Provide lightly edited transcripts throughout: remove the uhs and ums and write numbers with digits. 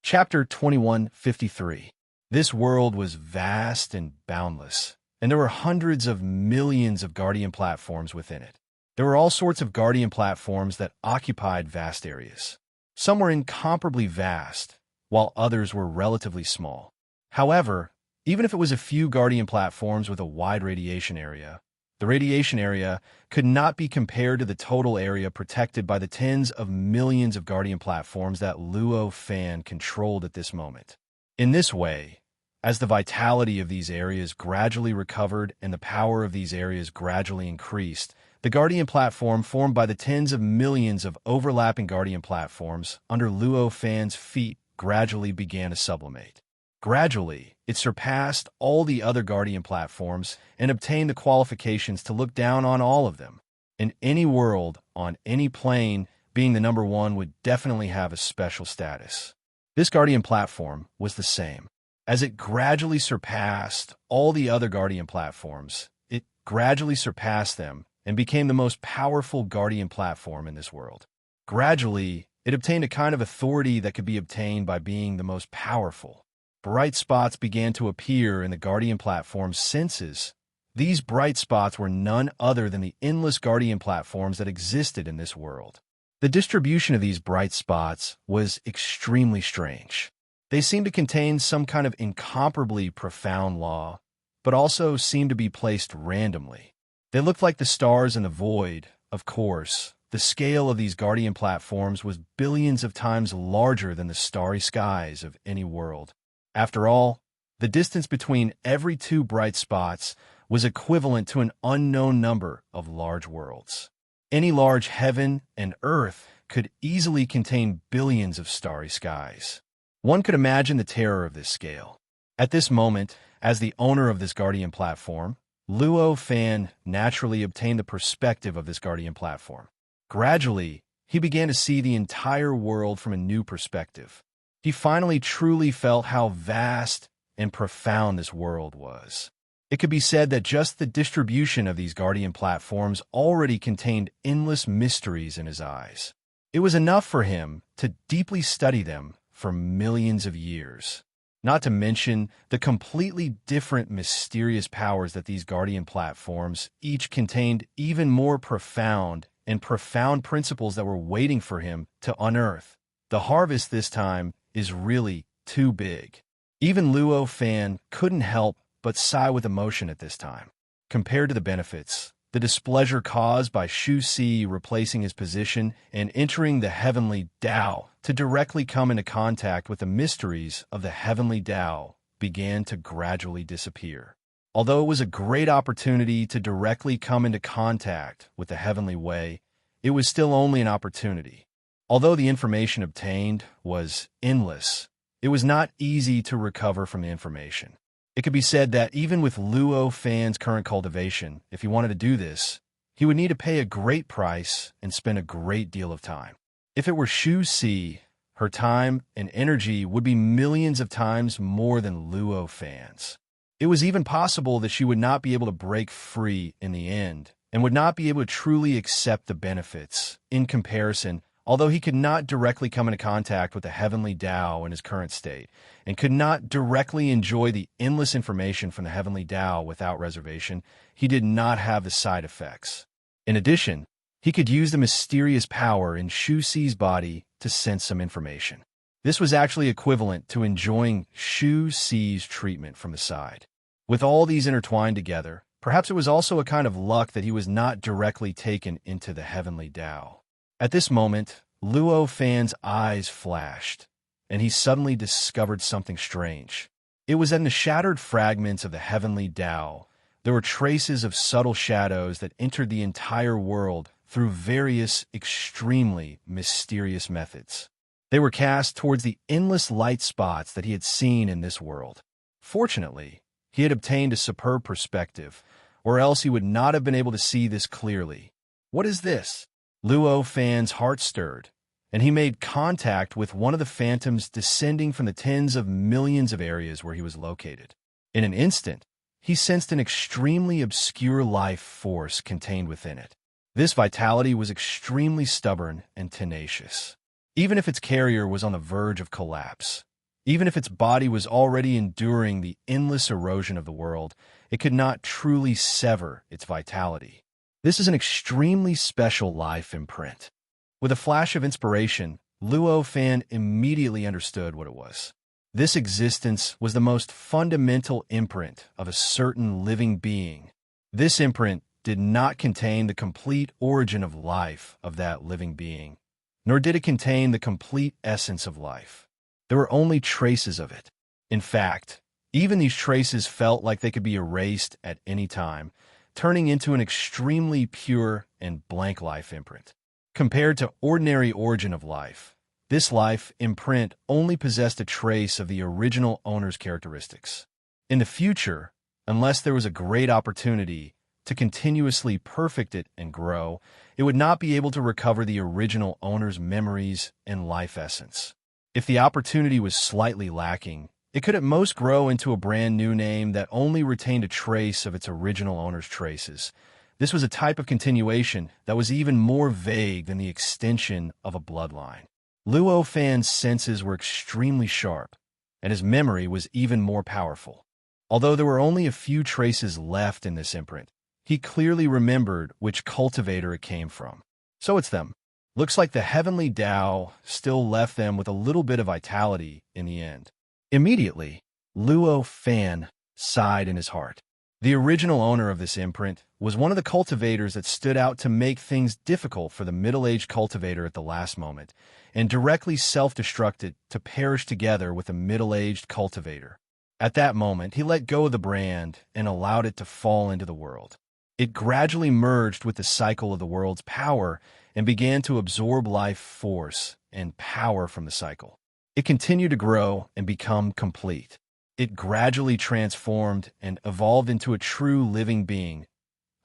Chapter 2153. This world was vast and boundless, and there were hundreds of millions of guardian platforms within it. There were all sorts of guardian platforms that occupied vast areas. Some were incomparably vast, while others were relatively small. However, even if it was a few guardian platforms with a wide radiation area, the radiation area could not be compared to the total area protected by the tens of millions of guardian platforms that Luo Fan controlled at this moment. In this way, as the vitality of these areas gradually recovered and the power of these areas gradually increased, the guardian platform formed by the tens of millions of overlapping guardian platforms under Luo Fan's feet gradually began to sublimate. Gradually, it surpassed all the other guardian platforms and obtained the qualifications to look down on all of them. In any world, on any plane, being the number one would definitely have a special status. This guardian platform was the same. As it gradually surpassed all the other guardian platforms, it gradually surpassed them and became the most powerful guardian platform in this world. Gradually, it obtained a kind of authority that could be obtained by being the most powerful. Bright spots began to appear in the guardian platform's senses. These bright spots were none other than the endless guardian platforms that existed in this world. The distribution of these bright spots was extremely strange. They seemed to contain some kind of incomparably profound law, but also seemed to be placed randomly. They looked like the stars in the void. Of course, the scale of these guardian platforms was billions of times larger than the starry skies of any world. After all, the distance between every two bright spots was equivalent to an unknown number of large worlds. Any large heaven and earth could easily contain billions of starry skies. One could imagine the terror of this scale. At this moment, as the owner of this guardian platform, Luo Fan naturally obtained the perspective of this guardian platform. Gradually, he began to see the entire world from a new perspective. He finally truly felt how vast and profound this world was. It could be said that just the distribution of these guardian platforms already contained endless mysteries in his eyes. It was enough for him to deeply study them for millions of years. Not to mention the completely different mysterious powers that these guardian platforms each contained, even more profound principles that were waiting for him to unearth. The harvest this time is really too big. Even Luo Fan couldn't help but sigh with emotion at this time. Compared to the benefits, the displeasure caused by Shu Si replacing his position and entering the heavenly Tao to directly come into contact with the mysteries of the heavenly Tao began to gradually disappear. Although it was a great opportunity to directly come into contact with the heavenly way, it was still only an opportunity. Although the information obtained was endless, it was not easy to recover from the information. It could be said that even with Luo Fan's current cultivation, if he wanted to do this, he would need to pay a great price and spend a great deal of time. If it were Shu Si, her time and energy would be millions of times more than Luo Fan's. It was even possible that she would not be able to break free in the end and would not be able to truly accept the benefits. In comparison, although he could not directly come into contact with the heavenly Tao in his current state, and could not directly enjoy the endless information from the heavenly Tao without reservation, he did not have the side effects. In addition, he could use the mysterious power in Shu Si's body to sense some information. This was actually equivalent to enjoying Shu Si's treatment from the side. With all these intertwined together, perhaps it was also a kind of luck that he was not directly taken into the heavenly Tao. At this moment, Luo Fan's eyes flashed, and he suddenly discovered something strange. It was in the shattered fragments of the heavenly Tao. There were traces of subtle shadows that entered the entire world through various extremely mysterious methods. They were cast towards the endless light spots that he had seen in this world. Fortunately, he had obtained a superb perspective, or else he would not have been able to see this clearly. What is this? Luo Fan's heart stirred, and he made contact with one of the phantoms descending from the tens of millions of areas where he was located. In an instant, he sensed an extremely obscure life force contained within it. This vitality was extremely stubborn and tenacious. Even if its carrier was on the verge of collapse, Even if its body was already enduring the endless erosion of the world, it could not truly sever its vitality. This is an extremely special life imprint. With a flash of inspiration, Luo Fan immediately understood what it was. This existence was the most fundamental imprint of a certain living being. This imprint did not contain the complete origin of life of that living being, nor did it contain the complete essence of life. There were only traces of it. In fact, even these traces felt like they could be erased at any time, turning into an extremely pure and blank life imprint. Compared to ordinary origin of life, this life imprint only possessed a trace of the original owner's characteristics. In the future, unless there was a great opportunity to continuously perfect it and grow, it would not be able to recover the original owner's memories and life essence. If the opportunity was slightly lacking, it could at most grow into a brand new name that only retained a trace of its original owner's traces. This was a type of continuation that was even more vague than the extension of a bloodline. Luo Fan's senses were extremely sharp, and his memory was even more powerful. Although there were only a few traces left in this imprint, he clearly remembered which cultivator it came from. So it's them. Looks like the heavenly Tao still left them with a little bit of vitality in the end. Immediately, Luo Fan sighed in his heart. The original owner of this imprint was one of the cultivators that stood out to make things difficult for the middle-aged cultivator at the last moment, and directly self-destructed to perish together with the middle-aged cultivator. At that moment, he let go of the brand and allowed it to fall into the world. It gradually merged with the cycle of the world's power and began to absorb life force and power from the cycle. It continued to grow and become complete. It gradually transformed and evolved into a true living being.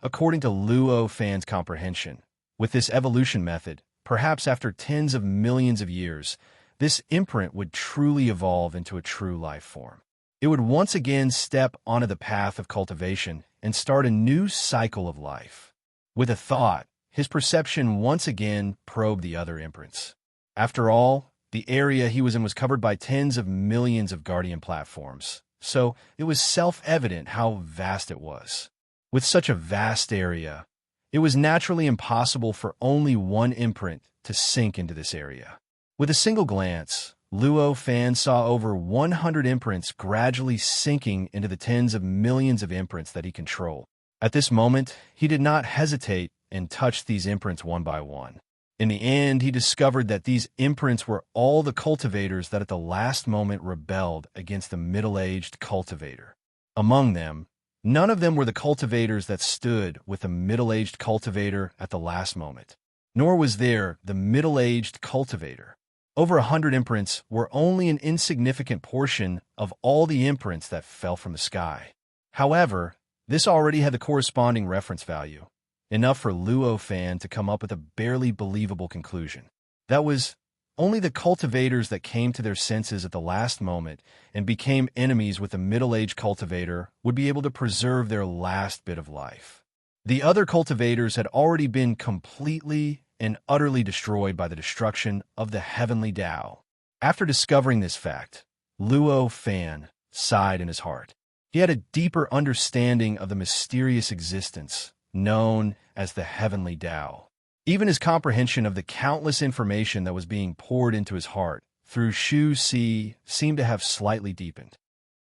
According to Luo Fan's comprehension, with this evolution method, perhaps after tens of millions of years, this imprint would truly evolve into a true life form. It would once again step onto the path of cultivation and start a new cycle of life. With a thought, his perception once again probed the other imprints. After all, the area he was in was covered by tens of millions of Guardian platforms, so it was self-evident how vast it was. With such a vast area, it was naturally impossible for only one imprint to sink into this area. With a single glance, Luo Fan saw over 100 imprints gradually sinking into the tens of millions of imprints that he controlled. At this moment, he did not hesitate and touched these imprints one by one. In the end, he discovered that these imprints were all the cultivators that at the last moment rebelled against the middle-aged cultivator. Among them, none of them were the cultivators that stood with the middle-aged cultivator at the last moment, nor was there the middle-aged cultivator. Over 100 imprints were only an insignificant portion of all the imprints that fell from the sky. However, this already had the corresponding reference value, enough for Luo Fan to come up with a barely believable conclusion. That was, only the cultivators that came to their senses at the last moment and became enemies with the middle-aged cultivator would be able to preserve their last bit of life. The other cultivators had already been completely and utterly destroyed by the destruction of the heavenly Tao. After discovering this fact, Luo Fan sighed in his heart. He had a deeper understanding of the mysterious existence known as the heavenly Tao. Even his comprehension of the countless information that was being poured into his heart through Shu Si seemed to have slightly deepened.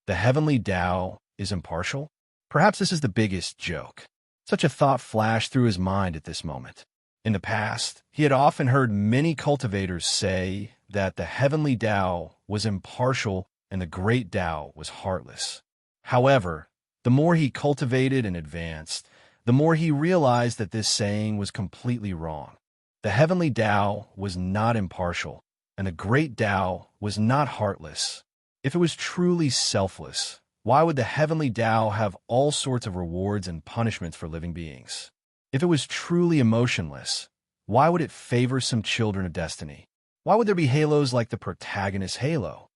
The heavenly Tao is impartial? Perhaps this is the biggest joke. Such a thought flashed through his mind at this moment. In the past, he had often heard many cultivators say that the heavenly Tao was impartial and the great Tao was heartless. However, the more he cultivated and advanced, the more he realized that this saying was completely wrong. The heavenly Tao was not impartial, and the great Tao was not heartless. If it was truly selfless, why would the heavenly Tao have all sorts of rewards and punishments for living beings? If it was truly emotionless, why would it favor some children of destiny? Why would there be halos like the protagonist's halo?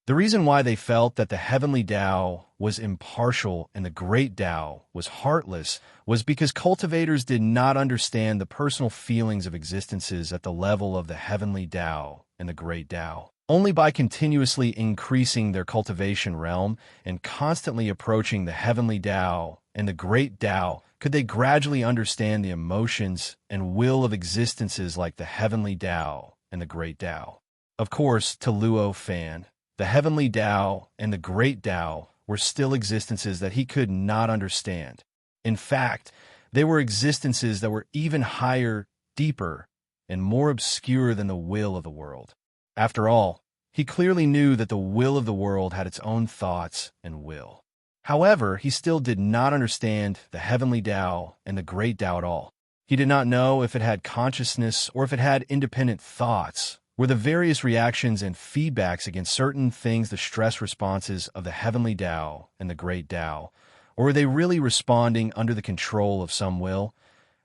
The reason why they felt that the heavenly Tao was impartial and the great Tao was heartless was because cultivators did not understand the personal feelings of existences at the level of the heavenly Tao and the great Tao. Only by continuously increasing their cultivation realm and constantly approaching the heavenly Tao and the great Tao could they gradually understand the emotions and will of existences like the heavenly Tao and the great Tao. Of course, to Luo Fan, the heavenly Tao and the great Tao were still existences that he could not understand. In fact, they were existences that were even higher, deeper, and more obscure than the will of the world. After all, he clearly knew that the will of the world had its own thoughts and will. However, he still did not understand the heavenly Tao and the great Tao at all. He did not know if it had consciousness or if it had independent thoughts. Were the various reactions and feedbacks against certain things the stress responses of the heavenly Tao and the great Tao, or were they really responding under the control of some will?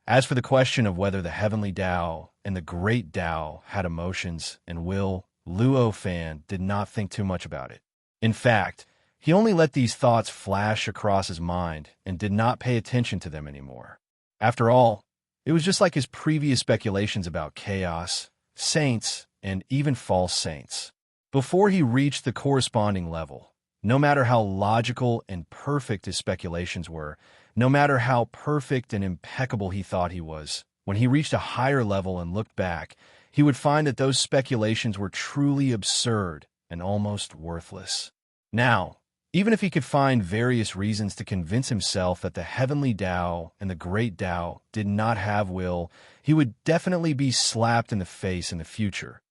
As for the question of whether the heavenly Tao and the great Tao had emotions and will, Luo Fan did not think too much about it. In fact, he only let these thoughts flash across his mind and did not pay attention to them anymore. After all, it was just like his previous speculations about chaos, saints, and even false saints. Before he reached the corresponding level, no matter how logical and perfect his speculations were, no matter how perfect and impeccable he thought he was, when he reached a higher level and looked back, he would find that those speculations were truly absurd and almost worthless. Now, even if he could find various reasons to convince himself that the heavenly Tao and the great Tao did not have will, he would definitely be slapped in the face in the future.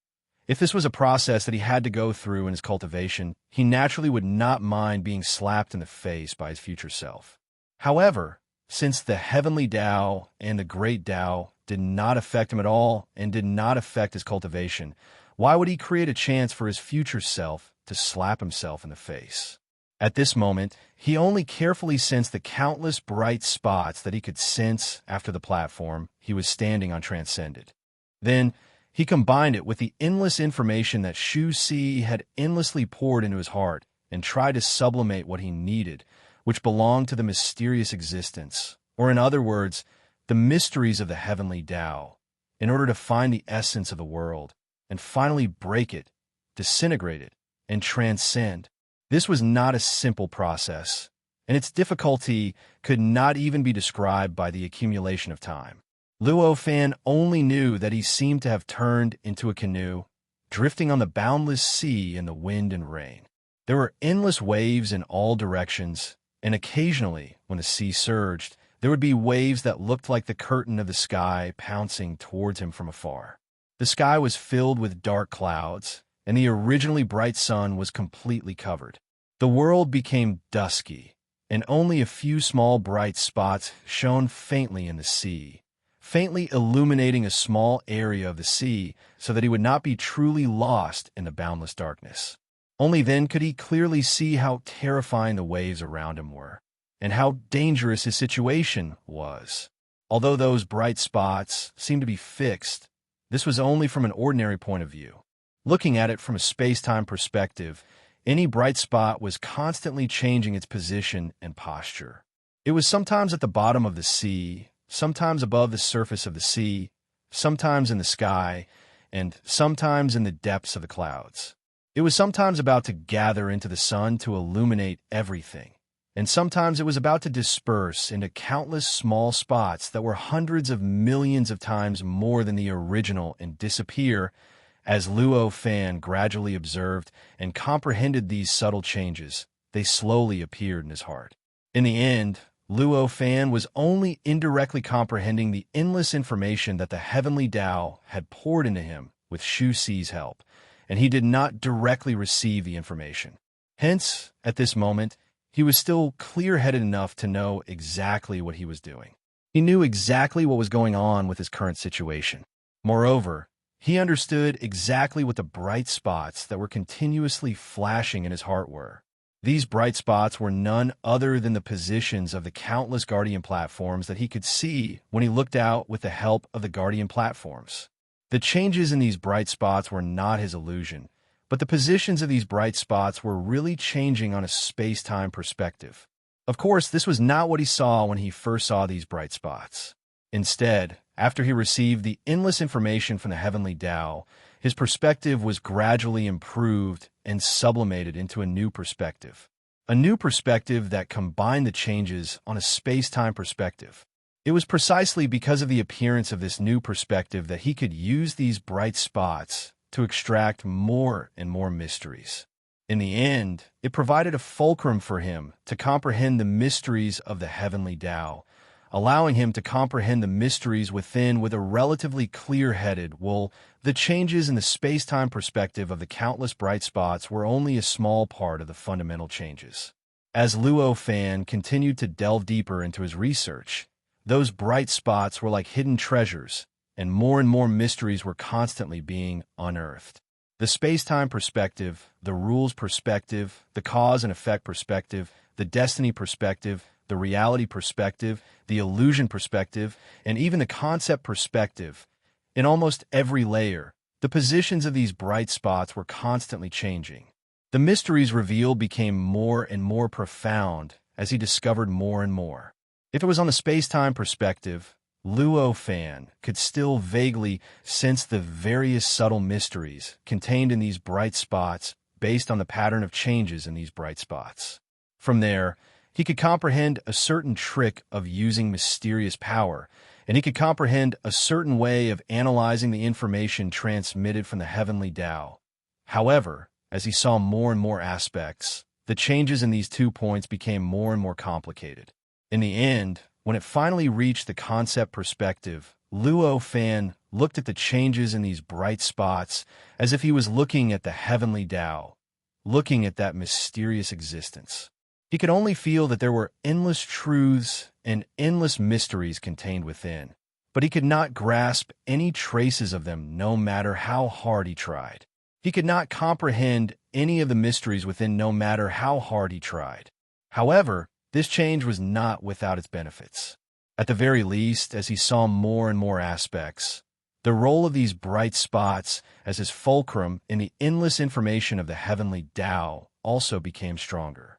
If this was a process that he had to go through in his cultivation, he naturally would not mind being slapped in the face by his future self. However, since the heavenly Tao and the great Tao did not affect him at all and did not affect his cultivation, why would he create a chance for his future self to slap himself in the face? At this moment, he only carefully sensed the countless bright spots that he could sense after the platform he was standing on transcended. Then, he combined it with the endless information that Shu Si had endlessly poured into his heart and tried to sublimate what he needed, which belonged to the mysterious existence, or in other words, the mysteries of the heavenly Tao, in order to find the essence of the world and finally break it, disintegrate it, and transcend. This was not a simple process, and its difficulty could not even be described by the accumulation of time. Luo Fan only knew that he seemed to have turned into a canoe, drifting on the boundless sea in the wind and rain. There were endless waves in all directions, and occasionally, when the sea surged, there would be waves that looked like the curtain of the sky pouncing towards him from afar. The sky was filled with dark clouds, and the originally bright sun was completely covered. The world became dusky, and only a few small bright spots shone faintly in the sea, faintly illuminating a small area of the sea so that he would not be truly lost in the boundless darkness. Only then could he clearly see how terrifying the waves around him were, and how dangerous his situation was. Although those bright spots seemed to be fixed, this was only from an ordinary point of view. Looking at it from a space-time perspective, any bright spot was constantly changing its position and posture. It was sometimes at the bottom of the sea, sometimes above the surface of the sea, sometimes in the sky, and sometimes in the depths of the clouds. It was sometimes about to gather into the sun to illuminate everything, and sometimes it was about to disperse into countless small spots that were hundreds of millions of times more than the original and disappear. As Luo Fan gradually observed and comprehended these subtle changes, they slowly appeared in his heart. In the end, Luo Fan was only indirectly comprehending the endless information that the heavenly Tao had poured into him with Shu Si's help, and he did not directly receive the information. Hence, at this moment, he was still clear-headed enough to know exactly what he was doing. He knew exactly what was going on with his current situation. Moreover, he understood exactly what the bright spots that were continuously flashing in his heart were. These bright spots were none other than the positions of the countless Guardian platforms that he could see when he looked out with the help of the Guardian platforms. The changes in these bright spots were not his illusion, but the positions of these bright spots were really changing on a space-time perspective. Of course, this was not what he saw when he first saw these bright spots. Instead, after he received the endless information from the heavenly Tao, his perspective was gradually improved and sublimated into a new perspective. A new perspective that combined the changes on a space-time perspective. It was precisely because of the appearance of this new perspective that he could use these bright spots to extract more and more mysteries. In the end, it provided a fulcrum for him to comprehend the mysteries of the heavenly Tao, allowing him to comprehend the mysteries within with a relatively clear-headed, the changes in the space-time perspective of the countless bright spots were only a small part of the fundamental changes. As Luo Fan continued to delve deeper into his research, those bright spots were like hidden treasures, and more mysteries were constantly being unearthed. The space-time perspective, the rules perspective, the cause and effect perspective, the destiny perspective, the reality perspective, the illusion perspective, and even the concept perspective. In almost every layer, the positions of these bright spots were constantly changing. The mysteries revealed became more and more profound as he discovered more and more. If it was on the space-time perspective, Luo Fan could still vaguely sense the various subtle mysteries contained in these bright spots based on the pattern of changes in these bright spots. From there, he could comprehend a certain trick of using mysterious power, and he could comprehend a certain way of analyzing the information transmitted from the heavenly Tao. However, as he saw more and more aspects, the changes in these 2 points became more and more complicated. In the end, when it finally reached the concept perspective, Luo Fan looked at the changes in these bright spots as if he was looking at the heavenly Tao, looking at that mysterious existence. He could only feel that there were endless truths and endless mysteries contained within, but he could not grasp any traces of them no matter how hard he tried. He could not comprehend any of the mysteries within no matter how hard he tried. However, this change was not without its benefits. At the very least, as he saw more and more aspects, the role of these bright spots as his fulcrum in the endless information of the heavenly Tao also became stronger.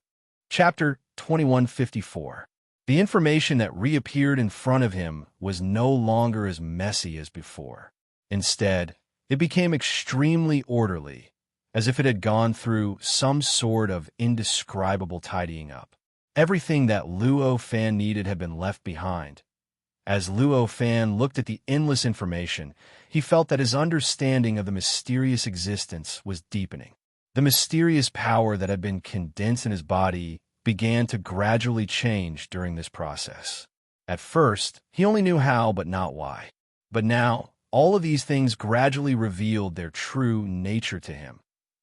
Chapter 2154. The information that reappeared in front of him was no longer as messy as before. Instead, it became extremely orderly, as if it had gone through some sort of indescribable tidying up. Everything that Luo Fan needed had been left behind. As Luo Fan looked at the endless information, he felt that his understanding of the mysterious existence was deepening. The mysterious power that had been condensed in his body began to gradually change during this process. At first, he only knew how but not why. But now, all of these things gradually revealed their true nature to him.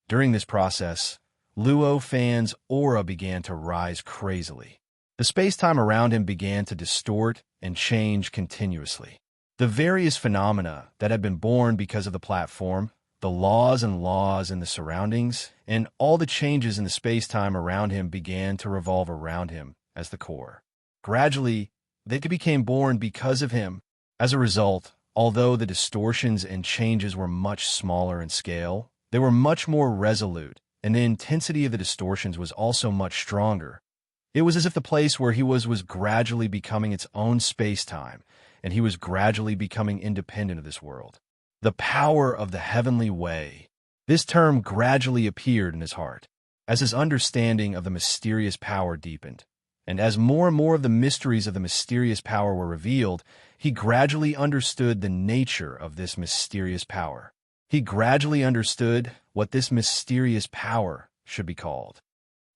During this process, Luo Fan's aura began to rise crazily. The space-time around him began to distort and change continuously. The various phenomena that had been born because of the platform, the laws in the surroundings, and all the changes in the space-time around him began to revolve around him as the core. Gradually, they became born because of him. As a result, although the distortions and changes were much smaller in scale, they were much more resolute, and the intensity of the distortions was also much stronger. It was as if the place where he was gradually becoming its own space-time, and he was gradually becoming independent of this world. The power of the heavenly way. This term gradually appeared in his heart, as his understanding of the mysterious power deepened. And as more and more of the mysteries of the mysterious power were revealed, he gradually understood the nature of this mysterious power. He gradually understood what this mysterious power should be called.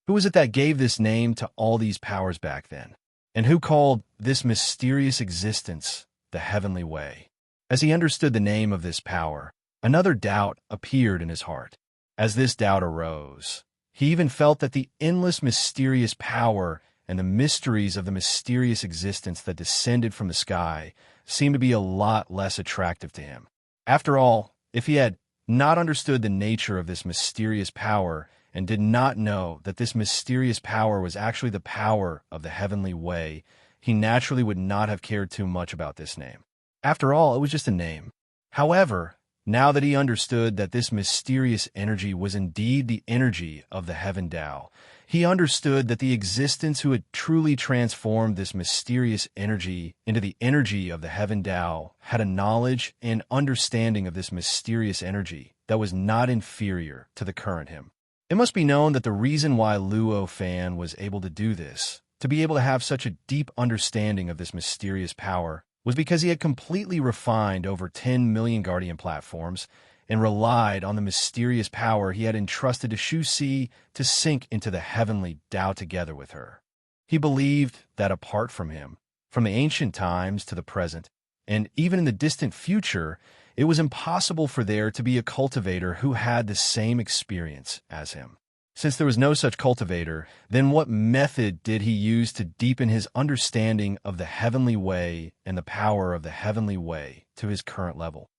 Who was it that gave this name to all these powers back then? And who called this mysterious existence the heavenly way? As he understood the name of this power, another doubt appeared in his heart. As this doubt arose, he even felt that the endless mysterious power and the mysteries of the mysterious existence that descended from the sky seemed to be a lot less attractive to him. After all, if he had not understood the nature of this mysterious power and did not know that this mysterious power was actually the power of the heavenly way, he naturally would not have cared too much about this name. After all, it was just a name. However, now that he understood that this mysterious energy was indeed the energy of the Heaven Tao, he understood that the existence who had truly transformed this mysterious energy into the energy of the Heaven Tao had a knowledge and understanding of this mysterious energy that was not inferior to the current him. It must be known that the reason why Luo Fan was able to do this, to be able to have such a deep understanding of this mysterious power, was because he had completely refined over 10 million Guardian platforms and relied on the mysterious power he had entrusted to Shu Si to sink into the heavenly Tao together with her. He believed that apart from him, from the ancient times to the present, and even in the distant future, it was impossible for there to be a cultivator who had the same experience as him. Since there was no such cultivator, then what method did he use to deepen his understanding of the heavenly way and the power of the heavenly way to his current level?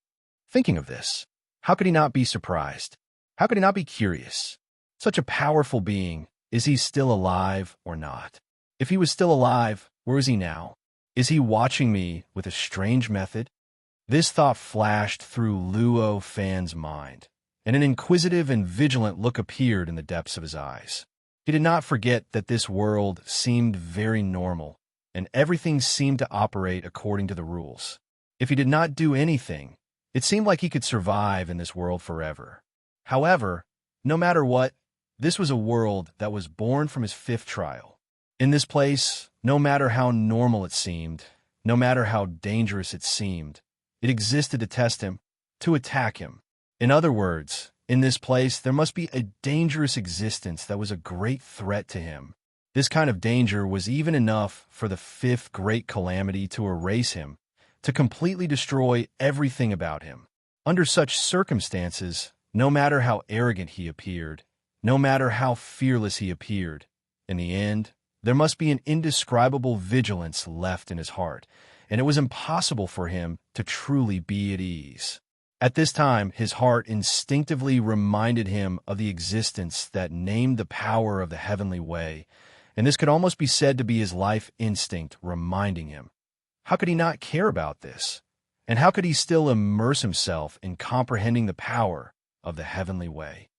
Thinking of this, how could he not be surprised? How could he not be curious? Such a powerful being, is he still alive or not? If he was still alive, where is he now? Is he watching me with a strange method? This thought flashed through Luo Fan's mind, and an inquisitive and vigilant look appeared in the depths of his eyes. He did not forget that this world seemed very normal, and everything seemed to operate according to the rules. If he did not do anything, it seemed like he could survive in this world forever. However, no matter what, this was a world that was born from his fifth trial. In this place, no matter how normal it seemed, no matter how dangerous it seemed, it existed to test him, to attack him. In other words, in this place, there must be a dangerous existence that was a great threat to him. This kind of danger was even enough for the fifth great calamity to erase him, to completely destroy everything about him. Under such circumstances, no matter how arrogant he appeared, no matter how fearless he appeared, in the end, there must be an indescribable vigilance left in his heart, and it was impossible for him to truly be at ease. At this time, his heart instinctively reminded him of the existence that named the power of the heavenly way, and this could almost be said to be his life instinct reminding him. How could he not care about this? And how could he still immerse himself in comprehending the power of the heavenly way?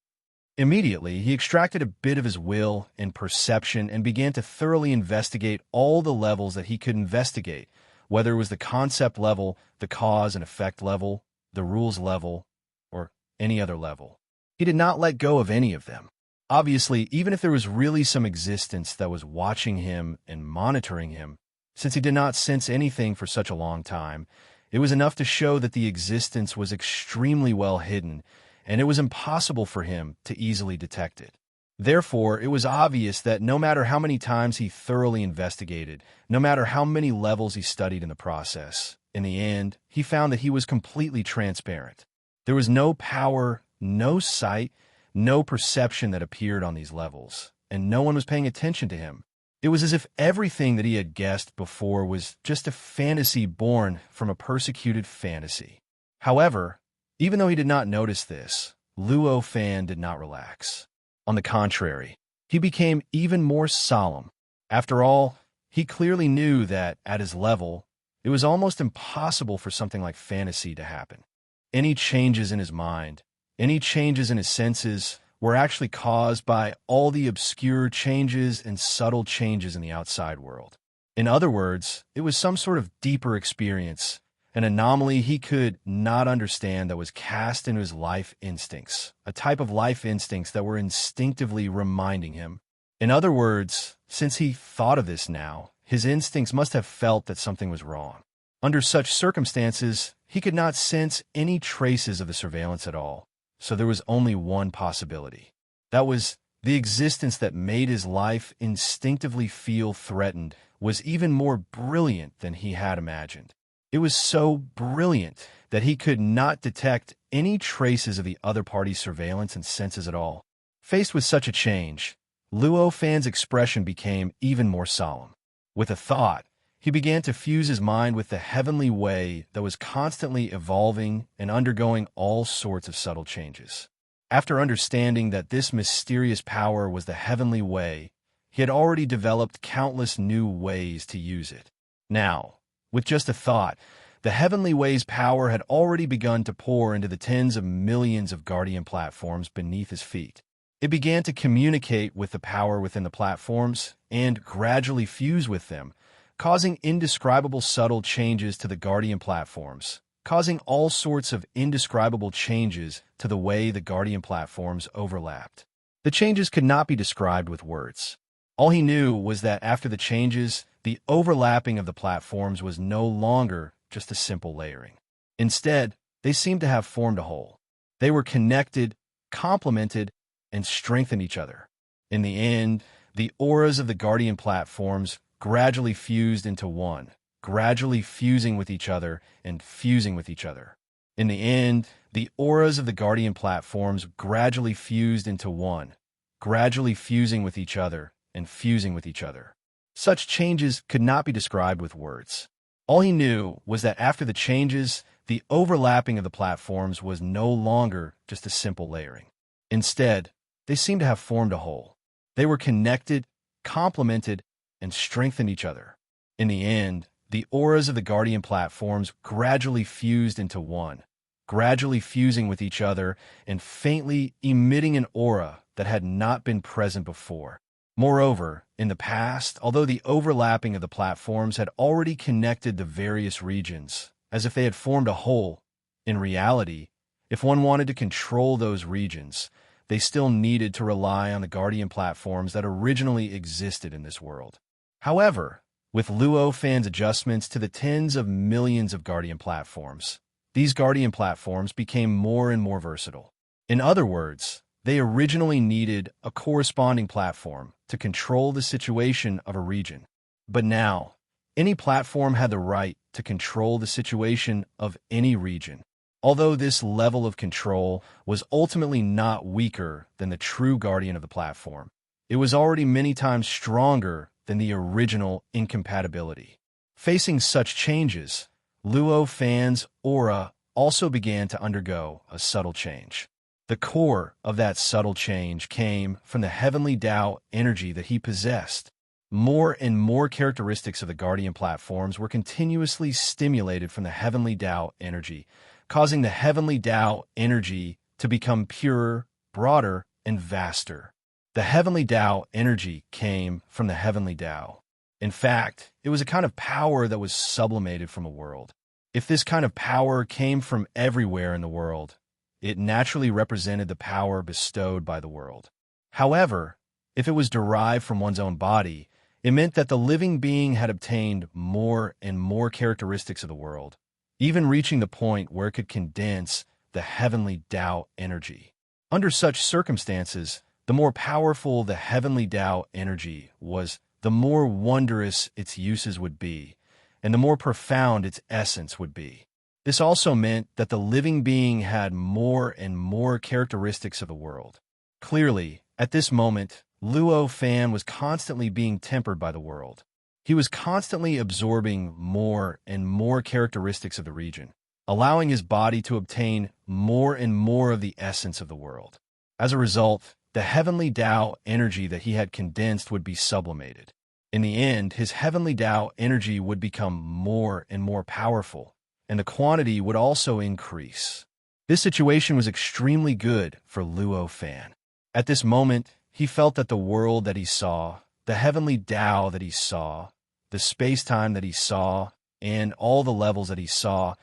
Immediately, he extracted a bit of his will and perception and began to thoroughly investigate all the levels that he could investigate, whether it was the concept level, the cause and effect level, the rules level, or any other level. He did not let go of any of them. Obviously, even if there was really some existence that was watching him and monitoring him, since he did not sense anything for such a long time, it was enough to show that the existence was extremely well hidden, and it was impossible for him to easily detect it. Therefore, it was obvious that no matter how many times he thoroughly investigated, no matter how many levels he studied in the process, in the end, he found that he was completely transparent. There was no power, no sight, no perception that appeared on these levels, and no one was paying attention to him. It was as if everything that he had guessed before was just a fantasy born from a persecuted fantasy. However, even though he did not notice this, Luo Fan did not relax. On the contrary, he became even more solemn. After all, he clearly knew that, at his level, it was almost impossible for something like fantasy to happen. Any changes in his mind, any changes in his senses, were actually caused by all the obscure changes and subtle changes in the outside world. In other words, it was some sort of deeper experience, an anomaly he could not understand that was cast into his life instincts, a type of life instincts that were instinctively reminding him. In other words, since he thought of this now, his instincts must have felt that something was wrong. Under such circumstances, he could not sense any traces of the surveillance at all, so there was only one possibility. That was, the existence that made his life instinctively feel threatened was even more brilliant than he had imagined. It was so brilliant that he could not detect any traces of the other party's surveillance and senses at all. Faced with such a change, Luo Fan's expression became even more solemn. With a thought, he began to fuse his mind with the heavenly way that was constantly evolving and undergoing all sorts of subtle changes. After understanding that this mysterious power was the heavenly way, he had already developed countless new ways to use it. Now, with just a thought, the heavenly way's power had already begun to pour into the tens of millions of Guardian platforms beneath his feet. It began to communicate with the power within the platforms and gradually fuse with them, causing indescribable subtle changes to the Guardian platforms, causing all sorts of indescribable changes to the way the Guardian platforms overlapped. The changes could not be described with words. All he knew was that after the changes, the overlapping of the platforms was no longer just a simple layering. Instead, they seemed to have formed a whole. They were connected, complemented, and strengthened each other. In the end, the auras of the Guardian platforms gradually fused into one, gradually fusing with each other and fusing with each other. In the end, the auras of the Guardian platforms gradually fused into one, gradually fusing with each other and fusing with each other. Such changes could not be described with words. All he knew was that after the changes, the overlapping of the platforms was no longer just a simple layering. Instead, they seemed to have formed a whole. They were connected, complemented, and strengthened each other. In the end, the auras of the Guardian platforms gradually fused into one, gradually fusing with each other and faintly emitting an aura that had not been present before. Moreover, in the past, although the overlapping of the platforms had already connected the various regions, as if they had formed a whole, in reality, if one wanted to control those regions, they still needed to rely on the Guardian platforms that originally existed in this world. However, with Luo Fan's adjustments to the tens of millions of Guardian platforms, these Guardian platforms became more and more versatile. In other words, they originally needed a corresponding platform to control the situation of a region. But now, any platform had the right to control the situation of any region. Although this level of control was ultimately not weaker than the true guardian of the platform, it was already many times stronger than the original incompatibility. Facing such changes, Luo Fan's aura also began to undergo a subtle change. The core of that subtle change came from the heavenly Tao energy that he possessed. More and more characteristics of the Guardian platforms were continuously stimulated from the heavenly Tao energy, causing the heavenly Tao energy to become purer, broader, and vaster. The heavenly Tao energy came from the heavenly Tao. In fact, it was a kind of power that was sublimated from a world. If this kind of power came from everywhere in the world, it naturally represented the power bestowed by the world. However, if it was derived from one's own body, it meant that the living being had obtained more and more characteristics of the world, even reaching the point where it could condense the heavenly Tao energy. Under such circumstances, the more powerful the heavenly Tao energy was, the more wondrous its uses would be, and the more profound its essence would be. This also meant that the living being had more and more characteristics of the world. Clearly, at this moment, Luo Fan was constantly being tempered by the world. He was constantly absorbing more and more characteristics of the region, allowing his body to obtain more and more of the essence of the world. As a result, the heavenly Tao energy that he had condensed would be sublimated. In the end, his heavenly Tao energy would become more and more powerful, and the quantity would also increase. This situation was extremely good for Luo Fan. At this moment, he felt that the world that he saw, the heavenly Tao that he saw, the space-time that he saw, and all the levels that he saw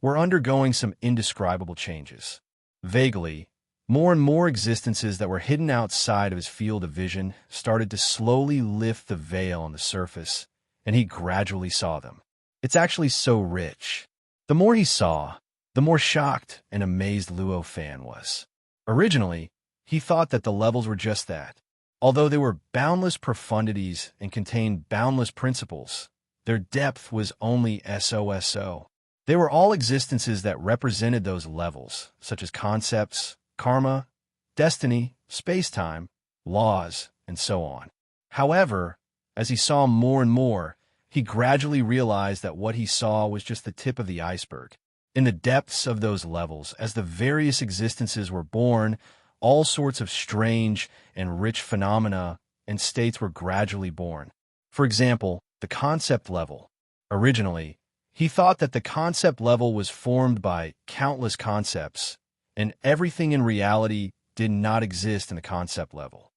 were undergoing some indescribable changes. Vaguely, more and more existences that were hidden outside of his field of vision started to slowly lift the veil on the surface, and he gradually saw them. It's actually so rich. The more he saw, the more shocked and amazed Luo Fan was. Originally, he thought that the levels were just that. Although they were boundless profundities and contained boundless principles, their depth was only SOSO. They were all existences that represented those levels, such as concepts, karma, destiny, space-time, laws, and so on. However, as he saw more and more, he gradually realized that what he saw was just the tip of the iceberg. In the depths of those levels, as the various existences were born, all sorts of strange and rich phenomena and states were gradually born. For example, the concept level. Originally, he thought that the concept level was formed by countless concepts, and everything in reality did not exist in the concept level.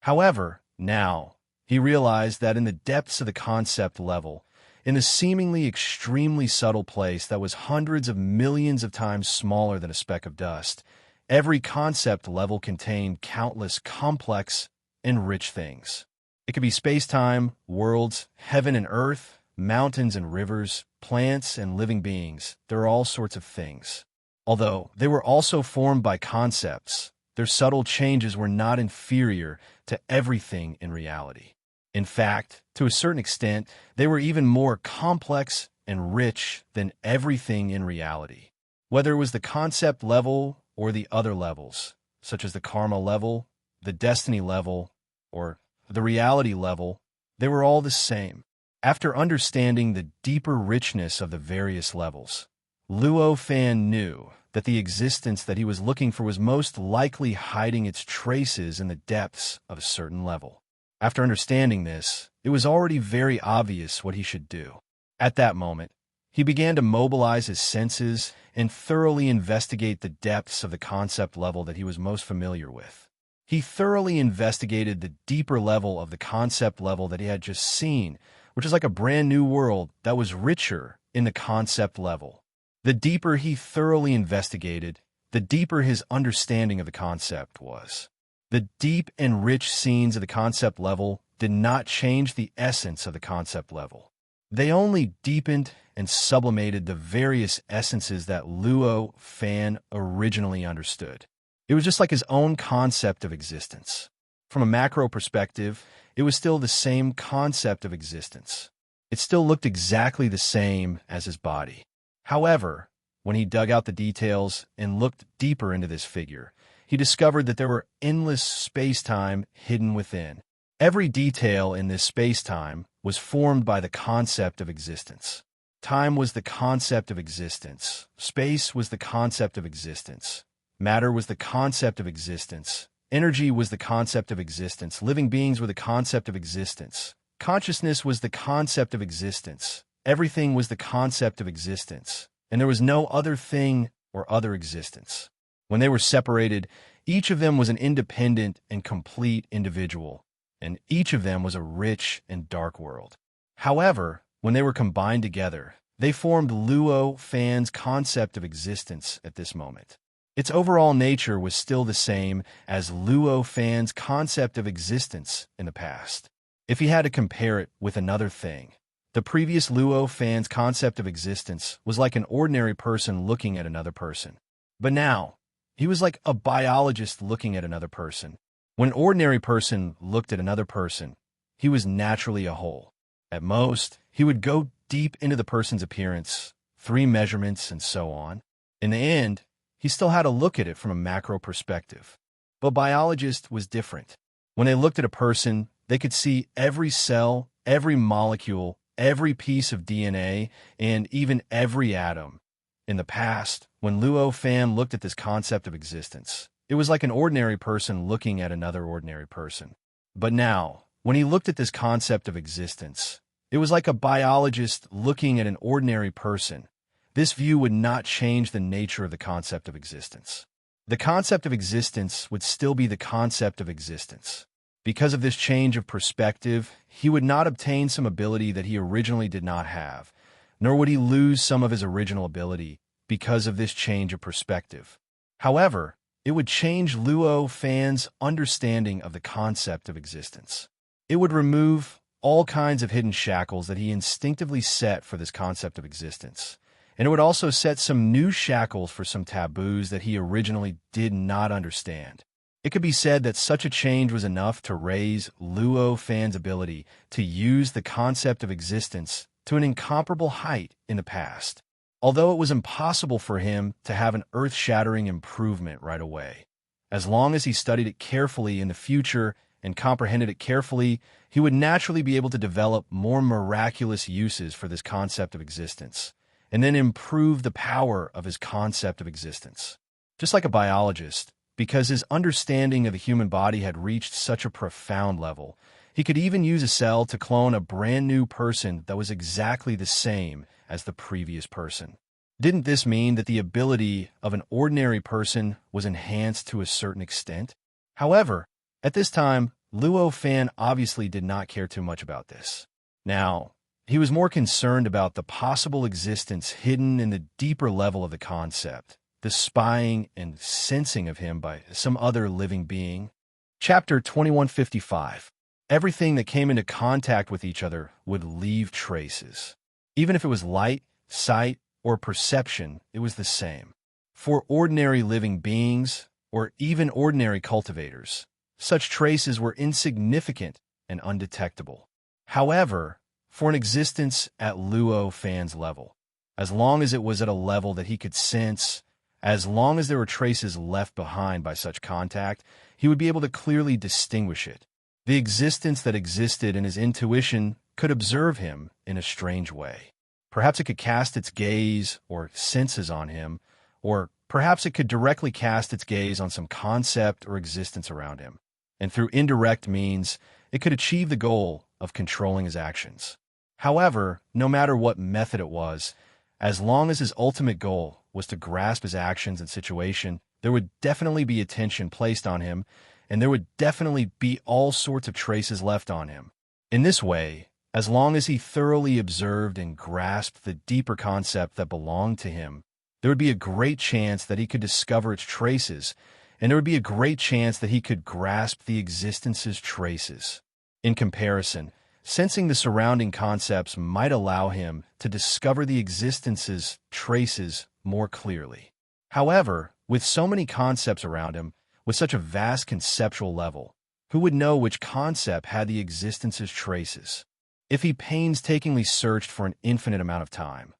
However, now, he realized that in the depths of the concept level, in a seemingly extremely subtle place that was hundreds of millions of times smaller than a speck of dust, every concept level contained countless complex and rich things. It could be space-time, worlds, heaven and earth, mountains and rivers, plants and living beings. There are all sorts of things. Although they were also formed by concepts, their subtle changes were not inferior to everything in reality. In fact, to a certain extent, they were even more complex and rich than everything in reality. Whether it was the concept level or the other levels, such as the karma level, the destiny level, or the reality level, they were all the same. After understanding the deeper richness of the various levels, Luo Fan knew that the existence that he was looking for was most likely hiding its traces in the depths of a certain level. After understanding this, it was already very obvious what he should do. At that moment, he began to mobilize his senses and thoroughly investigate the depths of the concept level that he was most familiar with. He thoroughly investigated the deeper level of the concept level that he had just seen, which is like a brand new world that was richer in the concept level. The deeper he thoroughly investigated, the deeper his understanding of the concept was. The deep and rich scenes of the concept level did not change the essence of the concept level. They only deepened and sublimated the various essences that Luo Fan originally understood. It was just like his own concept of existence. From a macro perspective, it was still the same concept of existence. It still looked exactly the same as his body. However, when he dug out the details and looked deeper into this figure, he discovered that there were endless space-time hidden within. Every detail in this space-time was formed by the concept of existence. Time was the concept of existence. Space was the concept of existence. Matter was the concept of existence. Energy was the concept of existence. Living beings were the concept of existence. Consciousness was the concept of existence. Everything was the concept of existence. And there was no other thing or other existence. When they were separated, each of them was an independent and complete individual, and each of them was a rich and dark world. However, when they were combined together, they formed Luo Fan's concept of existence at this moment. Its overall nature was still the same as Luo Fan's concept of existence in the past. If he had to compare it with another thing, the previous Luo Fan's concept of existence was like an ordinary person looking at another person. But now, he was like a biologist looking at another person. When an ordinary person looked at another person, he was naturally a whole. At most, he would go deep into the person's appearance, 3 measurements, and so on. In the end, he still had to look at it from a macro perspective. But biologist was different. When they looked at a person, they could see every cell, every molecule, every piece of DNA, and even every atom. In the past, when Luo Fan looked at this concept of existence, it was like an ordinary person looking at another ordinary person. But now, when he looked at this concept of existence, it was like a biologist looking at an ordinary person. This view would not change the nature of the concept of existence. The concept of existence would still be the concept of existence. Because of this change of perspective, he would not obtain some ability that he originally did not have, nor would he lose some of his original ability because of this change of perspective. However, it would change Luo Fan's understanding of the concept of existence. It would remove all kinds of hidden shackles that he instinctively set for this concept of existence. And it would also set some new shackles for some taboos that he originally did not understand. It could be said that such a change was enough to raise Luo Fan's ability to use the concept of existence to an incomparable height in the past, although it was impossible for him to have an earth-shattering improvement right away. As long as he studied it carefully in the future and comprehended it carefully, he would naturally be able to develop more miraculous uses for this concept of existence, and then improve the power of his concept of existence. Just like a biologist, because his understanding of the human body had reached such a profound level, he could even use a cell to clone a brand new person that was exactly the same as the previous person. Didn't this mean that the ability of an ordinary person was enhanced to a certain extent? However, at this time, Luo Fan obviously did not care too much about this. Now, He was more concerned about the possible existence hidden in the deeper level of the concept, the spying and sensing of him by some other living being. Chapter 2155. Everything that came into contact with each other would leave traces. Even if it was light, sight, or perception, it was the same. For ordinary living beings, or even ordinary cultivators, such traces were insignificant and undetectable. However, for an existence at Luo Fan's level, as long as it was at a level that he could sense, as long as there were traces left behind by such contact, he would be able to clearly distinguish it. The existence that existed in his intuition could observe him in a strange way. Perhaps it could cast its gaze or senses on him, or perhaps it could directly cast its gaze on some concept or existence around him, and through indirect means, it could achieve the goal of controlling his actions. However, no matter what method it was, as long as his ultimate goal was to grasp his actions and situation, there would definitely be attention placed on him, and there would definitely be all sorts of traces left on him. In this way, as long as he thoroughly observed and grasped the deeper concept that belonged to him, there would be a great chance that he could discover its traces, and there would be a great chance that he could grasp the existence's traces. In comparison, sensing the surrounding concepts might allow him to discover the existence's traces more clearly. However, with so many concepts around him, with such a vast conceptual level, who would know which concept had the existence's traces? If he painstakingly searched for an infinite amount of time,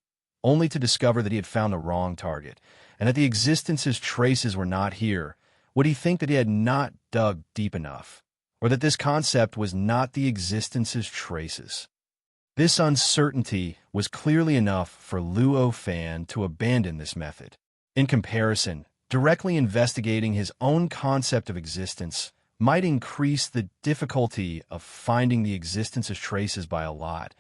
only to discover that he had found the wrong target, and that the existence's traces were not here, would he think that he had not dug deep enough, or that this concept was not the existence's traces? This uncertainty was clearly enough for Luo Fan to abandon this method. In comparison, directly investigating his own concept of existence might increase the difficulty of finding the existence's traces by a lot,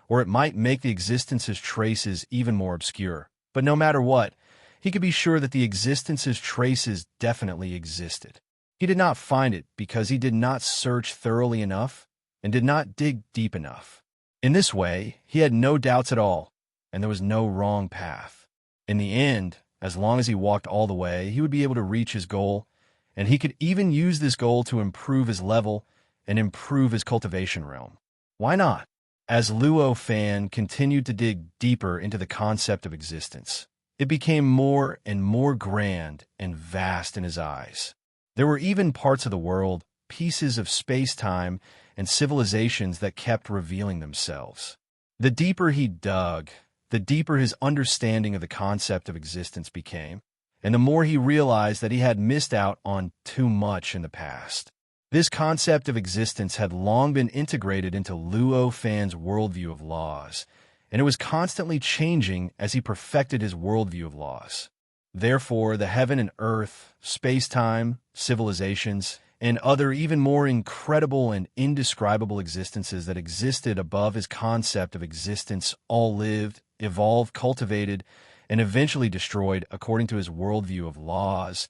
or it might make the existence's traces even more obscure. But no matter what, he could be sure that the existence's traces definitely existed. He did not find it because he did not search thoroughly enough and did not dig deep enough. In this way, he had no doubts at all, and there was no wrong path. In the end, as long as he walked all the way, he would be able to reach his goal, and he could even use this goal to improve his level and improve his cultivation realm. Why not? As Luo Fan continued to dig deeper into the concept of existence, it became more and more grand and vast in his eyes. There were even parts of the world, pieces of space-time, and civilizations that kept revealing themselves. The deeper he dug, the deeper his understanding of the concept of existence became, and the more he realized that he had missed out on too much in the past. This concept of existence had long been integrated into Luo Fan's worldview of laws, and it was constantly changing as he perfected his worldview of laws. Therefore, the heaven and earth, space-time, civilizations, and other even more incredible and indescribable existences that existed above his concept of existence all lived, evolved, cultivated, and eventually destroyed according to his worldview of laws.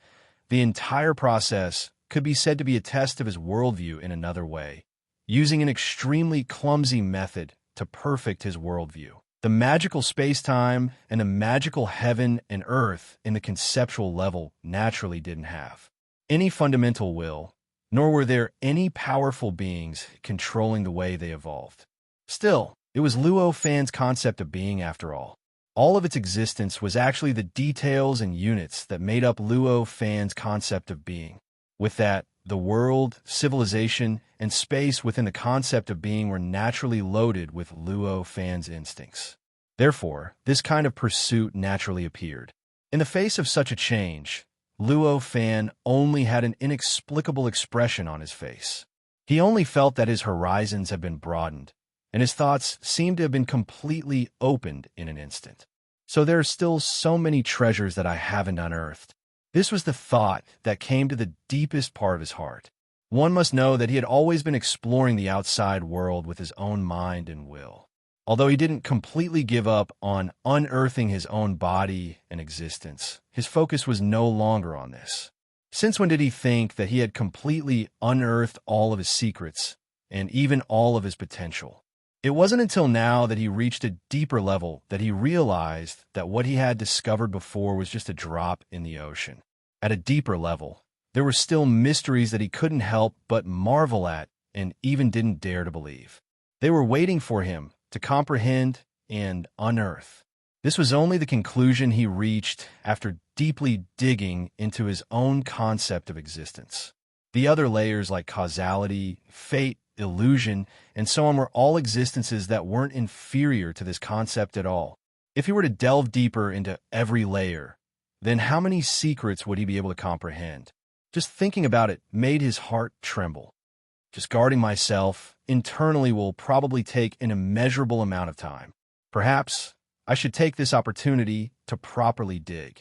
The entire process could be said to be a test of his worldview in another way, using an extremely clumsy method to perfect his worldview. The magical space-time and the magical heaven and earth in the conceptual level naturally didn't have any fundamental will, nor were there any powerful beings controlling the way they evolved. Still, it was Luo Fan's concept of being after all. All of its existence was actually the details and units that made up Luo Fan's concept of being. With that, the world, civilization, and space within the concept of being were naturally loaded with Luo Fan's instincts. Therefore, this kind of pursuit naturally appeared. In the face of such a change, Luo Fan only had an inexplicable expression on his face. He only felt that his horizons had been broadened, and his thoughts seemed to have been completely opened in an instant. So there are still so many treasures that I haven't unearthed. This was the thought that came to the deepest part of his heart. One must know that he had always been exploring the outside world with his own mind and will. Although he didn't completely give up on unearthing his own body and existence, his focus was no longer on this. Since when did he think that he had completely unearthed all of his secrets and even all of his potential? It wasn't until now that he reached a deeper level that he realized that what he had discovered before was just a drop in the ocean. At a deeper level, there were still mysteries that he couldn't help but marvel at and even didn't dare to believe. They were waiting for him to comprehend and unearth. This was only the conclusion he reached after deeply digging into his own concept of existence. The other layers like causality, fate, illusion, and so on were all existences that weren't inferior to this concept at all. If he were to delve deeper into every layer, then how many secrets would he be able to comprehend? Just thinking about it made his heart tremble. Just guarding myself internally will probably take an immeasurable amount of time. Perhaps I should take this opportunity to properly dig.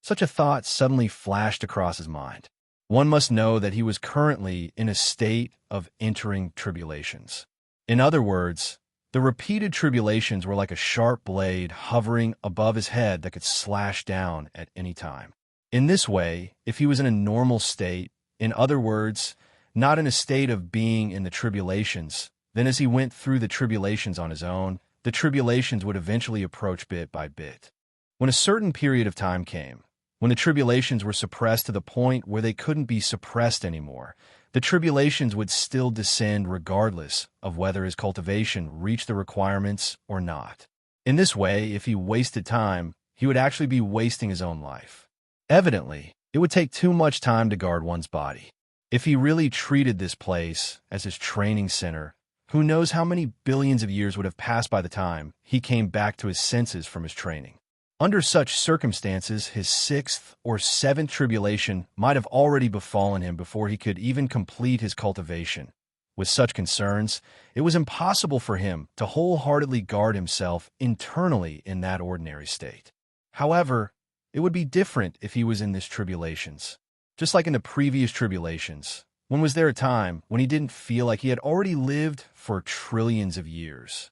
Such a thought suddenly flashed across his mind. One must know that he was currently in a state of entering tribulations. In other words, the repeated tribulations were like a sharp blade hovering above his head that could slash down at any time. In this way, if he was in a normal state, in other words, not in a state of being in the tribulations, then as he went through the tribulations on his own, the tribulations would eventually approach bit by bit. When a certain period of time came, when the tribulations were suppressed to the point where they couldn't be suppressed anymore, the tribulations would still descend regardless of whether his cultivation reached the requirements or not. In this way, if he wasted time, he would actually be wasting his own life. Evidently, it would take too much time to guard one's body. If he really treated this place as his training center, who knows how many billions of years would have passed by the time he came back to his senses from his training. Under such circumstances, his sixth or seventh tribulation might have already befallen him before he could even complete his cultivation. With such concerns, it was impossible for him to wholeheartedly guard himself internally in that ordinary state. However, it would be different if he was in these tribulations. Just like in the previous tribulations, when was there a time when he didn't feel like he had already lived for trillions of years?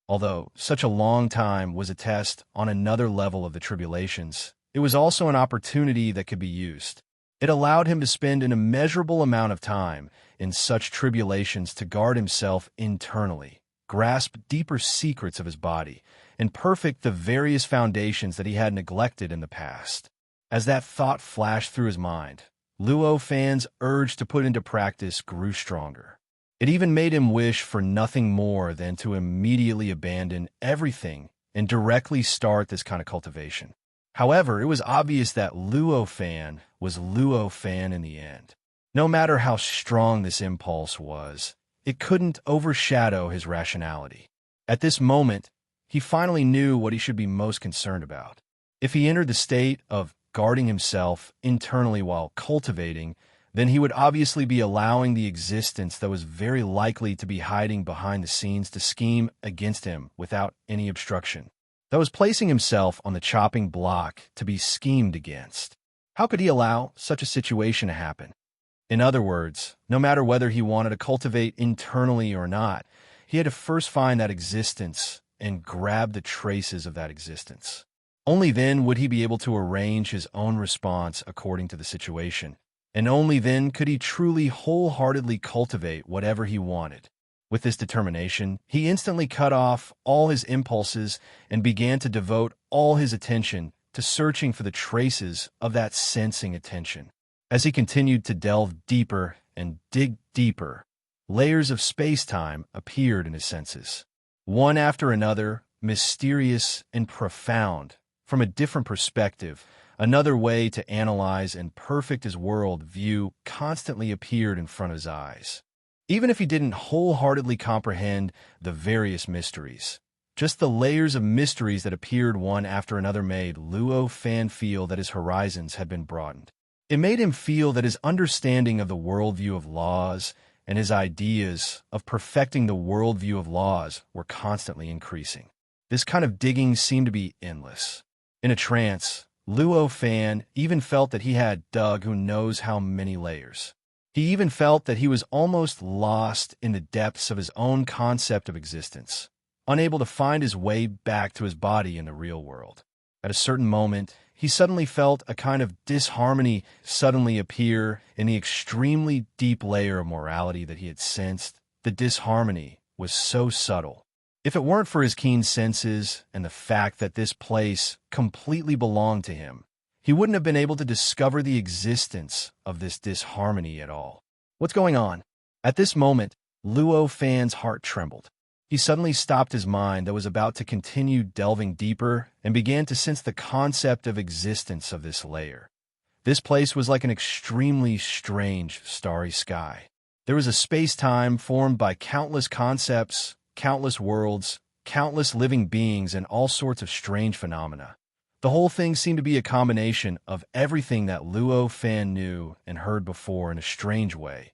Although such a long time was a test on another level of the tribulations, it was also an opportunity that could be used. It allowed him to spend an immeasurable amount of time in such tribulations to guard himself internally, grasp deeper secrets of his body, and perfect the various foundations that he had neglected in the past. As that thought flashed through his mind, Luo Fan's urge to put into practice grew stronger. It even made him wish for nothing more than to immediately abandon everything and directly start this kind of cultivation. However, it was obvious that Luo Fan was Luo Fan in the end. No matter how strong this impulse was, it couldn't overshadow his rationality. At this moment, he finally knew what he should be most concerned about. If he entered the state of guarding himself internally while cultivating, then he would obviously be allowing the existence that was very likely to be hiding behind the scenes to scheme against him without any obstruction. That was placing himself on the chopping block to be schemed against. How could he allow such a situation to happen? In other words, no matter whether he wanted to cultivate internally or not, he had to first find that existence and grab the traces of that existence. Only then would he be able to arrange his own response according to the situation. And only then could he truly wholeheartedly cultivate whatever he wanted. With this determination, he instantly cut off all his impulses and began to devote all his attention to searching for the traces of that sensing attention. As he continued to delve deeper and dig deeper, layers of space-time appeared in his senses. One after another, mysterious and profound, from a different perspective. Another way to analyze and perfect his world view constantly appeared in front of his eyes. Even if he didn't wholeheartedly comprehend the various mysteries, just the layers of mysteries that appeared one after another made Luo Fan feel that his horizons had been broadened. It made him feel that his understanding of the worldview of laws and his ideas of perfecting the worldview of laws were constantly increasing. This kind of digging seemed to be endless. In a trance, Luo Fan even felt that he had dug who knows how many layers. He even felt that he was almost lost in the depths of his own concept of existence, unable to find his way back to his body in the real world. At a certain moment, he suddenly felt a kind of disharmony suddenly appear in the extremely deep layer of morality that he had sensed. The disharmony was so subtle If it weren't for his keen senses and the fact that this place completely belonged to him, he wouldn't have been able to discover the existence of this disharmony at all. What's going on? At this moment, Luo Fan's heart trembled. He suddenly stopped his mind that was about to continue delving deeper and began to sense the concept of existence of this layer. This place was like an extremely strange starry sky. There was a space-time formed by countless concepts, countless worlds, countless living beings, and all sorts of strange phenomena. The whole thing seemed to be a combination of everything that Luo Fan knew and heard before in a strange way,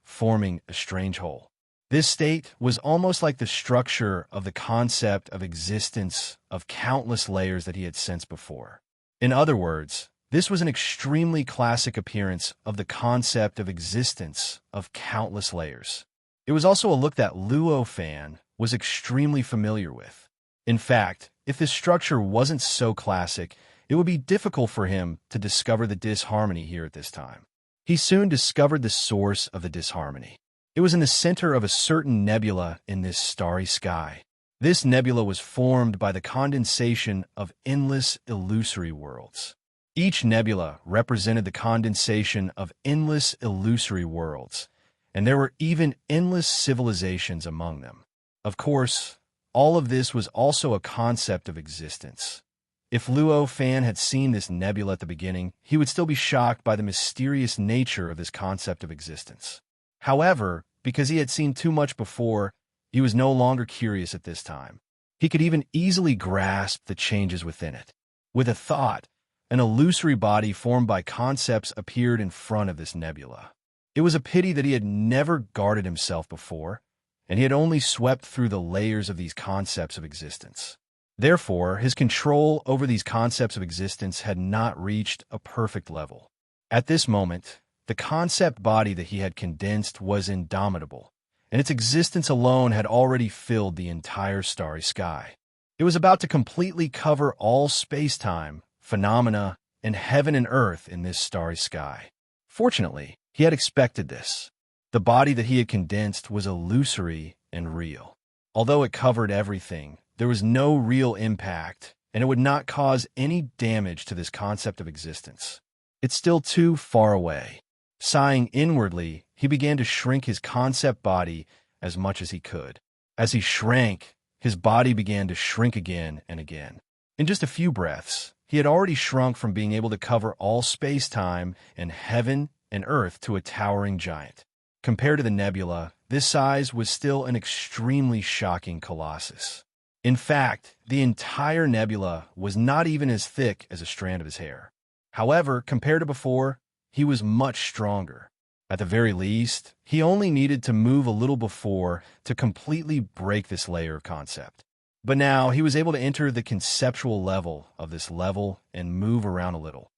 forming a strange whole. This state was almost like the structure of the concept of existence of countless layers that he had sensed before. In other words, this was an extremely classic appearance of the concept of existence of countless layers. It was also a look that Luo Fan was extremely familiar with. In fact, if this structure wasn't so classic, it would be difficult for him to discover the disharmony here at this time. He soon discovered the source of the disharmony. It was in the center of a certain nebula in this starry sky. This nebula was formed by the condensation of endless illusory worlds. Each nebula represented the condensation of endless illusory worlds, and there were even endless civilizations among them. Of course, all of this was also a concept of existence. If Luo Fan had seen this nebula at the beginning, he would still be shocked by the mysterious nature of this concept of existence. However, because he had seen too much before, he was no longer curious at this time. He could even easily grasp the changes within it. With a thought, an illusory body formed by concepts appeared in front of this nebula. It was a pity that he had never guarded himself before, and he had only swept through the layers of these concepts of existence. Therefore, his control over these concepts of existence had not reached a perfect level. At this moment, the concept body that he had condensed was indomitable, and its existence alone had already filled the entire starry sky. It was about to completely cover all space-time, phenomena, and heaven and earth in this starry sky. Fortunately, he had expected this. The body that he had condensed was illusory and real. Although it covered everything, there was no real impact, and it would not cause any damage to this concept of existence. It's still too far away. Sighing inwardly, he began to shrink his concept body as much as he could. As he shrank, his body began to shrink again and again. In just a few breaths, he had already shrunk from being able to cover all space-time and heaven and earth to a towering giant. Compared to the nebula, this size was still an extremely shocking colossus. In fact, the entire nebula was not even as thick as a strand of his hair. However, compared to before, he was much stronger. At the very least, he only needed to move a little before to completely break this layer of concept. But now he was able to enter the conceptual level of this level and move around a little.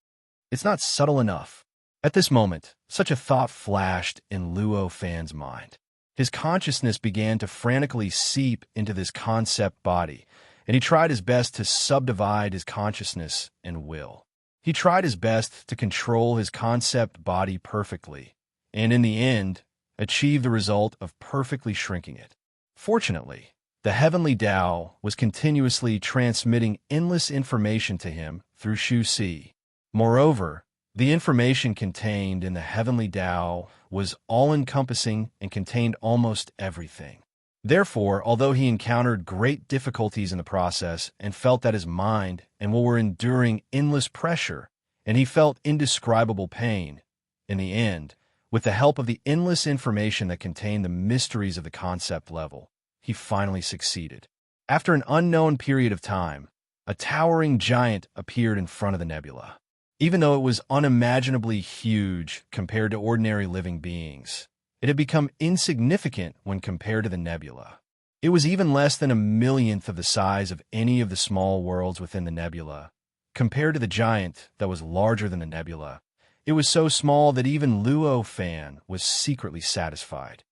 It's not subtle enough. At this moment, such a thought flashed in Luo Fan's mind. His consciousness began to frantically seep into this concept body, and he tried his best to subdivide his consciousness and will. He tried his best to control his concept body perfectly, and in the end, achieve the result of perfectly shrinking it. Fortunately, the heavenly Tao was continuously transmitting endless information to him through Shu Si. Moreover, the information contained in the heavenly Tao was all-encompassing and contained almost everything. Therefore, although he encountered great difficulties in the process and felt that his mind and will were enduring endless pressure, and he felt indescribable pain, in the end, with the help of the endless information that contained the mysteries of the concept level, he finally succeeded. After an unknown period of time, a towering giant appeared in front of the nebula. Even though it was unimaginably huge compared to ordinary living beings, it had become insignificant when compared to the nebula. It was even less than a millionth of the size of any of the small worlds within the nebula. Compared to the giant that was larger than the nebula, it was so small that even Luo Fan was secretly satisfied.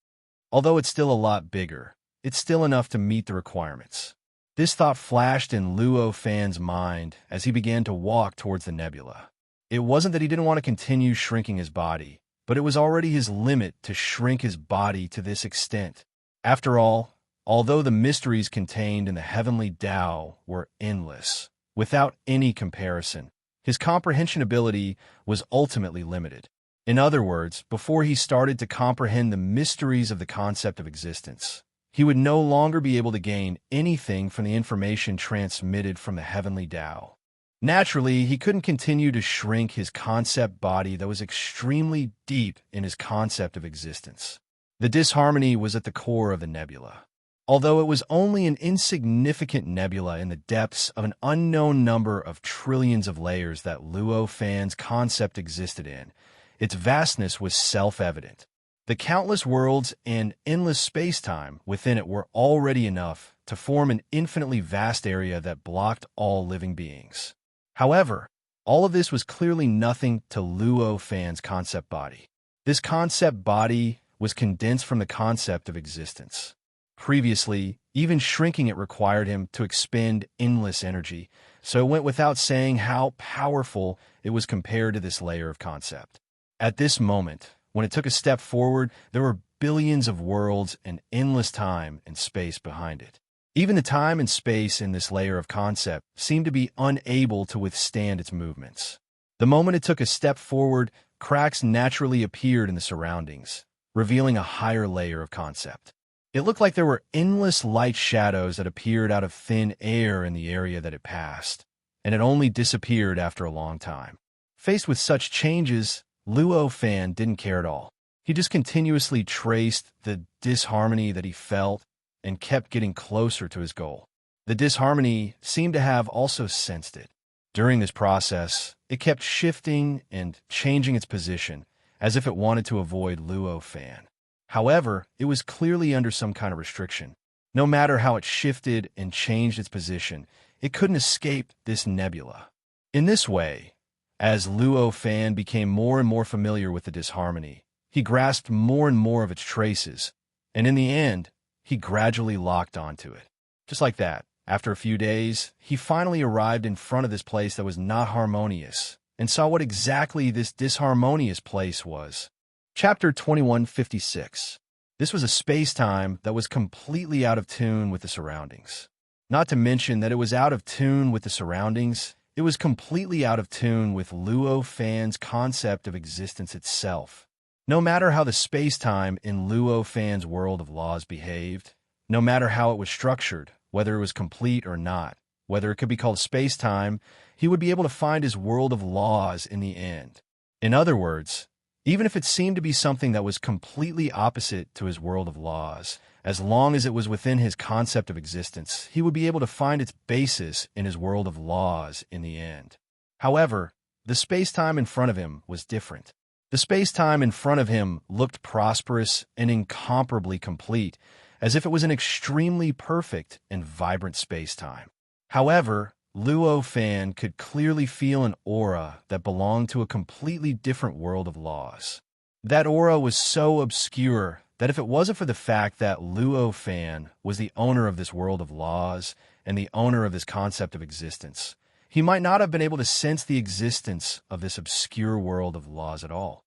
Although it's still a lot bigger, it's still enough to meet the requirements. This thought flashed in Luo Fan's mind as he began to walk towards the nebula. It wasn't that he didn't want to continue shrinking his body, but it was already his limit to shrink his body to this extent. After all, although the mysteries contained in the heavenly Tao were endless, without any comparison, his comprehension ability was ultimately limited. In other words, before he started to comprehend the mysteries of the concept of existence, he would no longer be able to gain anything from the information transmitted from the heavenly Tao. Naturally, he couldn't continue to shrink his concept body that was extremely deep in his concept of existence. The disharmony was at the core of the nebula. Although it was only an insignificant nebula in the depths of an unknown number of trillions of layers that Luo Fan's concept existed in, its vastness was self-evident. The countless worlds and endless space-time within it were already enough to form an infinitely vast area that blocked all living beings. However, all of this was clearly nothing to Luo Fan's concept body. This concept body was condensed from the concept of existence. Previously, even shrinking it required him to expend endless energy, so it went without saying how powerful it was compared to this layer of concept. At this moment, when it took a step forward, there were billions of worlds and endless time and space behind it. Even the time and space in this layer of concept seemed to be unable to withstand its movements. The moment it took a step forward, cracks naturally appeared in the surroundings, revealing a higher layer of concept. It looked like there were endless light shadows that appeared out of thin air in the area that it passed, and it only disappeared after a long time. Faced with such changes, Luo Fan didn't care at all. He just continuously traced the disharmony that he felt and kept getting closer to his goal. The disharmony seemed to have also sensed it. During this process, it kept shifting and changing its position, as if it wanted to avoid Luo Fan. However, it was clearly under some kind of restriction. No matter how it shifted and changed its position, it couldn't escape this nebula. In this way, as Luo Fan became more and more familiar with the disharmony, he grasped more and more of its traces, and in the end, he gradually locked onto it. Just like that, after a few days, he finally arrived in front of this place that was not harmonious, and saw what exactly this disharmonious place was. Chapter 2156. This was a space-time that was completely out of tune with the surroundings. Not to mention that it was out of tune with the surroundings, it was completely out of tune with Luo Fan's concept of existence itself. No matter how the space-time in Luo Fan's world of laws behaved, no matter how it was structured, whether it was complete or not, whether it could be called space-time, he would be able to find his world of laws in the end. In other words, even if it seemed to be something that was completely opposite to his world of laws, as long as it was within his concept of existence, he would be able to find its basis in his world of laws in the end. However, the space-time in front of him was different. The space-time in front of him looked prosperous and incomparably complete, as if it was an extremely perfect and vibrant space-time. However, Luo Fan could clearly feel an aura that belonged to a completely different world of laws. That aura was so obscure that if it wasn't for the fact that Luo Fan was the owner of this world of laws and the owner of this concept of existence, he might not have been able to sense the existence of this obscure world of laws at all.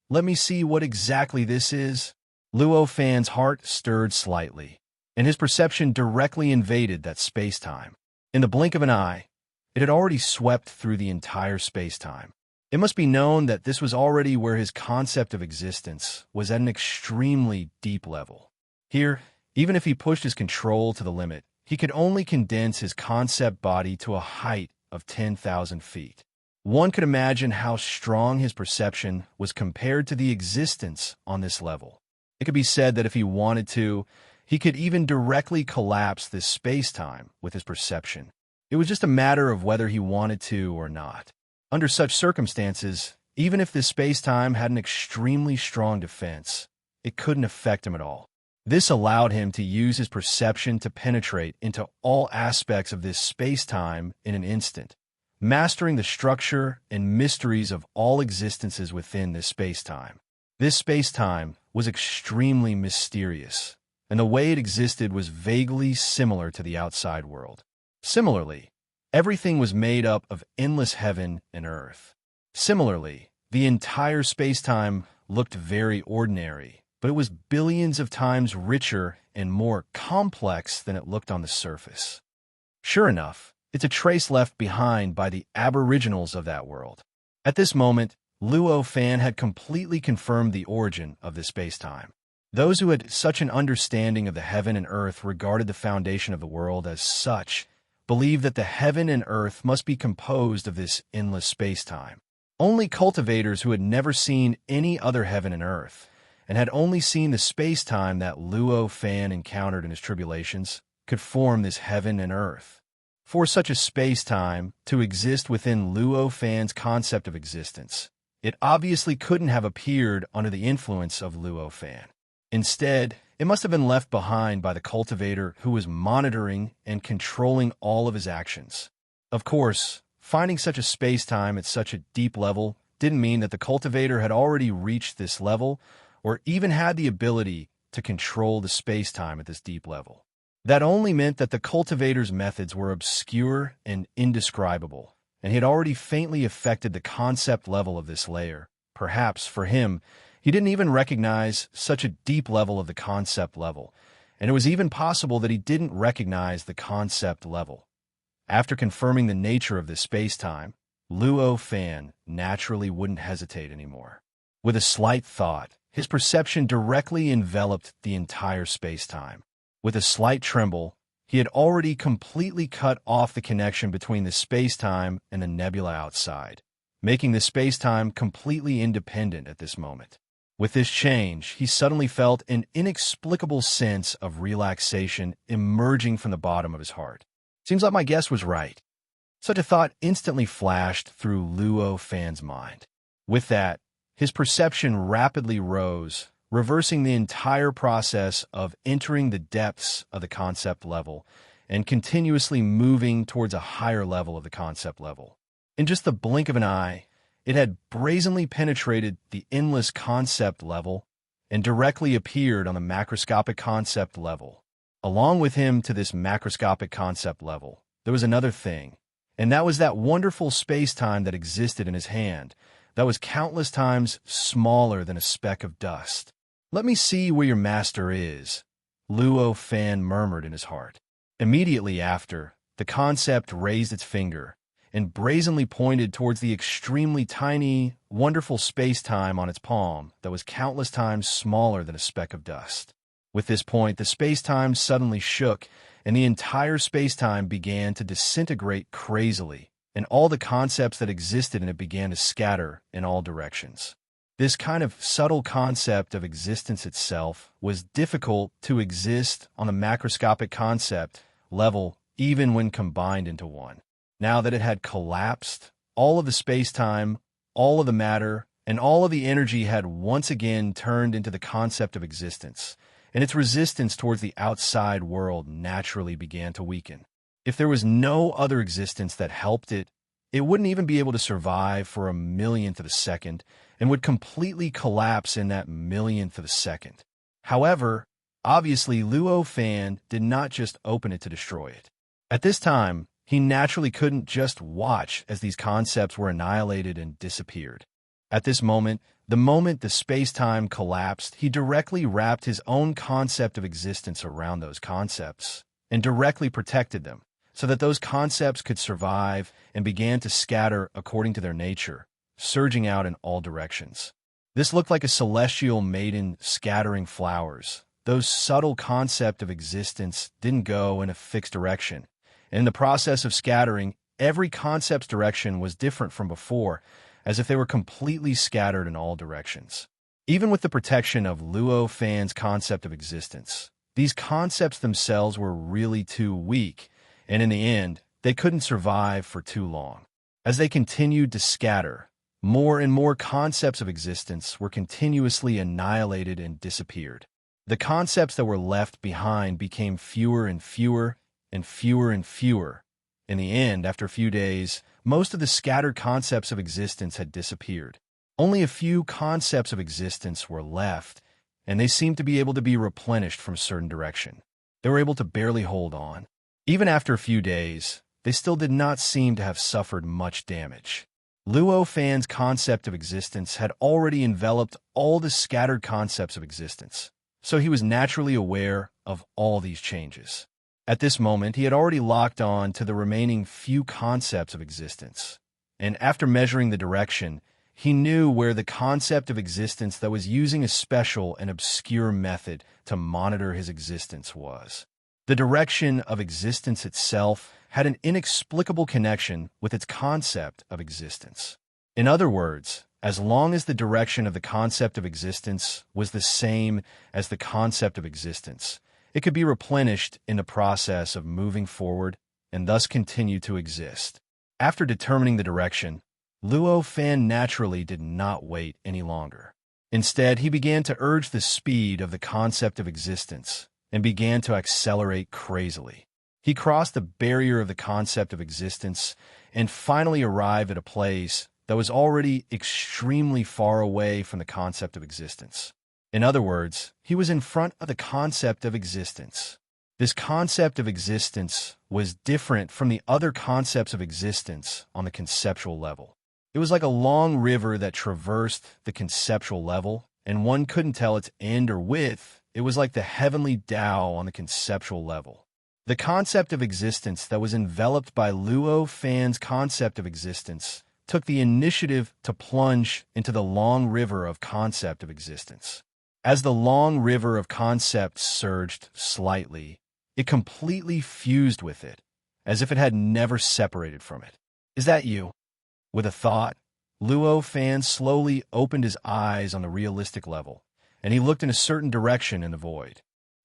Let me see what exactly this is. Luo Fan's heart stirred slightly, and his perception directly invaded that space-time. In the blink of an eye, it had already swept through the entire space-time. It must be known that this was already where his concept of existence was at an extremely deep level. Here, even if he pushed his control to the limit, he could only condense his concept body to a height of 10,000 feet. One could imagine how strong his perception was compared to the existence on this level. It could be said that if he wanted to, he could even directly collapse this space-time with his perception. It was just a matter of whether he wanted to or not. Under such circumstances, even if this space-time had an extremely strong defense, it couldn't affect him at all. This allowed him to use his perception to penetrate into all aspects of this space-time in an instant, mastering the structure and mysteries of all existences within this space-time. This space-time was extremely mysterious, and the way it existed was vaguely similar to the outside world. Similarly, everything was made up of endless heaven and earth. Similarly, the entire space-time looked very ordinary, but it was billions of times richer and more complex than it looked on the surface. Sure enough, it's a trace left behind by the aboriginals of that world. At this moment, Luo Fan had completely confirmed the origin of this space-time. Those who had such an understanding of the heaven and earth regarded the foundation of the world as such, believed that the heaven and earth must be composed of this endless space-time. Only cultivators who had never seen any other heaven and earth, and had only seen the space-time that Luo Fan encountered in his tribulations, could form this heaven and earth. For such a space-time to exist within Luo Fan's concept of existence, it obviously couldn't have appeared under the influence of Luo Fan. Instead, it must have been left behind by the cultivator who was monitoring and controlling all of his actions. Of course, finding such a space-time at such a deep level didn't mean that the cultivator had already reached this level or even had the ability to control the space-time at this deep level. That only meant that the cultivator's methods were obscure and indescribable, and he had already faintly affected the concept level of this layer. Perhaps, for him, he didn't even recognize such a deep level of the concept level, and it was even possible that he didn't recognize the concept level. After confirming the nature of this space-time, Luo Fan naturally wouldn't hesitate anymore. With a slight thought, his perception directly enveloped the entire space-time. With a slight tremble, he had already completely cut off the connection between the space-time and the nebula outside, making the space-time completely independent at this moment. With this change, he suddenly felt an inexplicable sense of relaxation emerging from the bottom of his heart. Seems like my guess was right. Such a thought instantly flashed through Luo Fan's mind. With that, his perception rapidly rose, reversing the entire process of entering the depths of the concept level and continuously moving towards a higher level of the concept level. In just the blink of an eye, it had brazenly penetrated the endless concept level and directly appeared on the macroscopic concept level. Along with him to this macroscopic concept level, there was another thing, and that was that wonderful space-time that existed in his hand, that was countless times smaller than a speck of dust. "Let me see where your master is," Luo Fan murmured in his heart. Immediately after, the concept raised its finger and brazenly pointed towards the extremely tiny, wonderful space-time on its palm that was countless times smaller than a speck of dust. With this point, the space-time suddenly shook, and the entire space-time began to disintegrate crazily, and all the concepts that existed in it began to scatter in all directions. This kind of subtle concept of existence itself was difficult to exist on the macroscopic concept level even when combined into one. Now that it had collapsed, all of the space-time, all of the matter, and all of the energy had once again turned into the concept of existence, and its resistance towards the outside world naturally began to weaken. If there was no other existence that helped it, it wouldn't even be able to survive for a millionth of a second and would completely collapse in that millionth of a second. However, obviously Luo Fan did not just open it to destroy it. At this time, he naturally couldn't just watch as these concepts were annihilated and disappeared. At this moment the space-time collapsed, he directly wrapped his own concept of existence around those concepts and directly protected them so that those concepts could survive and began to scatter according to their nature, surging out in all directions. This looked like a celestial maiden scattering flowers. Those subtle concept of existence didn't go in a fixed direction. And in the process of scattering, every concept's direction was different from before, as if they were completely scattered in all directions. Even with the protection of Luo Fan's concept of existence, these concepts themselves were really too weak, and in the end, they couldn't survive for too long. As they continued to scatter, more and more concepts of existence were continuously annihilated and disappeared. The concepts that were left behind became fewer and fewer and fewer and fewer. In the end, after a few days, most of the scattered concepts of existence had disappeared. Only a few concepts of existence were left, and they seemed to be able to be replenished from a certain direction. They were able to barely hold on. Even after a few days, they still did not seem to have suffered much damage. Luo Fan's concept of existence had already enveloped all the scattered concepts of existence, so he was naturally aware of all these changes. At this moment, he had already locked on to the remaining few concepts of existence, and after measuring the direction, he knew where the concept of existence that was using a special and obscure method to monitor his existence was. The direction of existence itself had an inexplicable connection with its concept of existence. In other words, as long as the direction of the concept of existence was the same as the concept of existence, it could be replenished in the process of moving forward and thus continue to exist. After determining the direction, Luo Fan naturally did not wait any longer. Instead, he began to urge the speed of the concept of existence and began to accelerate crazily. He crossed the barrier of the concept of existence and finally arrived at a place that was already extremely far away from the concept of existence. In other words, he was in front of the concept of existence. This concept of existence was different from the other concepts of existence on the conceptual level. It was like a long river that traversed the conceptual level, and one couldn't tell its end or width. It was like the heavenly Tao on the conceptual level. The concept of existence that was enveloped by Luo Fan's concept of existence took the initiative to plunge into the long river of concept of existence. As the long river of concept surged slightly, it completely fused with it, as if it had never separated from it. Is that you? With a thought, Luo Fan slowly opened his eyes on the realistic level, and he looked in a certain direction in the void.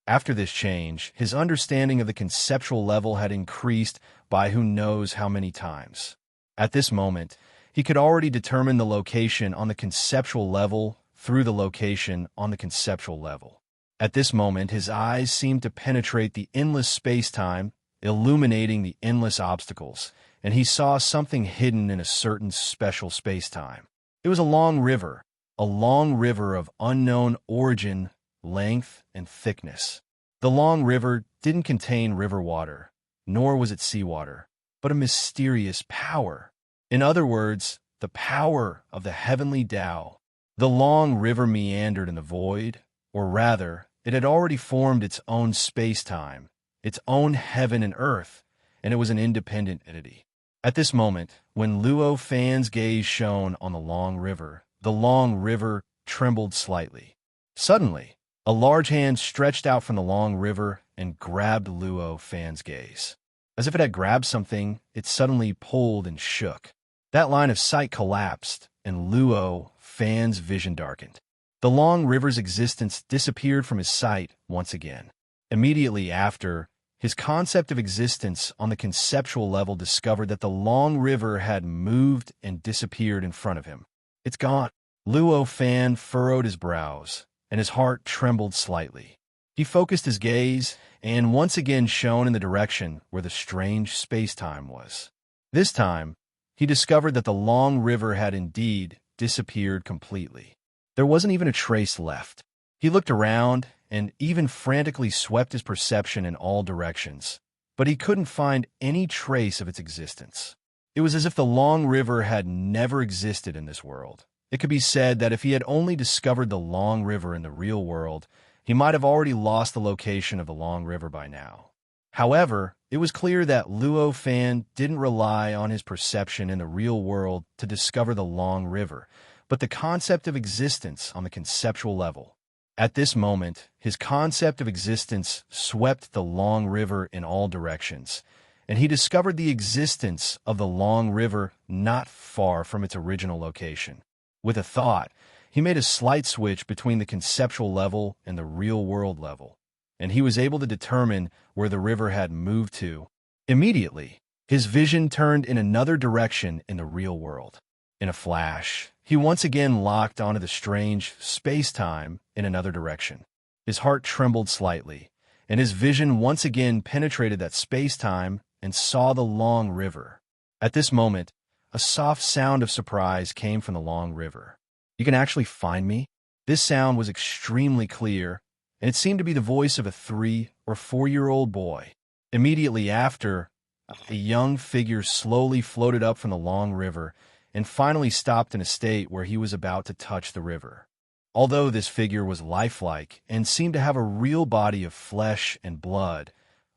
After this change, his understanding of the conceptual level had increased by who knows how many times. At this moment, he could already determine the location on the conceptual level through the location on the conceptual level. At this moment, his eyes seemed to penetrate the endless space-time, illuminating the endless obstacles, and he saw something hidden in a certain special space-time. It was a long river of unknown origin, length, and thickness. The long river didn't contain river water, nor was it seawater, but a mysterious power. In other words, the power of the heavenly Tao. The long river meandered in the void, or rather, it had already formed its own space-time, its own heaven and earth, and it was an independent entity. At this moment, when Luo Fan's gaze shone on the long river trembled slightly. Suddenly, a large hand stretched out from the long river and grabbed Luo Fan's gaze. As if it had grabbed something, it suddenly pulled and shook. That line of sight collapsed, and Luo Fan's vision darkened. The long river's existence disappeared from his sight once again. Immediately after, his concept of existence on the conceptual level discovered that the long river had moved and disappeared in front of him. It's gone. Luo Fan furrowed his brows, and his heart trembled slightly. He focused his gaze, and once again shone in the direction where the strange space-time was. This time, he discovered that the long river had indeed disappeared completely. There wasn't even a trace left. He looked around and even frantically swept his perception in all directions, but he couldn't find any trace of its existence. It was as if the long river had never existed in this world. It could be said that if he had only discovered the long river in the real world, he might have already lost the location of the long river by now. However, it was clear that Luo Fan didn't rely on his perception in the real world to discover the long river, but the concept of existence on the conceptual level. At this moment, his concept of existence swept the long river in all directions, and he discovered the existence of the long river not far from its original location. With a thought, he made a slight switch between the conceptual level and the real-world level, and he was able to determine where the river had moved to. Immediately, his vision turned in another direction in the real world. In a flash, he once again locked onto the strange space-time in another direction. His heart trembled slightly, and his vision once again penetrated that space-time and saw the long river. At this moment, a soft sound of surprise came from the long river. "You can actually find me?" This sound was extremely clear, and it seemed to be the voice of a 3- or 4-year-old boy. Immediately after, a young figure slowly floated up from the long river, and finally stopped in a state where he was about to touch the river. Although this figure was lifelike and seemed to have a real body of flesh and blood,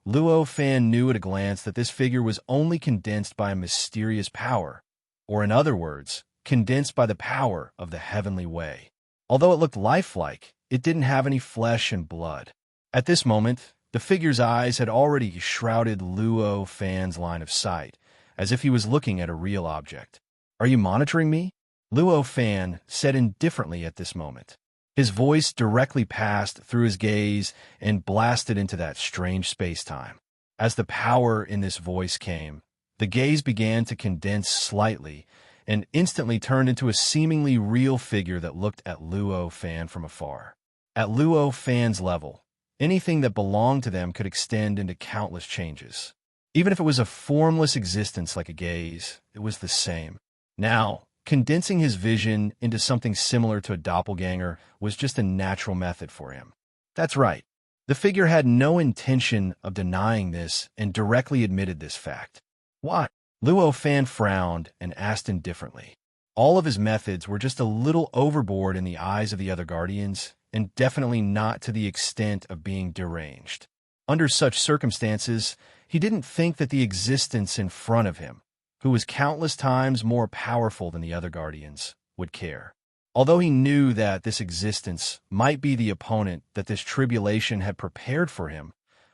Luo Fan knew at a glance that this figure was only condensed by a mysterious power, or in other words, condensed by the power of the heavenly way. Although it looked lifelike, it didn't have any flesh and blood. At this moment, the figure's eyes had already shrouded Luo Fan's line of sight, as if he was looking at a real object. "Are you monitoring me?" Luo Fan said indifferently at this moment. His voice directly passed through his gaze and blasted into that strange space-time. As the power in this voice came, the gaze began to condense slightly and instantly turned into a seemingly real figure that looked at Luo Fan from afar. At Luo Fan's level, anything that belonged to them could extend into countless changes. Even if it was a formless existence like a gaze, it was the same. Now, condensing his vision into something similar to a doppelganger was just a natural method for him. That's right. The figure had no intention of denying this and directly admitted this fact. "What?" Luo Fan frowned and asked indifferently. All of his methods were just a little overboard in the eyes of the other guardians, and definitely not to the extent of being deranged. Under such circumstances, he didn't think that the existence in front of him, who was countless times more powerful than the other guardians, would care. Although he knew that this existence might be the opponent that this tribulation had prepared for him,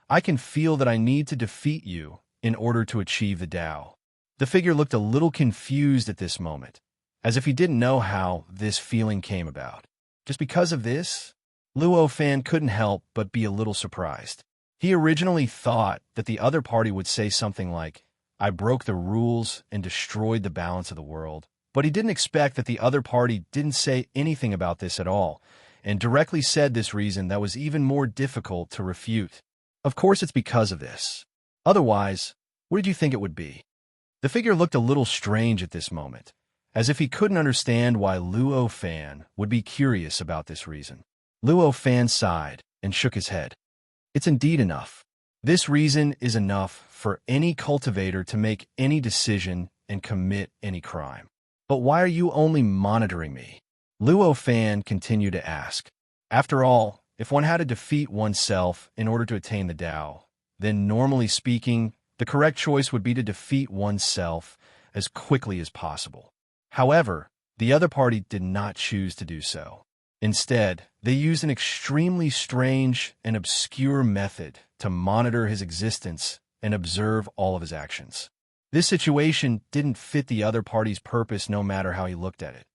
"I can feel that I need to defeat you in order to achieve the Tao." The figure looked a little confused at this moment, as if he didn't know how this feeling came about. Just because of this, Luo Fan couldn't help but be a little surprised. He originally thought that the other party would say something like, "I broke the rules and destroyed the balance of the world," but he didn't expect that the other party didn't say anything about this at all, and directly said this reason that was even more difficult to refute. Of course it's because of this. Otherwise, what did you think it would be? The figure looked a little strange at this moment, as if he couldn't understand why Luo Fan would be curious about this reason. Luo Fan sighed and shook his head. "It's indeed enough. This reason is enough for any cultivator to make any decision and commit any crime. But why are you only monitoring me?" Luo Fan continued to ask. After all, if one had to defeat oneself in order to attain the Tao, then normally speaking, the correct choice would be to defeat oneself as quickly as possible. However, the other party did not choose to do so. Instead, they used an extremely strange and obscure method to monitor his existence and observe all of his actions. This situation didn't fit the other party's purpose no matter how he looked at it.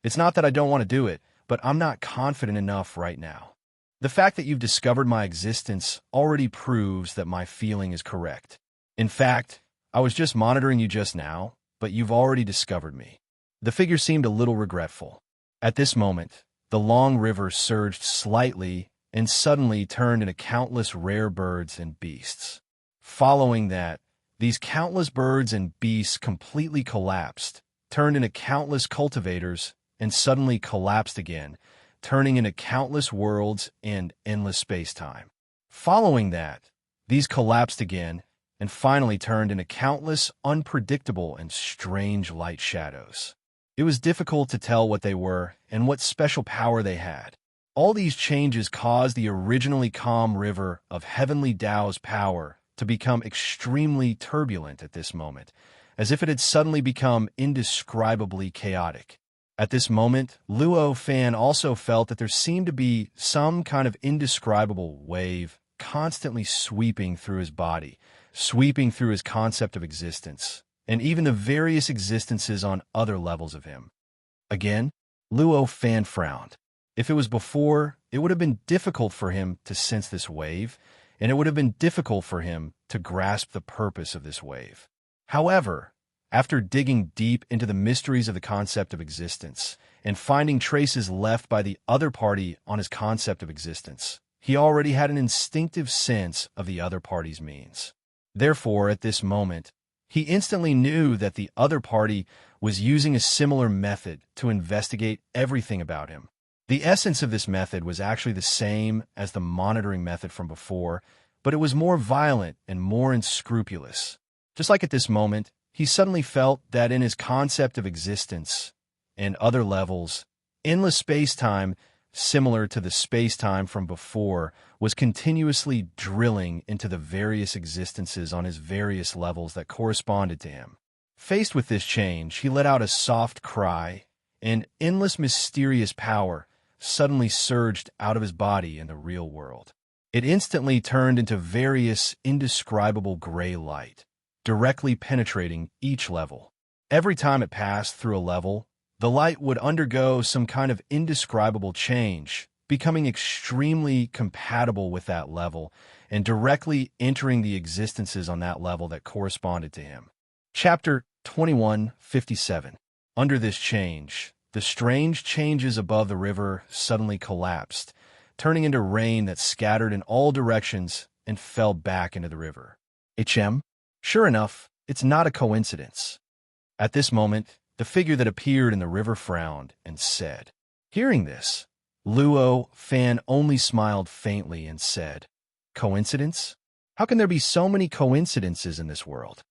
"It's not that I don't want to do it, but I'm not confident enough right now. The fact that you've discovered my existence already proves that my feeling is correct. In fact, I was just monitoring you just now, but you've already discovered me." The figure seemed a little regretful. At this moment, the long river surged slightly and suddenly turned into countless rare birds and beasts. Following that, these countless birds and beasts completely collapsed, turned into countless cultivators, and suddenly collapsed again, turning into countless worlds and endless space-time. Following that, these collapsed again, and finally turned into countless unpredictable and strange light shadows. It was difficult to tell what they were and what special power they had. All these changes caused the originally calm river of Heavenly Tao's power to become extremely turbulent at this moment, as if it had suddenly become indescribably chaotic. At this moment, Luo Fan also felt that there seemed to be some kind of indescribable wave constantly sweeping through his body, sweeping through his concept of existence, and even the various existences on other levels of him. Again, Luo Fan frowned. If it was before, it would have been difficult for him to sense this wave, and it would have been difficult for him to grasp the purpose of this wave. However, after digging deep into the mysteries of the concept of existence and finding traces left by the other party on his concept of existence, he already had an instinctive sense of the other party's means. Therefore, at this moment, he instantly knew that the other party was using a similar method to investigate everything about him. The essence of this method was actually the same as the monitoring method from before, but it was more violent and more unscrupulous. Just like at this moment, he suddenly felt that in his concept of existence and other levels, endless space-time, similar to the space-time from before, was continuously drilling into the various existences on his various levels that corresponded to him. Faced with this change, he let out a soft cry, and endless mysterious power suddenly surged out of his body in the real world. It instantly turned into various indescribable gray light, directly penetrating each level. Every time it passed through a level, the light would undergo some kind of indescribable change, becoming extremely compatible with that level and directly entering the existences on that level that corresponded to him. Chapter 21:57. Under this change, the strange changes above the river suddenly collapsed, turning into rain that scattered in all directions and fell back into the river. HM? Sure enough, it's not a coincidence. At this moment, the figure that appeared in the river frowned and said. Hearing this, Luo Fan only smiled faintly and said, Coincidence? How can there be so many coincidences in this world?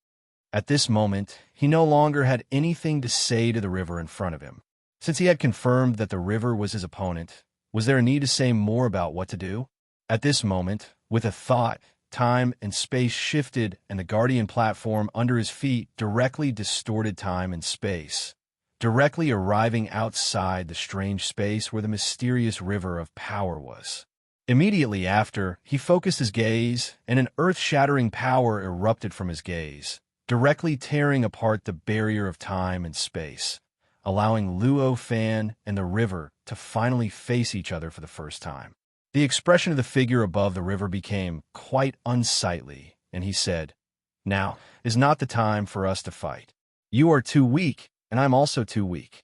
At this moment, he no longer had anything to say to the river in front of him. Since he had confirmed that the river was his opponent, was there a need to say more about what to do? At this moment, with a thought, time and space shifted and the Guardian platform under his feet directly distorted time and space, directly arriving outside the strange space where the mysterious river of power was. Immediately after, he focused his gaze, and an earth-shattering power erupted from his gaze, directly tearing apart the barrier of time and space, allowing Luo Fan and the river to finally face each other for the first time. The expression of the figure above the river became quite unsightly, and he said, Now is not the time for us to fight. You are too weak, and I'm also too weak.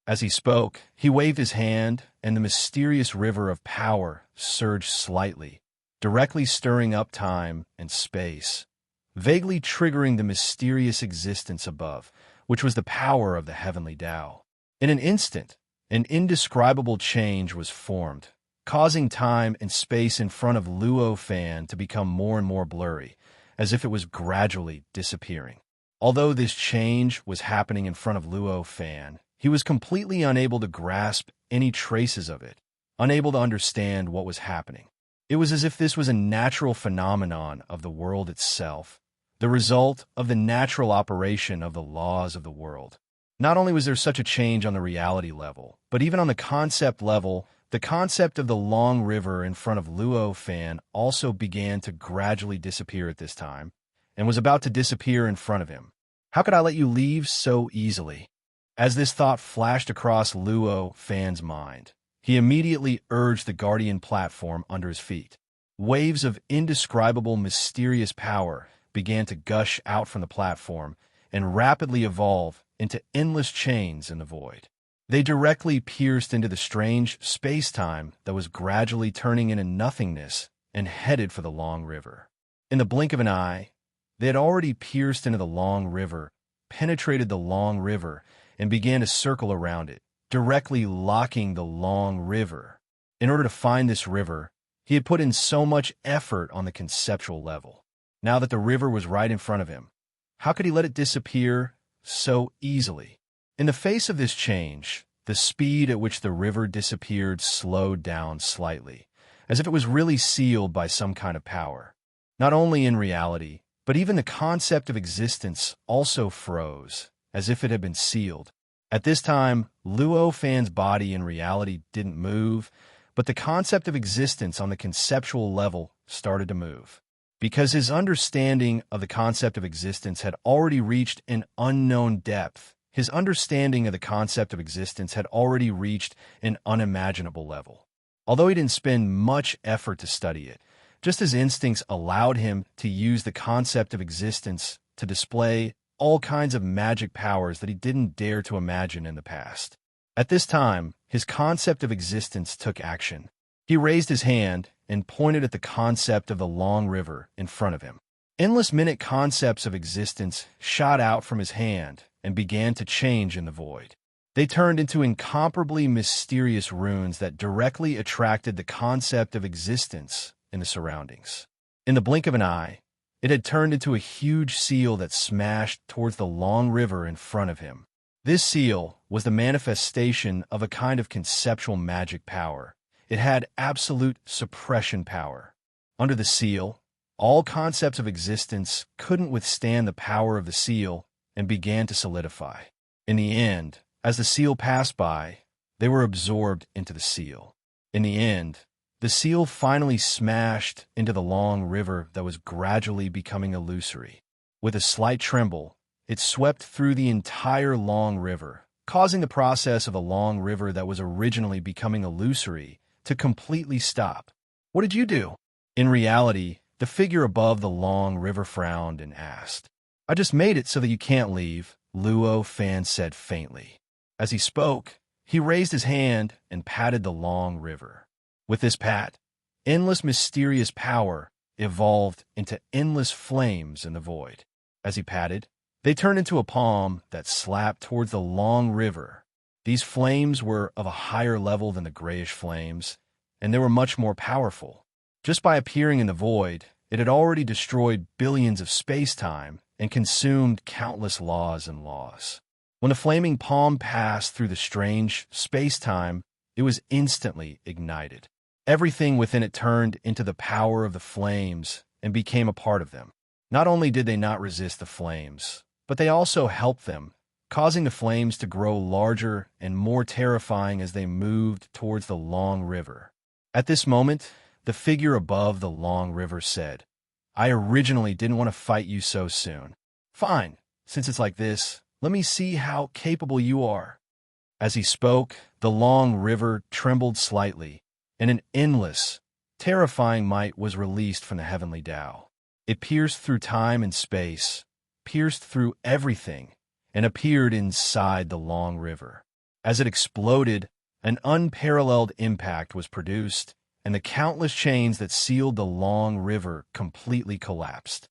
As he spoke, he waved his hand, and the mysterious river of power surged slightly, directly stirring up time and space, vaguely triggering the mysterious existence above, which was the power of the heavenly Tao. In an instant, an indescribable change was formed, causing time and space in front of Luo Fan to become more and more blurry, as if it was gradually disappearing. Although this change was happening in front of Luo Fan, he was completely unable to grasp any traces of it, unable to understand what was happening. It was as if this was a natural phenomenon of the world itself, the result of the natural operation of the laws of the world. Not only was there such a change on the reality level, but even on the concept level, the concept of the long river in front of Luo Fan also began to gradually disappear at this time, and was about to disappear in front of him. How could I let you leave so easily? As this thought flashed across Luo Fan's mind, he immediately urged the Guardian platform under his feet. Waves of indescribable mysterious power began to gush out from the platform and rapidly evolve into endless chains in the void. They directly pierced into the strange space-time that was gradually turning into nothingness and headed for the long river. In the blink of an eye, they had already pierced into the long river, penetrated the long river, and began to circle around it, directly locking the long river. In order to find this river, he had put in so much effort on the conceptual level. Now that the river was right in front of him, how could he let it disappear so easily? In the face of this change, the speed at which the river disappeared slowed down slightly, as if it was really sealed by some kind of power. Not only in reality, but even the concept of existence also froze, as if it had been sealed. At this time, Luo Fan's body in reality didn't move, but the concept of existence on the conceptual level started to move. Because his understanding of the concept of existence had already reached an unknown depth, his understanding of the concept of existence had already reached an unimaginable level. Although he didn't spend much effort to study it, just his instincts allowed him to use the concept of existence to display all kinds of magic powers that he didn't dare to imagine in the past. At this time, his concept of existence took action. He raised his hand and pointed at the concept of the long river in front of him. Endless minute concepts of existence shot out from his hand and began to change in the void. They turned into incomparably mysterious runes that directly attracted the concept of existence in the surroundings. In the blink of an eye, It had turned into a huge seal that smashed towards the long river in front of him. This seal was the manifestation of a kind of conceptual magic power. It had absolute suppression power. Under the seal, all concepts of existence couldn't withstand the power of the seal and began to solidify. In the end, as the seal passed by, they were absorbed into the seal. In the end, the seal finally smashed into the long river that was gradually becoming illusory. With a slight tremble, it swept through the entire long river, causing the process of a long river that was originally becoming illusory to completely stop. "What did you do?" In reality, the figure above the long river frowned and asked. "I just made it so that you can't leave," Luo Fan said faintly. As he spoke, he raised his hand and patted the long river. With this pat, endless mysterious power evolved into endless flames in the void. As he patted, they turned into a palm that slapped towards the long river. These flames were of a higher level than the grayish flames, and they were much more powerful. Just by appearing in the void, it had already destroyed billions of space-time and consumed countless laws and laws. When the flaming palm passed through the strange space-time, it was instantly ignited. Everything within it turned into the power of the flames and became a part of them. Not only did they not resist the flames, but they also helped them, causing the flames to grow larger and more terrifying as they moved towards the long river. At this moment, the figure above the long river said, "I originally didn't want to fight you so soon. Fine, since it's like this, let me see how capable you are." As he spoke, the long river trembled slightly, and an endless, terrifying might was released from the heavenly Tao. It pierced through time and space, pierced through everything, and appeared inside the long river. As it exploded, an unparalleled impact was produced, and the countless chains that sealed the long river completely collapsed.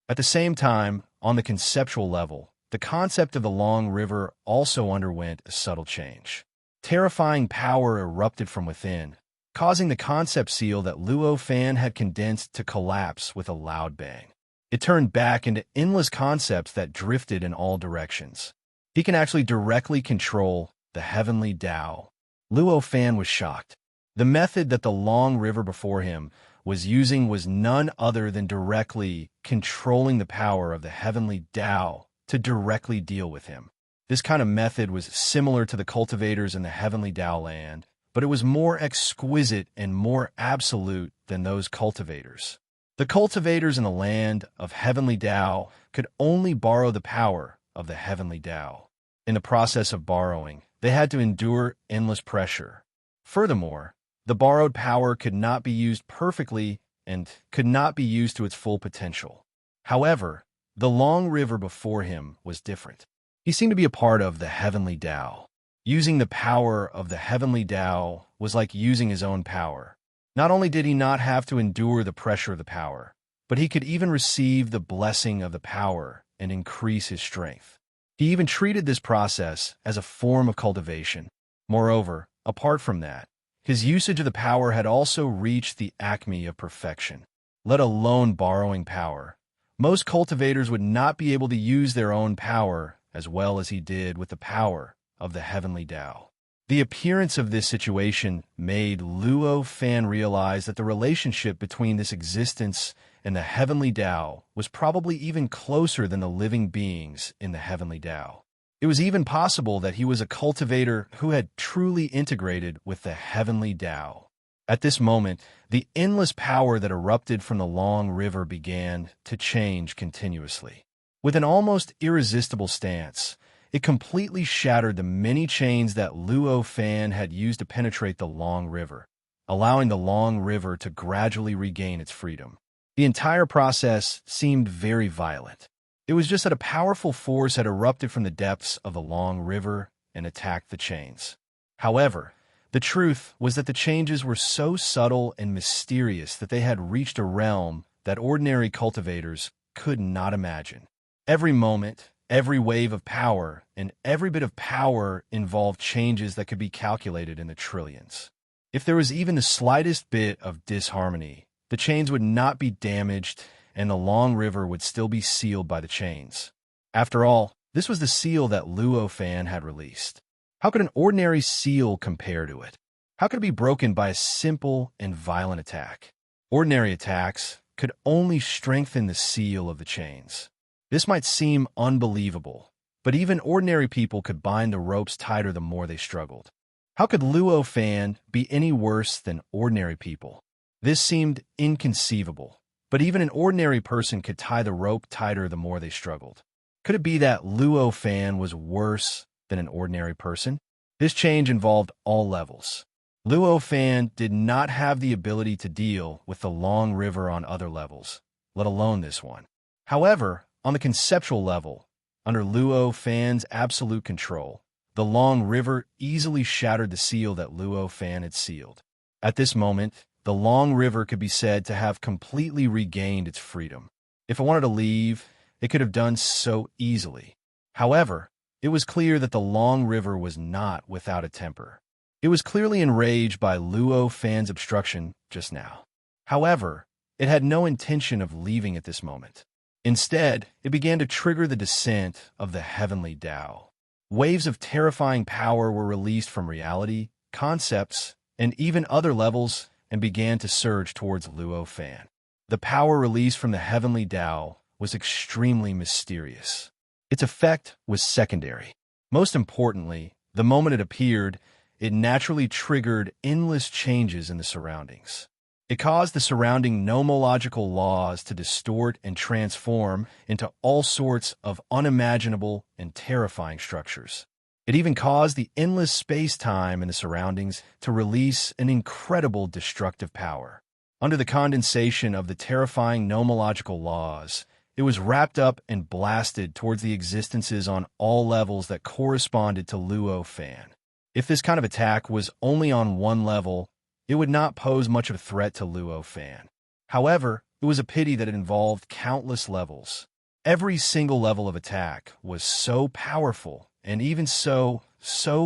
At the same time, on the conceptual level, the concept of the long river also underwent a subtle change. Terrifying power erupted from within, causing the concept seal that Luo Fan had condensed to collapse with a loud bang. It turned back into endless concepts that drifted in all directions. He can actually directly control the heavenly Tao. Luo Fan was shocked. The method that the long river before him was using was none other than directly controlling the power of the heavenly Tao to directly deal with him. This kind of method was similar to the cultivators in the heavenly Tao land, but it was more exquisite and more absolute than those cultivators. The cultivators in the land of heavenly Tao could only borrow the power of the heavenly Tao. In the process of borrowing, they had to endure endless pressure. Furthermore, the borrowed power could not be used perfectly and could not be used to its full potential. However, the long river before him was different. He seemed to be a part of the heavenly Tao. Using the power of the heavenly Tao was like using his own power. Not only did he not have to endure the pressure of the power, but he could even receive the blessing of the power and increase his strength. He even treated this process as a form of cultivation. Moreover, apart from that, his usage of the power had also reached the acme of perfection. Let alone borrowing power, most cultivators would not be able to use their own power as well as he did with the power of the heavenly Tao. The appearance of this situation made Luo Fan realize that the relationship between this existence and the heavenly Tao was probably even closer than the living beings in the heavenly Tao. It was even possible that he was a cultivator who had truly integrated with the heavenly Tao. At this moment, the endless power that erupted from the long river began to change continuously. With an almost irresistible stance, it completely shattered the many chains that Luo Fan had used to penetrate the long river, allowing the long river to gradually regain its freedom. The entire process seemed very violent. It was just that a powerful force had erupted from the depths of the long river and attacked the chains. However, the truth was that the changes were so subtle and mysterious that they had reached a realm that ordinary cultivators could not imagine. Every moment, every wave of power, and every bit of power involved changes that could be calculated in the trillions. If there was even the slightest bit of disharmony, the chains would not be damaged and the long river would still be sealed by the chains. After all, this was the seal that Luo Fan had released. How could an ordinary seal compare to it? How could it be broken by a simple and violent attack? Ordinary attacks could only strengthen the seal of the chains. This might seem unbelievable, but even ordinary people could bind the ropes tighter the more they struggled. How could Luo Fan be any worse than ordinary people? This seemed inconceivable, but even an ordinary person could tie the rope tighter the more they struggled. Could it be that Luo Fan was worse than an ordinary person? This change involved all levels. Luo Fan did not have the ability to deal with the long river on other levels, let alone this one. However, on the conceptual level, under Luo Fan's absolute control, the long river easily shattered the seal that Luo Fan had sealed. At this moment, the long river could be said to have completely regained its freedom. If it wanted to leave, it could have done so easily. However, it was clear that the long river was not without a temper. It was clearly enraged by Luo Fan's obstruction just now. However, it had no intention of leaving at this moment. Instead, it began to trigger the descent of the heavenly Tao. Waves of terrifying power were released from reality, concepts, and even other levels and began to surge towards Luo Fan. The power released from the heavenly Tao was extremely mysterious. Its effect was secondary. Most importantly, the moment it appeared, it naturally triggered endless changes in the surroundings. It caused the surrounding nomological laws to distort and transform into all sorts of unimaginable and terrifying structures. It even caused the endless space-time in the surroundings to release an incredible destructive power. Under the condensation of the terrifying nomological laws, it was wrapped up and blasted towards the existences on all levels that corresponded to Luo Fan. If this kind of attack was only on one level, it would not pose much of a threat to Luo Fan. However, it was a pity that it involved countless levels. Every single level of attack was so powerful and even so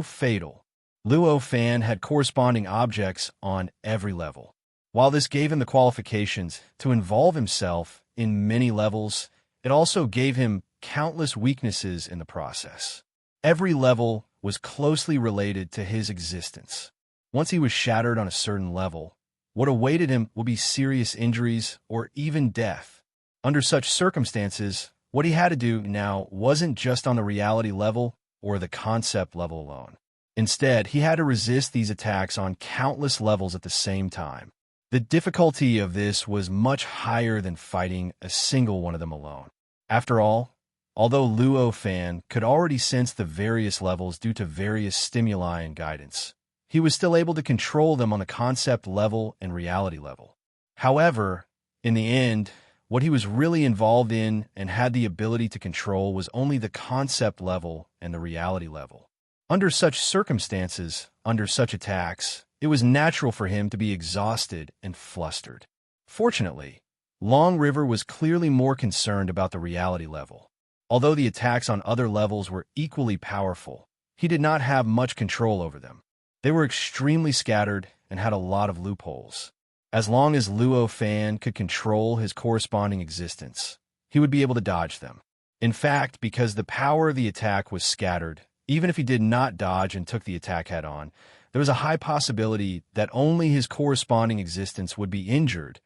fatal. Luo Fan had corresponding objects on every level. While this gave him the qualifications to involve himself in many levels, it also gave him countless weaknesses in the process. Every level was closely related to his existence. Once he was shattered on a certain level, what awaited him would be serious injuries or even death. Under such circumstances, what he had to do now wasn't just on the reality level or the concept level alone. Instead, he had to resist these attacks on countless levels at the same time. The difficulty of this was much higher than fighting a single one of them alone. After all, although Luo Fan could already sense the various levels due to various stimuli and guidance, he was still able to control them on the concept level and reality level. However, in the end, what he was really involved in and had the ability to control was only the concept level and the reality level. Under such circumstances, under such attacks, it was natural for him to be exhausted and flustered. Fortunately, Long River was clearly more concerned about the reality level. Although the attacks on other levels were equally powerful, he did not have much control over them. They were extremely scattered and had a lot of loopholes. As long as Luo Fan could control his corresponding existence, he would be able to dodge them. In fact, because the power of the attack was scattered, even if he did not dodge and took the attack head-on, there was a high possibility that only his corresponding existence would be injured.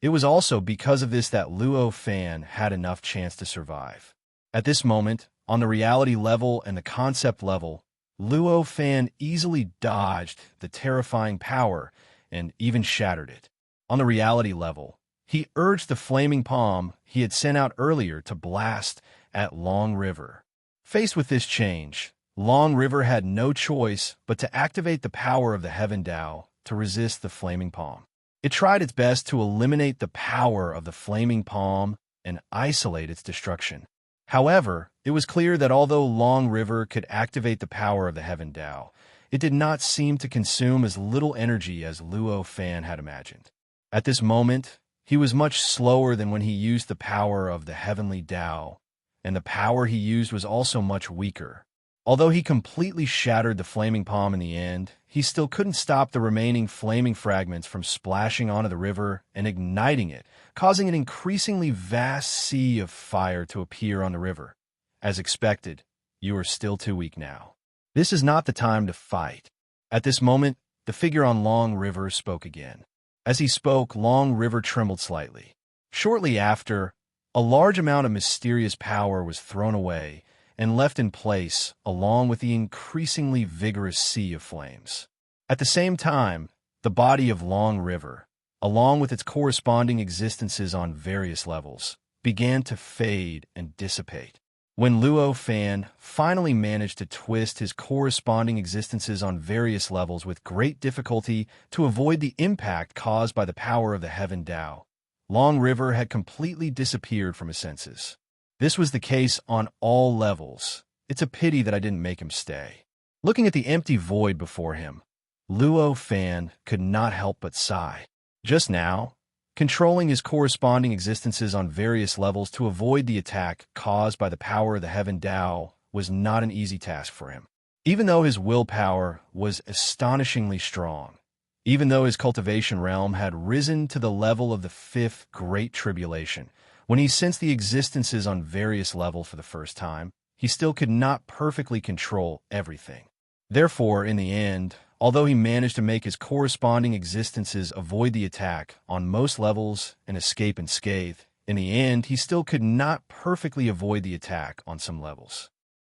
It was also because of this that Luo Fan had enough chance to survive. At this moment, on the reality level and the concept level, Luo Fan easily dodged the terrifying power and even shattered it. On the reality level, he urged the flaming palm he had sent out earlier to blast at Long River. Faced with this change, Long River had no choice but to activate the power of the Heaven Tao to resist the flaming palm. It tried its best to eliminate the power of the flaming palm and isolate its destruction. However, it was clear that although Long River could activate the power of the Heaven Tao, it did not seem to consume as little energy as Luo Fan had imagined. At this moment, he was much slower than when he used the power of the Heavenly Tao, and the power he used was also much weaker. Although he completely shattered the flaming palm in the end, he still couldn't stop the remaining flaming fragments from splashing onto the river and igniting it, causing an increasingly vast sea of fire to appear on the river. As expected, you are still too weak now. This is not the time to fight. At this moment, the figure on Long River spoke again. As he spoke, Long River trembled slightly. Shortly after, a large amount of mysterious power was thrown away and left in place along with the increasingly vigorous sea of flames. At the same time, the body of Long River, along with its corresponding existences on various levels, began to fade and dissipate. When Luo Fan finally managed to twist his corresponding existences on various levels with great difficulty to avoid the impact caused by the power of the Heaven Tao, Long River had completely disappeared from his senses. This was the case on all levels. It's a pity that I didn't make him stay. Looking at the empty void before him, Luo Fan could not help but sigh. Just now, controlling his corresponding existences on various levels to avoid the attack caused by the power of the Heaven Tao was not an easy task for him. Even though his willpower was astonishingly strong, even though his cultivation realm had risen to the level of the fifth Great Tribulation, when he sensed the existences on various levels for the first time, he still could not perfectly control everything. Therefore, in the end, although he managed to make his corresponding existences avoid the attack on most levels and escape unscathed, in the end he still could not perfectly avoid the attack on some levels.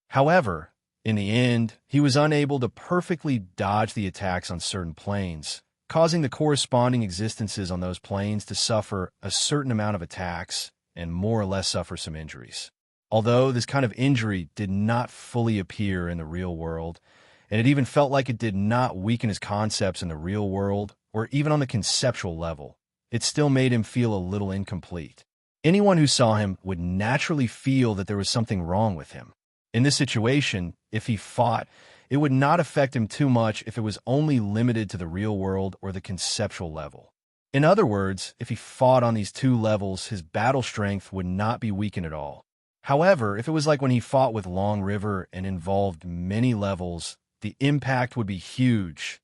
However, in the end, he was unable to perfectly dodge the attacks on certain planes, causing the corresponding existences on those planes to suffer a certain amount of attacks and more or less suffer some injuries. Although this kind of injury did not fully appear in the real world, and it even felt like it did not weaken his concepts in the real world or even on the conceptual level, it still made him feel a little incomplete. Anyone who saw him would naturally feel that there was something wrong with him. In this situation, if he fought, it would not affect him too much if it was only limited to the real world or the conceptual level. In other words, if he fought on these two levels, his battle strength would not be weakened at all. However, if it was like when he fought with Long River and involved many levels, the impact would be huge.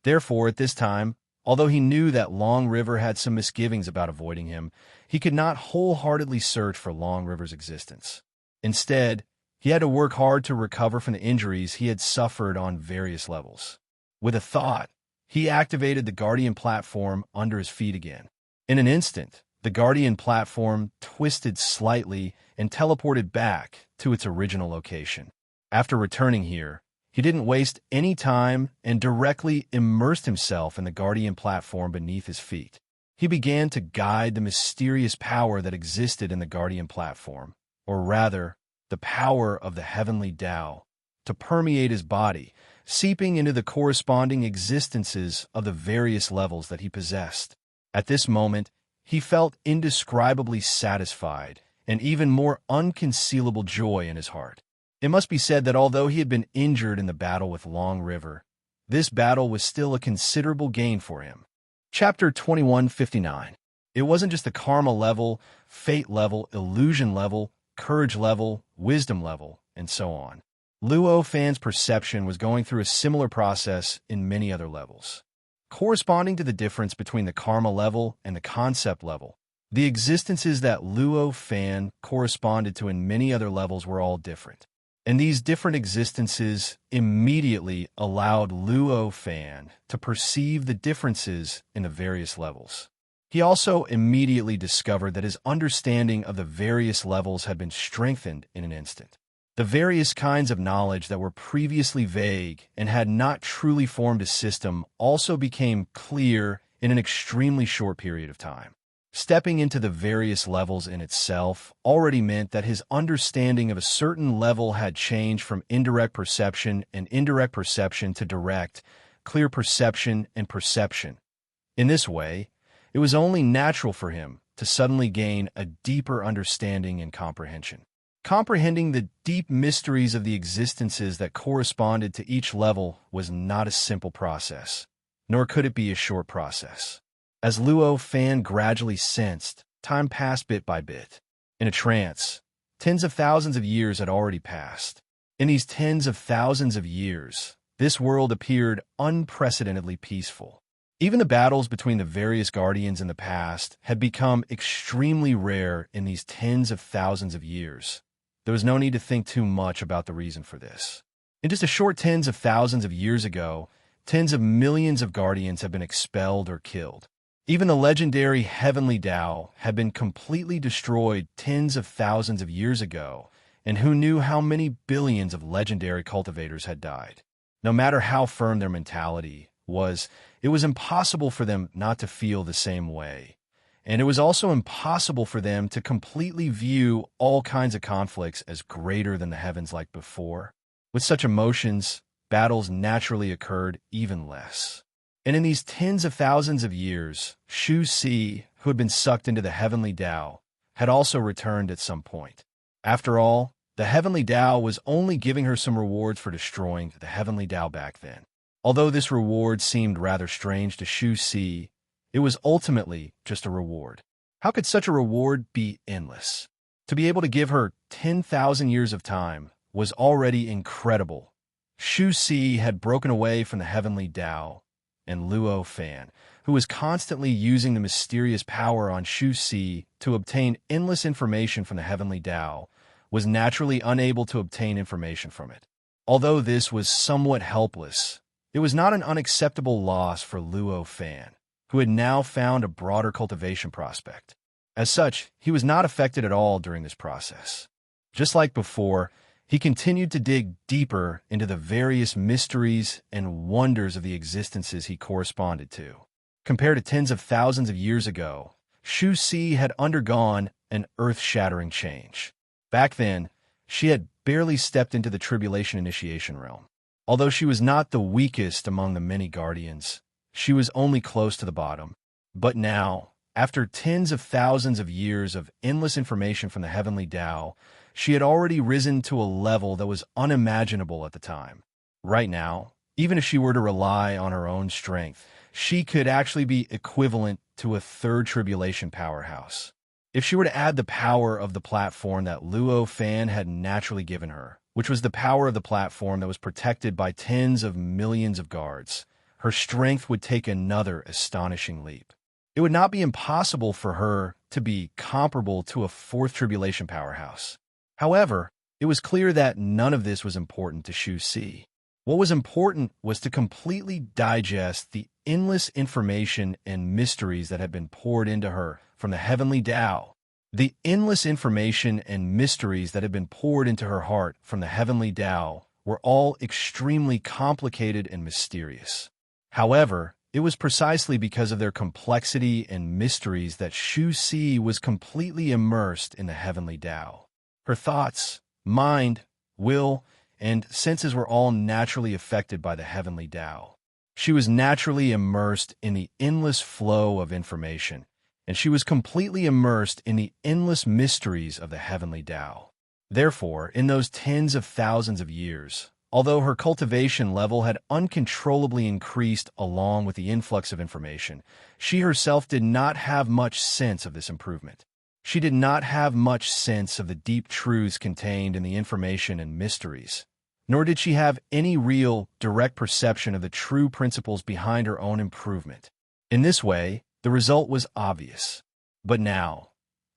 Therefore, at this time, although he knew that Long River had some misgivings about avoiding him, he could not wholeheartedly search for Long River's existence. Instead, he had to work hard to recover from the injuries he had suffered on various levels. With a thought, he activated the Guardian platform under his feet again. In an instant, the Guardian platform twisted slightly and teleported back to its original location. After returning here, he didn't waste any time and directly immersed himself in the Guardian platform beneath his feet. He began to guide the mysterious power that existed in the Guardian platform, or rather, the power of the Heavenly Tao, to permeate his body, seeping into the corresponding existences of the various levels that he possessed. At this moment, he felt indescribably satisfied and even more unconcealable joy in his heart. It must be said that although he had been injured in the battle with Long River, this battle was still a considerable gain for him. Chapter 2159. It wasn't just the karma level, fate level, illusion level, courage level, wisdom level, and so on. Luo Fan's perception was going through a similar process in many other levels. Corresponding to the difference between the karma level and the concept level, the existences that Luo Fan corresponded to in many other levels were all different. And these different existences immediately allowed Luo Fan to perceive the differences in the various levels. He also immediately discovered that his understanding of the various levels had been strengthened in an instant. The various kinds of knowledge that were previously vague and had not truly formed a system also became clear in an extremely short period of time. Stepping into the various levels in itself already meant that his understanding of a certain level had changed from indirect perception and indirect perception to direct, clear perception and perception. In this way, it was only natural for him to suddenly gain a deeper understanding and comprehension. Comprehending the deep mysteries of the existences that corresponded to each level was not a simple process, nor could it be a short process. As Luo Fan gradually sensed, time passed bit by bit. In a trance, tens of thousands of years had already passed. In these tens of thousands of years, this world appeared unprecedentedly peaceful. Even the battles between the various guardians in the past had become extremely rare in these tens of thousands of years. There was no need to think too much about the reason for this. In just a short tens of thousands of years ago, tens of millions of guardians had been expelled or killed. Even the legendary Heavenly Tao had been completely destroyed tens of thousands of years ago, and who knew how many billions of legendary cultivators had died. No matter how firm their mentality was, it was impossible for them not to feel the same way. And it was also impossible for them to completely view all kinds of conflicts as greater than the heavens like before. With such emotions, battles naturally occurred even less. And in these tens of thousands of years, Shu Si, who had been sucked into the Heavenly Tao, had also returned at some point. After all, the Heavenly Tao was only giving her some rewards for destroying the Heavenly Tao back then. Although this reward seemed rather strange to Shu Si, it was ultimately just a reward. How could such a reward be endless? To be able to give her 10,000 years of time was already incredible. Shu Si had broken away from the Heavenly Tao, and Luo Fan, who was constantly using the mysterious power on Shu Si to obtain endless information from the Heavenly Tao, was naturally unable to obtain information from it. Although this was somewhat helpless, it was not an unacceptable loss for Luo Fan, who had now found a broader cultivation prospect. As such, he was not affected at all during this process. Just like before, he continued to dig deeper into the various mysteries and wonders of the existences he corresponded to. Compared to tens of thousands of years ago, Shu Si had undergone an earth-shattering change. Back then, she had barely stepped into the tribulation initiation realm. Although she was not the weakest among the many guardians, she was only close to the bottom. But now, after tens of thousands of years of endless information from the Heavenly Tao, she had already risen to a level that was unimaginable at the time. Right now, even if she were to rely on her own strength, she could actually be equivalent to a third tribulation powerhouse. If she were to add the power of the platform that Luo Fan had naturally given her, which was the power of the platform that was protected by tens of millions of guards, her strength would take another astonishing leap. It would not be impossible for her to be comparable to a fourth tribulation powerhouse. However, it was clear that none of this was important to Shu Si. What was important was to completely digest the endless information and mysteries that had been poured into her from the Heavenly Tao. The endless information and mysteries that had been poured into her heart from the Heavenly Tao were all extremely complicated and mysterious. However, it was precisely because of their complexity and mysteries that Shu Si was completely immersed in the Heavenly Tao. Her thoughts, mind, will, and senses were all naturally affected by the Heavenly Tao. She was naturally immersed in the endless flow of information, and she was completely immersed in the endless mysteries of the Heavenly Tao. Therefore, in those tens of thousands of years, although her cultivation level had uncontrollably increased along with the influx of information, she herself did not have much sense of this improvement. She did not have much sense of the deep truths contained in the information and mysteries, nor did she have any real, direct perception of the true principles behind her own improvement. In this way, the result was obvious. But now,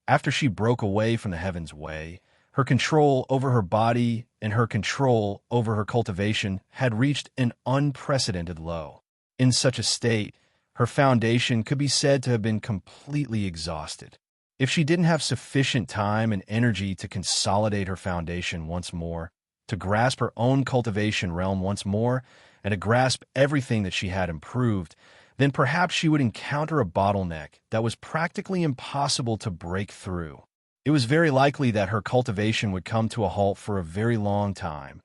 after she broke away from the Heaven's way, her control over her body and her control over her cultivation had reached an unprecedented low. In such a state, her foundation could be said to have been completely exhausted. If she didn't have sufficient time and energy to consolidate her foundation once more, to grasp her own cultivation realm once more, and to grasp everything that she had improved, then perhaps she would encounter a bottleneck that was practically impossible to break through. It was very likely that her cultivation would come to a halt for a very long time.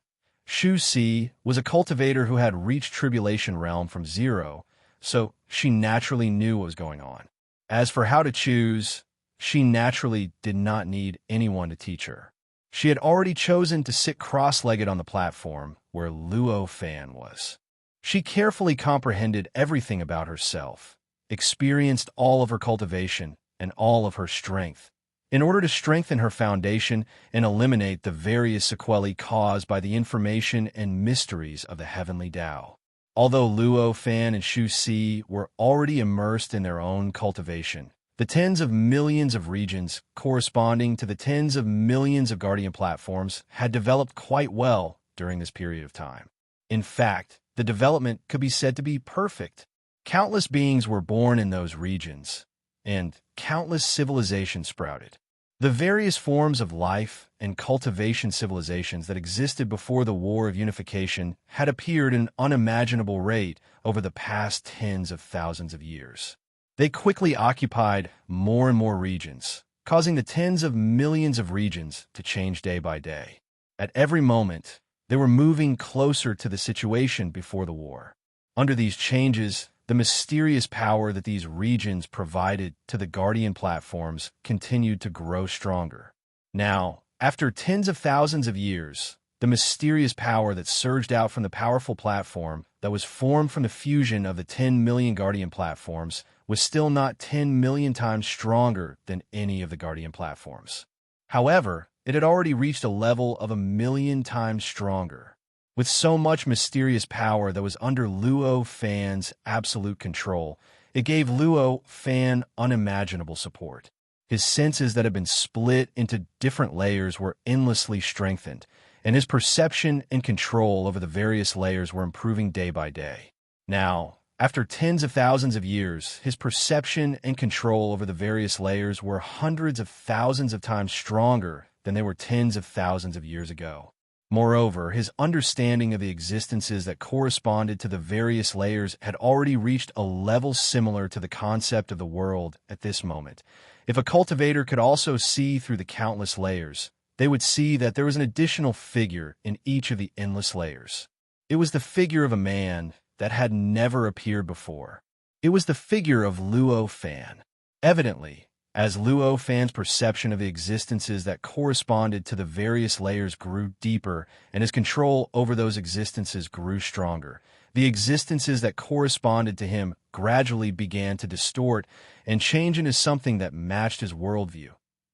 Shu Si was a cultivator who had reached Tribulation Realm from zero, so she naturally knew what was going on. As for how to choose, she naturally did not need anyone to teach her. She had already chosen to sit cross-legged on the platform where Luo Fan was. She carefully comprehended everything about herself, experienced all of her cultivation and all of her strength, in order to strengthen her foundation and eliminate the various sequelae caused by the information and mysteries of the heavenly Tao. Although Luo Fan and Shu Si were already immersed in their own cultivation, the tens of millions of regions corresponding to the tens of millions of Guardian platforms had developed quite well during this period of time. In fact, the development could be said to be perfect. Countless beings were born in those regions, and countless civilizations sprouted. The various forms of life and cultivation civilizations that existed before the War of Unification had appeared at an unimaginable rate over the past tens of thousands of years. They quickly occupied more and more regions, causing the tens of millions of regions to change day by day. At every moment, they were moving closer to the situation before the war. Under these changes, the mysterious power that these regions provided to the Guardian platforms continued to grow stronger. Now, after tens of thousands of years, the mysterious power that surged out from the powerful platform that was formed from the fusion of the 10 million Guardian platforms was still not 10 million times stronger than any of the Guardian platforms. However, it had already reached a level of 1,000,000 times stronger. With so much mysterious power that was under Luo Fan's absolute control, it gave Luo Fan unimaginable support. His senses that had been split into different layers were endlessly strengthened, and his perception and control over the various layers were improving day by day. Now, after tens of thousands of years, his perception and control over the various layers were hundreds of thousands of times stronger than they were tens of thousands of years ago. Moreover, his understanding of the existences that corresponded to the various layers had already reached a level similar to the concept of the world at this moment. If a cultivator could also see through the countless layers, they would see that there was an additional figure in each of the endless layers. It was the figure of a man that had never appeared before. It was the figure of Luo Fan. Evidently, as Luo Fan's perception of the existences that corresponded to the various layers grew deeper and his control over those existences grew stronger, the existences that corresponded to him gradually began to distort and change into something that matched his worldview,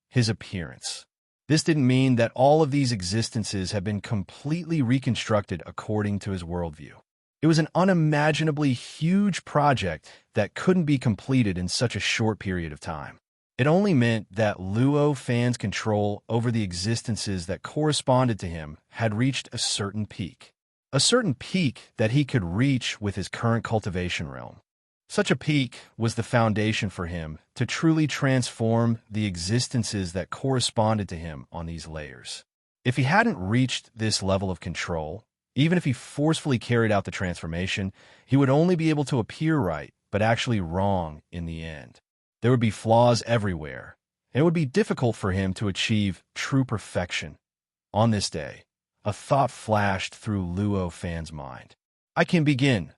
his appearance. This didn't mean that all of these existences had been completely reconstructed according to his worldview. It was an unimaginably huge project that couldn't be completed in such a short period of time. It only meant that Luo Fan's control over the existences that corresponded to him had reached a certain peak that he could reach with his current cultivation realm. Such a peak was the foundation for him to truly transform the existences that corresponded to him on these layers. If he hadn't reached this level of control, even if he forcefully carried out the transformation, he would only be able to appear right, but actually wrong in the end. There would be flaws everywhere, and it would be difficult for him to achieve true perfection. On this day, a thought flashed through Luo Fan's mind. I can begin.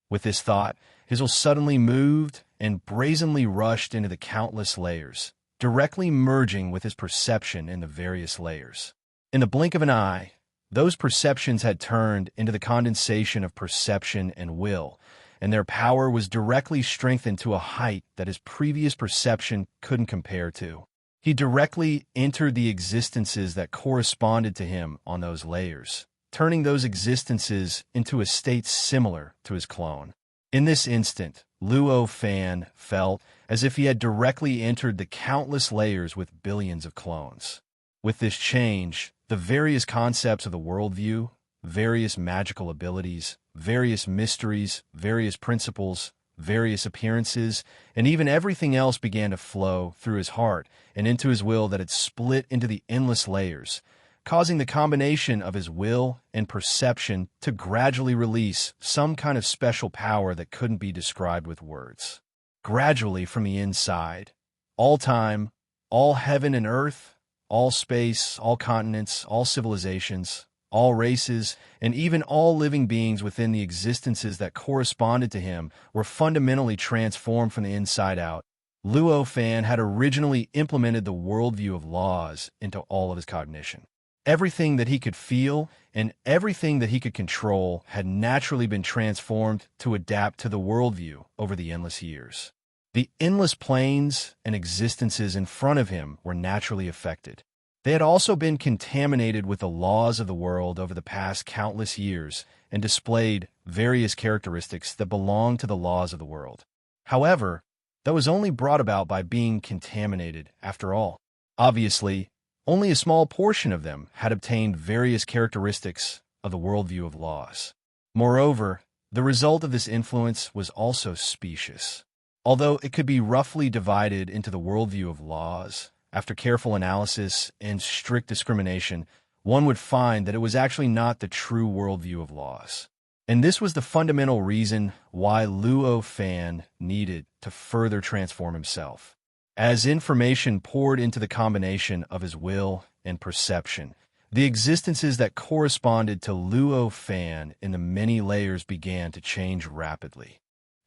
With this thought, his will suddenly moved and brazenly rushed into the countless layers, directly merging with his perception in the various layers. In the blink of an eye, those perceptions had turned into the condensation of perception and will, and their power was directly strengthened to a height that his previous perception couldn't compare to. He directly entered the existences that corresponded to him on those layers, turning those existences into a state similar to his clone. In this instant, Luo Fan felt as if he had directly entered the countless layers with billions of clones. With this change, the various concepts of the worldview, various magical abilities, various mysteries, various principles, various appearances, and even everything else began to flow through his heart and into his will that had split into the endless layers, causing the combination of his will and perception to gradually release some kind of special power that couldn't be described with words. Gradually from the inside, all time, all heaven and earth, all space, all continents, all civilizations, all races, and even all living beings within the existences that corresponded to him were fundamentally transformed from the inside out. Luo Fan had originally implemented the worldview of laws into all of his cognition. Everything that he could feel and everything that he could control had naturally been transformed to adapt to the worldview over the endless years. The endless planes and existences in front of him were naturally affected. They had also been contaminated with the laws of the world over the past countless years and displayed various characteristics that belonged to the laws of the world. However, that was only brought about by being contaminated, after all. Obviously, only a small portion of them had obtained various characteristics of the worldview of laws. Moreover, the result of this influence was also specious. Although it could be roughly divided into the worldview of laws, after careful analysis and strict discrimination, one would find that it was actually not the true worldview of laws. And this was the fundamental reason why Luo Fan needed to further transform himself. As information poured into the combination of his will and perception, the existences that corresponded to Luo Fan in the many layers began to change rapidly.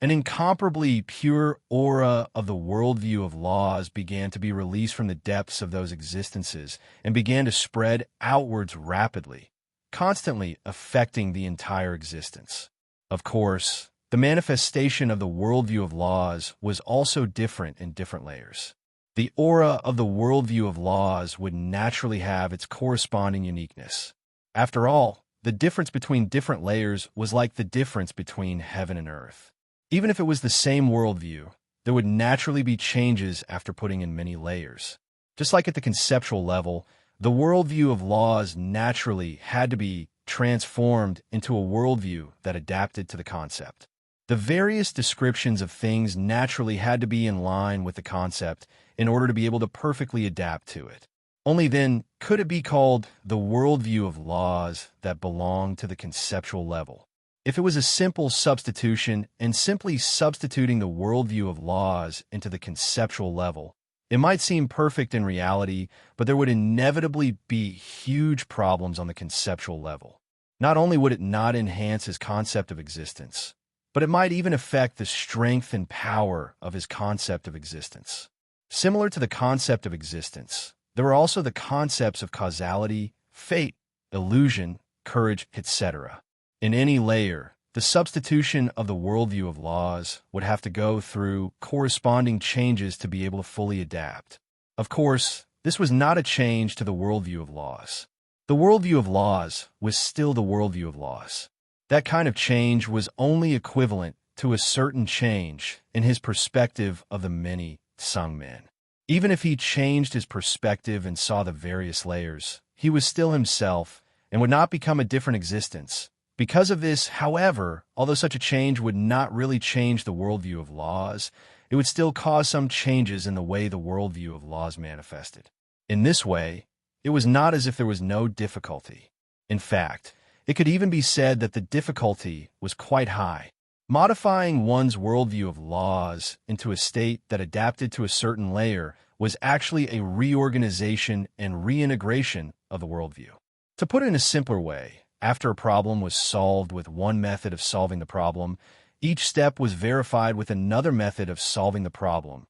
An incomparably pure aura of the worldview of laws began to be released from the depths of those existences and began to spread outwards rapidly, constantly affecting the entire existence. Of course, the manifestation of the worldview of laws was also different in different layers. The aura of the worldview of laws would naturally have its corresponding uniqueness. After all, the difference between different layers was like the difference between heaven and earth. Even if it was the same worldview, there would naturally be changes after putting in many layers. Just like at the conceptual level, the worldview of laws naturally had to be transformed into a worldview that adapted to the concept. The various descriptions of things naturally had to be in line with the concept in order to be able to perfectly adapt to it. Only then could it be called the worldview of laws that belonged to the conceptual level. If it was a simple substitution and simply substituting the worldview of laws into the conceptual level, it might seem perfect in reality, but there would inevitably be huge problems on the conceptual level. Not only would it not enhance his concept of existence, but it might even affect the strength and power of his concept of existence. Similar to the concept of existence, there were also the concepts of causality, fate, illusion, courage, etc. In any layer, the substitution of the worldview of laws would have to go through corresponding changes to be able to fully adapt. Of course, this was not a change to the worldview of laws. The worldview of laws was still the worldview of laws. That kind of change was only equivalent to a certain change in his perspective of the many Sangmen. Even if he changed his perspective and saw the various layers, he was still himself and would not become a different existence. Because of this, however, although such a change would not really change the worldview of laws, it would still cause some changes in the way the worldview of laws manifested. In this way, it was not as if there was no difficulty. In fact, it could even be said that the difficulty was quite high. Modifying one's worldview of laws into a state that adapted to a certain layer was actually a reorganization and reintegration of the worldview. To put it in a simpler way, after a problem was solved with one method of solving the problem, each step was verified with another method of solving the problem.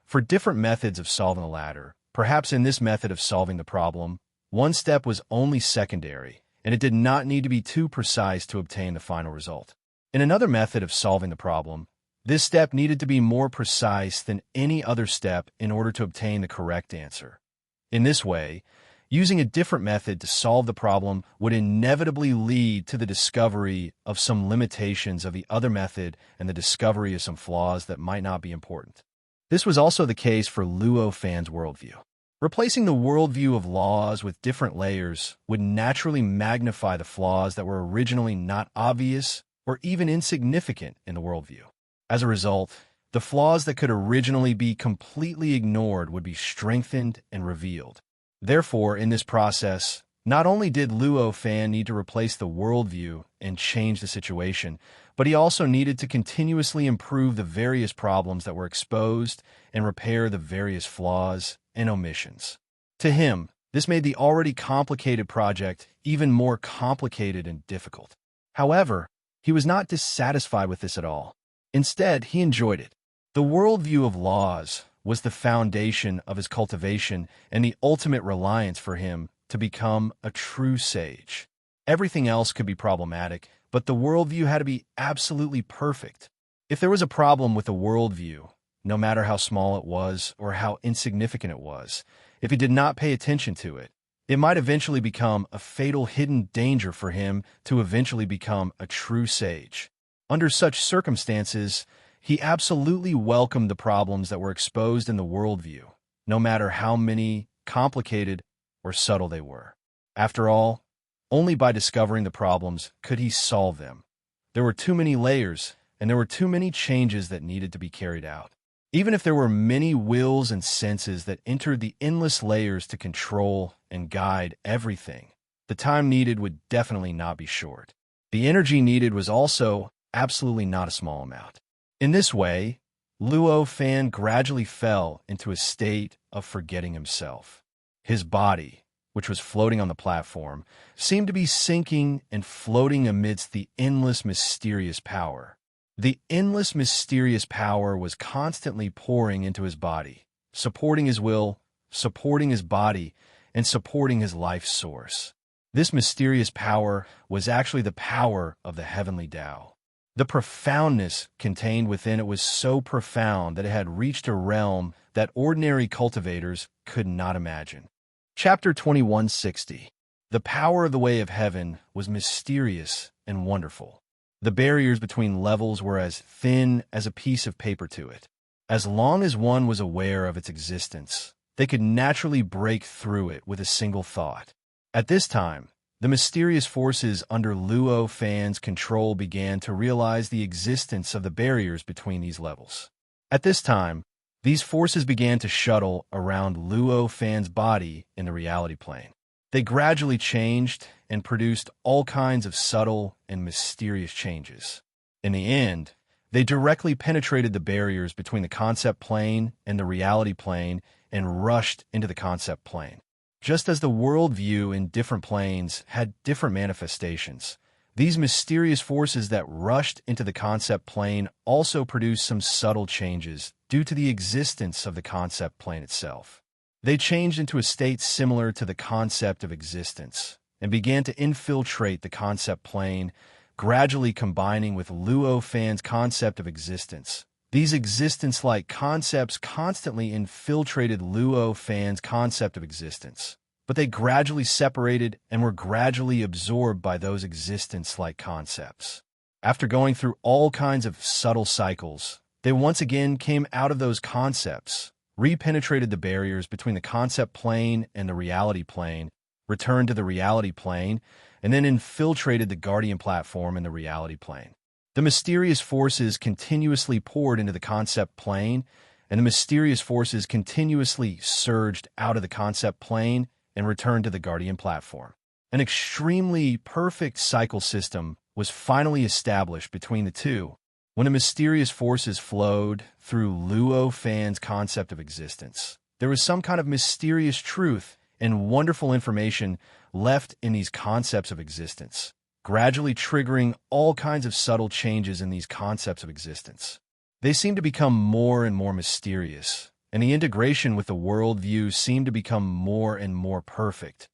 For different methods of solving the latter, perhaps in this method of solving the problem, one step was only secondary, and it did not need to be too precise to obtain the final result. In another method of solving the problem, this step needed to be more precise than any other step in order to obtain the correct answer. In this way, using a different method to solve the problem would inevitably lead to the discovery of some limitations of the other method and the discovery of some flaws that might not be important. This was also the case for Luo Fan's worldview. Replacing the worldview of laws with different layers would naturally magnify the flaws that were originally not obvious or even insignificant in the worldview. As a result, the flaws that could originally be completely ignored would be strengthened and revealed. Therefore, in this process, not only did Luo Fan need to replace the worldview and change the situation, but he also needed to continuously improve the various problems that were exposed and repair the various flaws and omissions. To him, this made the already complicated project even more complicated and difficult. However, he was not dissatisfied with this at all. Instead, he enjoyed it. The worldview of laws was the foundation of his cultivation and the ultimate reliance for him to become a true sage. Everything else could be problematic, but the worldview had to be absolutely perfect. If there was a problem with the worldview, no matter how small it was or how insignificant it was. If he did not pay attention to it, it might eventually become a fatal hidden danger for him to eventually become a true sage. Under such circumstances, he absolutely welcomed the problems that were exposed in the worldview, no matter how many, complicated, or subtle they were. After all, only by discovering the problems could he solve them. There were too many layers, and there were too many changes that needed to be carried out. Even if there were many wills and senses that entered the endless layers to control and guide everything, the time needed would definitely not be short. The energy needed was also absolutely not a small amount. In this way, Luo Fan gradually fell into a state of forgetting himself. His body, which was floating on the platform, seemed to be sinking and floating amidst the endless mysterious power. The endless mysterious power was constantly pouring into his body, supporting his will, supporting his body, and supporting his life source. This mysterious power was actually the power of the heavenly Tao. The profoundness contained within it was so profound that it had reached a realm that ordinary cultivators could not imagine. Chapter 2160. The power of the way of heaven was mysterious and wonderful. The barriers between levels were as thin as a piece of paper to it. As long as one was aware of its existence, they could naturally break through it with a single thought. At this time, the mysterious forces under Luo Fan's control began to realize the existence of the barriers between these levels. At this time, these forces began to shuttle around Luo Fan's body in the reality plane. They gradually changed and produced all kinds of subtle and mysterious changes. In the end, they directly penetrated the barriers between the concept plane and the reality plane and rushed into the concept plane. Just as the worldview in different planes had different manifestations, these mysterious forces that rushed into the concept plane also produced some subtle changes due to the existence of the concept plane itself. They changed into a state similar to the concept of existence and began to infiltrate the concept plane, gradually combining with Luo Fan's concept of existence. These existence-like concepts constantly infiltrated Luo Fan's concept of existence, but they gradually separated and were gradually absorbed by those existence-like concepts. After going through all kinds of subtle cycles, they once again came out of those concepts, repenetrated the barriers between the concept plane and the reality plane, returned to the reality plane, and then infiltrated the guardian platform in the reality plane. The mysterious forces continuously poured into the concept plane, and the mysterious forces continuously surged out of the concept plane and returned to the guardian platform. An extremely perfect cycle system was finally established between the two, when the mysterious forces flowed through Luo Fan's concept of existence. There was some kind of mysterious truth and wonderful information left in these concepts of existence, gradually triggering all kinds of subtle changes in these concepts of existence. They seemed to become more and more mysterious, and the integration with the worldview seemed to become more and more perfect.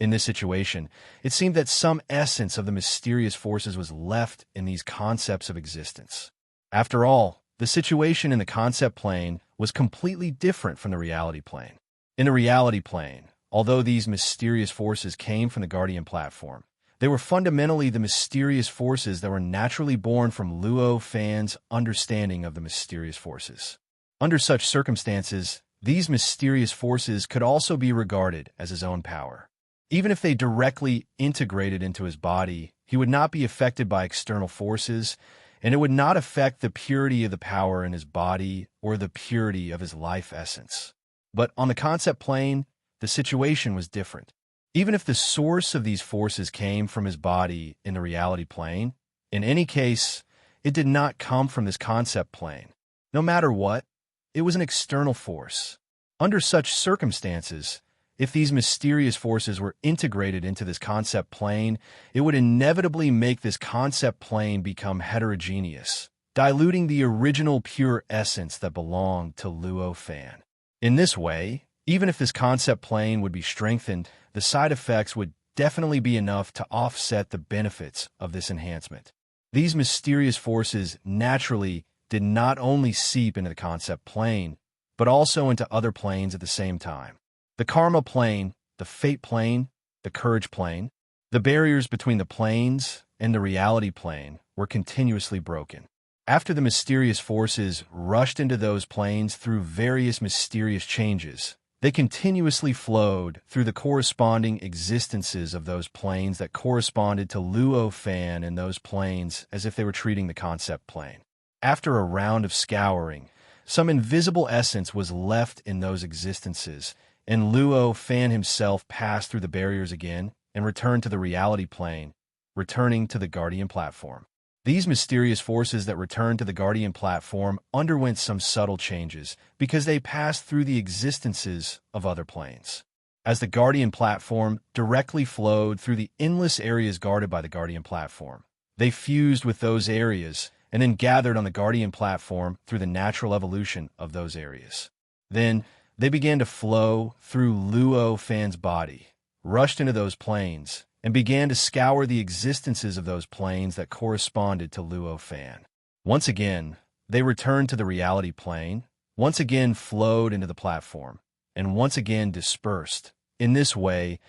In this situation, it seemed that some essence of the mysterious forces was left in these concepts of existence. After all, the situation in the concept plane was completely different from the reality plane. In the reality plane, although these mysterious forces came from the guardian platform, they were fundamentally the mysterious forces that were naturally born from Luo Fan's understanding of the mysterious forces. Under such circumstances, these mysterious forces could also be regarded as his own power. Even if they directly integrated into his body, he would not be affected by external forces, and it would not affect the purity of the power in his body or the purity of his life essence. But on the concept plane, the situation was different. Even if the source of these forces came from his body in the reality plane, in any case, it did not come from this concept plane. No matter what, it was an external force. Under such circumstances, if these mysterious forces were integrated into this concept plane, it would inevitably make this concept plane become heterogeneous, diluting the original pure essence that belonged to Luo Fan. In this way, even if this concept plane would be strengthened, the side effects would definitely be enough to offset the benefits of this enhancement. These mysterious forces naturally did not only seep into the concept plane, but also into other planes at the same time. The karma plane, the fate plane, the courage plane, the barriers between the planes and the reality plane were continuously broken. After the mysterious forces rushed into those planes through various mysterious changes, they continuously flowed through the corresponding existences of those planes that corresponded to Luo Fan and those planes as if they were treating the concept plane. After a round of scouring, some invisible essence was left in those existences, and Luo Fan himself passed through the barriers again and returned to the reality plane, returning to the Guardian platform. These mysterious forces that returned to the Guardian platform underwent some subtle changes because they passed through the existences of other planes. As the Guardian platform directly flowed through the endless areas guarded by the Guardian platform, they fused with those areas and then gathered on the Guardian platform through the natural evolution of those areas. Then they began to flow through Luo Fan's body, rushed into those planes, and began to scour the existences of those planes that corresponded to Luo Fan. Once again, they returned to the reality plane, once again flowed into the platform, and once again dispersed. In this way,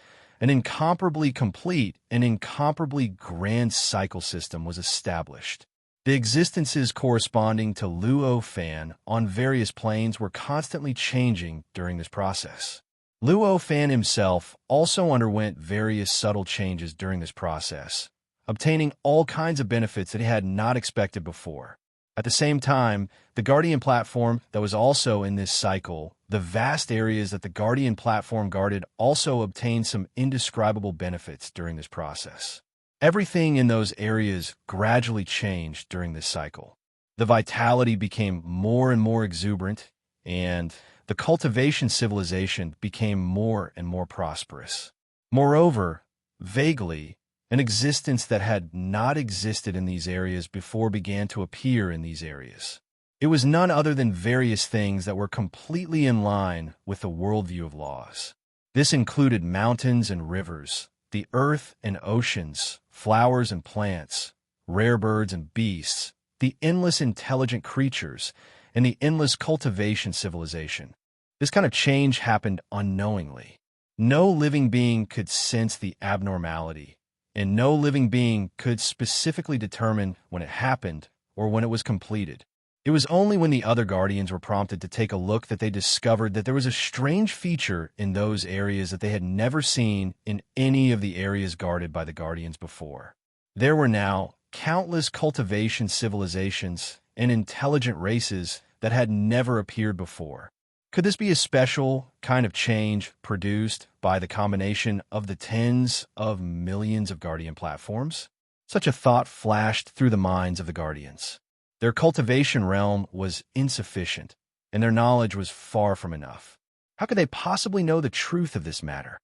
an incomparably complete and incomparably grand cycle system was established. The existences corresponding to Luo Fan on various planes were constantly changing during this process. Luo Fan himself also underwent various subtle changes during this process, obtaining all kinds of benefits that he had not expected before. At the same time, the Guardian platform that was also in this cycle, the vast areas that the Guardian platform guarded also obtained some indescribable benefits during this process. Everything in those areas gradually changed during this cycle. The vitality became more and more exuberant, and the cultivation civilization became more and more prosperous. Moreover, vaguely, an existence that had not existed in these areas before began to appear in these areas. It was none other than various things that were completely in line with the worldview of laws. This included mountains and rivers, the earth and oceans, flowers and plants, rare birds and beasts, the endless intelligent creatures, and the endless cultivation civilization. This kind of change happened unknowingly. No living being could sense the abnormality, and no living being could specifically determine when it happened or when it was completed. It was only when the other Guardians were prompted to take a look that they discovered that there was a strange feature in those areas that they had never seen in any of the areas guarded by the Guardians before. There were now countless cultivation civilizations and intelligent races that had never appeared before. Could this be a special kind of change produced by the combination of the tens of millions of Guardian platforms? Such a thought flashed through the minds of the Guardians. Their cultivation realm was insufficient, and their knowledge was far from enough. How could they possibly know the truth of this matter?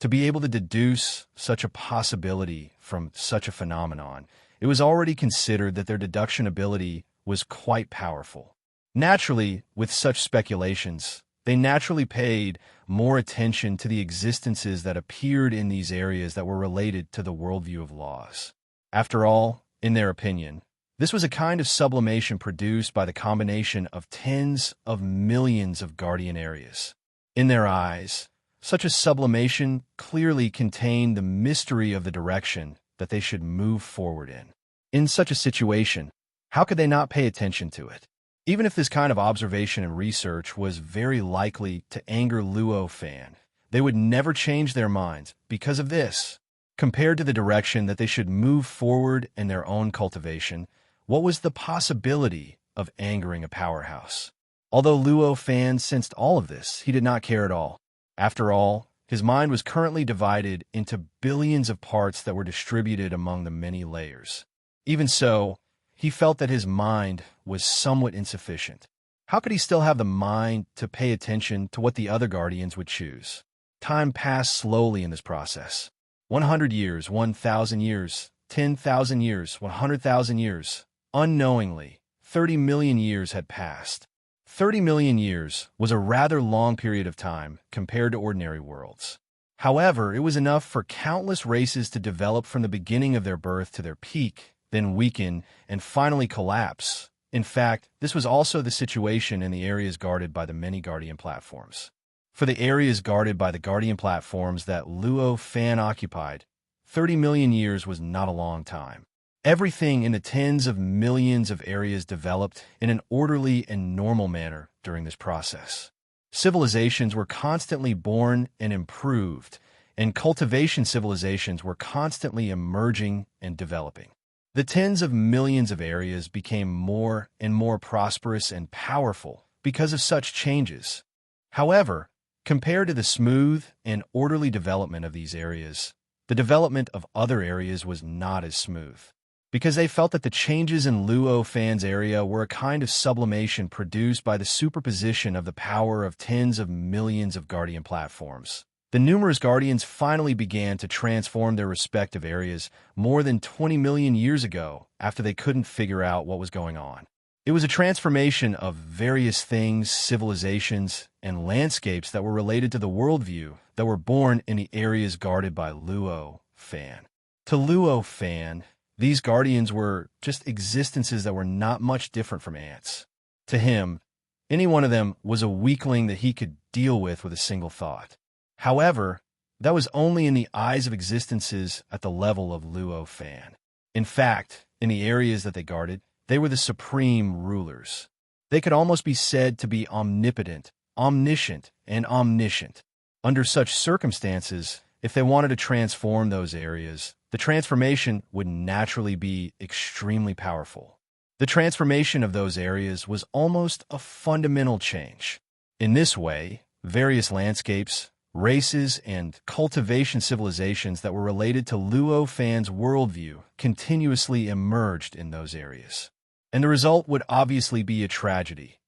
To be able to deduce such a possibility from such a phenomenon, it was already considered that their deduction ability was quite powerful. Naturally, with such speculations, they naturally paid more attention to the existences that appeared in these areas that were related to the worldview of laws. After all, in their opinion, this was a kind of sublimation produced by the combination of tens of millions of Guardian areas. In their eyes, such a sublimation clearly contained the mystery of the direction that they should move forward in. In such a situation, how could they not pay attention to it? Even if this kind of observation and research was very likely to anger Luo Fan, they would never change their minds because of this. Compared to the direction that they should move forward in their own cultivation, what was the possibility of angering a powerhouse? Although Luo Fan sensed all of this, he did not care at all. After all, his mind was currently divided into billions of parts that were distributed among the many layers. Even so, he felt that his mind was somewhat insufficient. How could he still have the mind to pay attention to what the other Guardians would choose? Time passed slowly in this process. 100 years, 1,000 years, 10,000 years, 100,000 years. Unknowingly, 30 million years had passed. 30 million years was a rather long period of time compared to ordinary worlds. However, it was enough for countless races to develop from the beginning of their birth to their peak, then weaken, and finally collapse In fact, this was also the situation in the areas guarded by the many Guardian platforms. For the areas guarded by the Guardian platforms that Luo Fan occupied, 30 million years was not a long time. Everything in the tens of millions of areas developed in an orderly and normal manner during this process. Civilizations were constantly born and improved, and cultivation civilizations were constantly emerging and developing. The tens of millions of areas became more and more prosperous and powerful because of such changes. However, compared to the smooth and orderly development of these areas, the development of other areas was not as smooth, because they felt that the changes in Luo Fan's area were a kind of sublimation produced by the superposition of the power of tens of millions of Guardian platforms. The numerous Guardians finally began to transform their respective areas more than 20 million years ago after they couldn't figure out what was going on. It was a transformation of various things, civilizations, and landscapes that were related to the worldview that were born in the areas guarded by Luo Fan. To Luo Fan, these Guardians were just existences that were not much different from ants. To him, any one of them was a weakling that he could deal with a single thought. However, that was only in the eyes of existences at the level of Luo Fan. In fact, in the areas that they guarded, they were the supreme rulers. They could almost be said to be omnipotent, omniscient, and omniscient. Under such circumstances, if they wanted to transform those areas, the transformation would naturally be extremely powerful. The transformation of those areas was almost a fundamental change. In this way, various landscapes, races, and cultivation civilizations that were related to Luo Fan's worldview continuously emerged in those areas. And the result would obviously be a tragedy.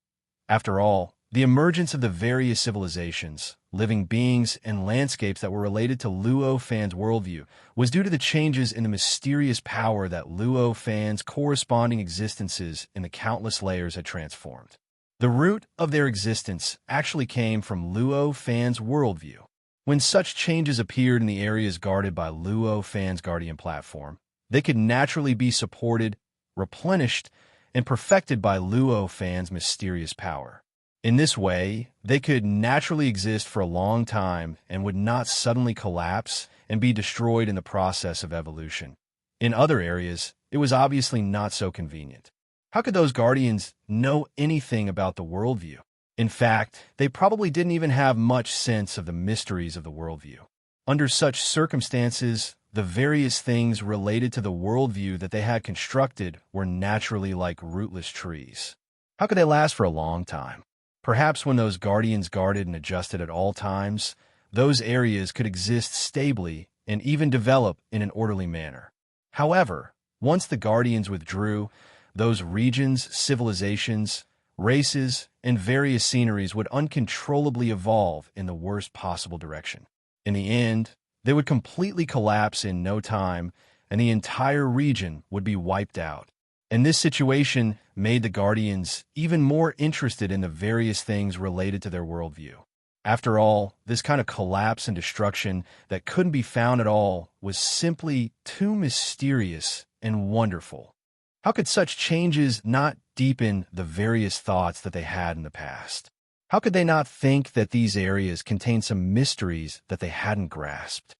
After all, the emergence of the various civilizations, living beings, and landscapes that were related to Luo Fan's worldview was due to the changes in the mysterious power that Luo Fan's corresponding existences in the countless layers had transformed. The root of their existence actually came from Luo Fan's worldview. When such changes appeared in the areas guarded by Luo Fan's Guardian platform, they could naturally be supported, replenished, and perfected by Luo Fan's mysterious power. In this way, they could naturally exist for a long time and would not suddenly collapse and be destroyed in the process of evolution. In other areas, it was obviously not so convenient. How could those Guardians know anything about the worldview? In fact, they probably didn't even have much sense of the mysteries of the worldview. Under such circumstances, the various things related to the worldview that they had constructed were naturally like rootless trees. How could they last for a long time? Perhaps when those Guardians guarded and adjusted at all times, those areas could exist stably and even develop in an orderly manner. However, once the Guardians withdrew, those regions, civilizations, races, and various sceneries would uncontrollably evolve in the worst possible direction. In the end, they would completely collapse in no time, and the entire region would be wiped out. And this situation made the Guardians even more interested in the various things related to their worldview. After all, this kind of collapse and destruction that couldn't be found at all was simply too mysterious and wonderful. How could such changes not deepen the various thoughts that they had in the past? How could they not think that these areas contained some mysteries that they hadn't grasped?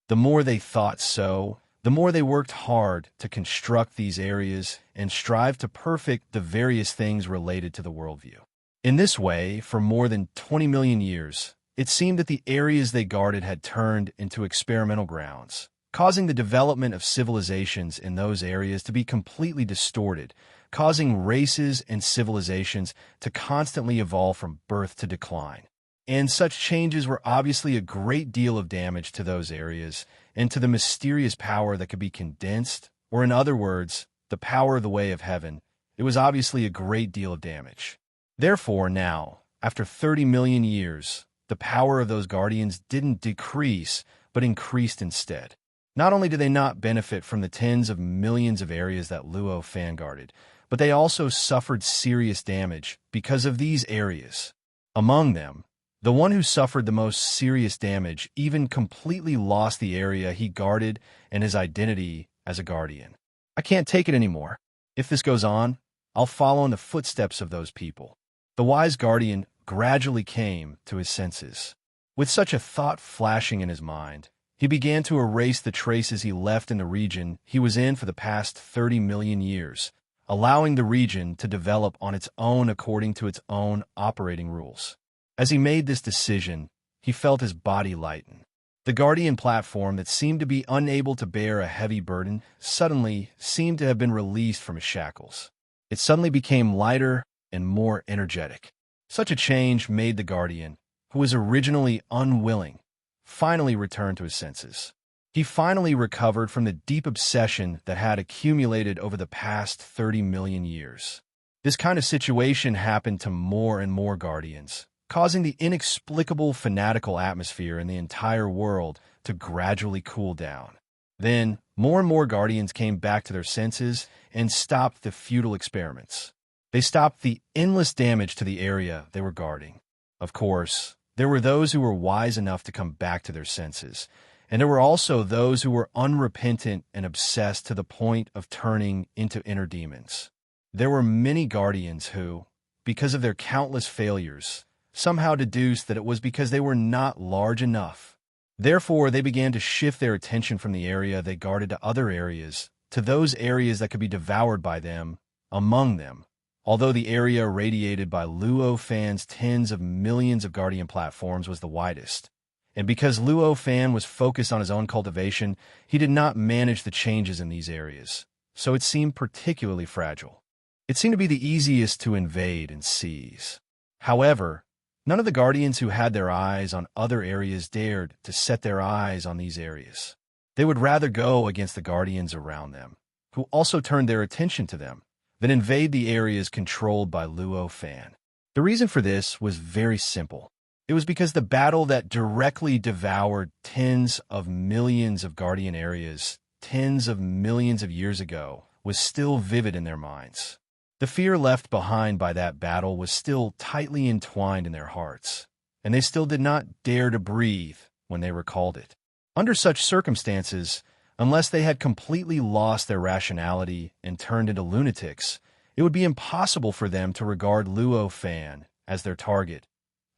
The more they thought so, the more they worked hard to construct these areas and strive to perfect the various things related to the worldview. In this way, for more than 20 million years, it seemed that the areas they guarded had turned into experimental grounds, causing the development of civilizations in those areas to be completely distorted, causing races and civilizations to constantly evolve from birth to decline. And such changes were obviously a great deal of damage to those areas and to the mysterious power that could be condensed, or in other words, the power of the way of heaven. It was obviously a great deal of damage. Therefore, now, after 30 million years, the power of those Guardians didn't decrease, but increased instead. Not only did they not benefit from the tens of millions of areas that Luo Fan guarded, but they also suffered serious damage because of these areas. Among them, the one who suffered the most serious damage even completely lost the area he guarded and his identity as a Guardian. I can't take it anymore. If this goes on, I'll follow in the footsteps of those people. The wise guardian gradually came to his senses. With such a thought flashing in his mind, he began to erase the traces he left in the region he was in for the past 30 million years, allowing the region to develop on its own according to its own operating rules. As he made this decision, he felt his body lighten. The guardian platform that seemed to be unable to bear a heavy burden suddenly seemed to have been released from its shackles. It suddenly became lighter and more energetic. Such a change made the guardian, who was originally unwilling, finally return to his senses. He finally recovered from the deep obsession that had accumulated over the past 30 million years. This kind of situation happened to more and more guardians, causing the inexplicable fanatical atmosphere in the entire world to gradually cool down. Then, more and more guardians came back to their senses and stopped the futile experiments. They stopped the endless damage to the area they were guarding. Of course, there were those who were wise enough to come back to their senses, and there were also those who were unrepentant and obsessed to the point of turning into inner demons. There were many guardians who, because of their countless failures, somehow deduced that it was because they were not large enough. Therefore, they began to shift their attention from the area they guarded to other areas, to those areas that could be devoured by them, among them. Although the area irradiated by Luo Fan's tens of millions of guardian platforms was the widest, and because Luo Fan was focused on his own cultivation, he did not manage the changes in these areas, so it seemed particularly fragile. It seemed to be the easiest to invade and seize. However, none of the guardians who had their eyes on other areas dared to set their eyes on these areas. They would rather go against the guardians around them, who also turned their attention to them, than invade the areas controlled by Luo Fan. The reason for this was very simple. It was because the battle that directly devoured tens of millions of guardian areas tens of millions of years ago was still vivid in their minds. The fear left behind by that battle was still tightly entwined in their hearts, and they still did not dare to breathe when they recalled it. Under such circumstances, unless they had completely lost their rationality and turned into lunatics, it would be impossible for them to regard Luo Fan as their target.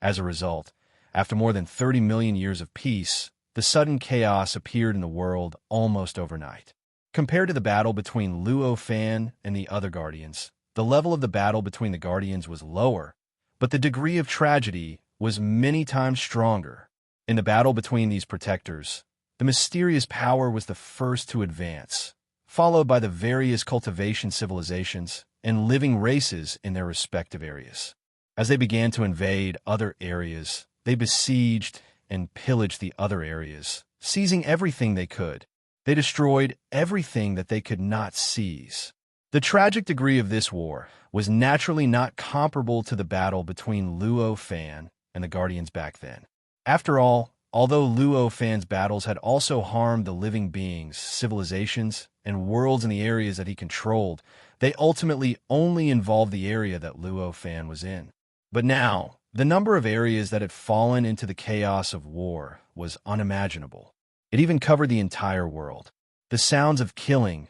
As a result, after more than 30 million years of peace, the sudden chaos appeared in the world almost overnight. Compared to the battle between Luo Fan and the other guardians, the level of the battle between the guardians was lower, but the degree of tragedy was many times stronger. In the battle between these protectors, the mysterious power was the first to advance, followed by the various cultivation civilizations and living races in their respective areas. As they began to invade other areas, they besieged and pillaged the other areas, seizing everything they could. They destroyed everything that they could not seize. The tragic degree of this war was naturally not comparable to the battle between Luo Fan and the Guardians back then. After all, although Luo Fan's battles had also harmed the living beings, civilizations, and worlds in the areas that he controlled, they ultimately only involved the area that Luo Fan was in. But now, the number of areas that had fallen into the chaos of war was unimaginable. It even covered the entire world. The sounds of killing,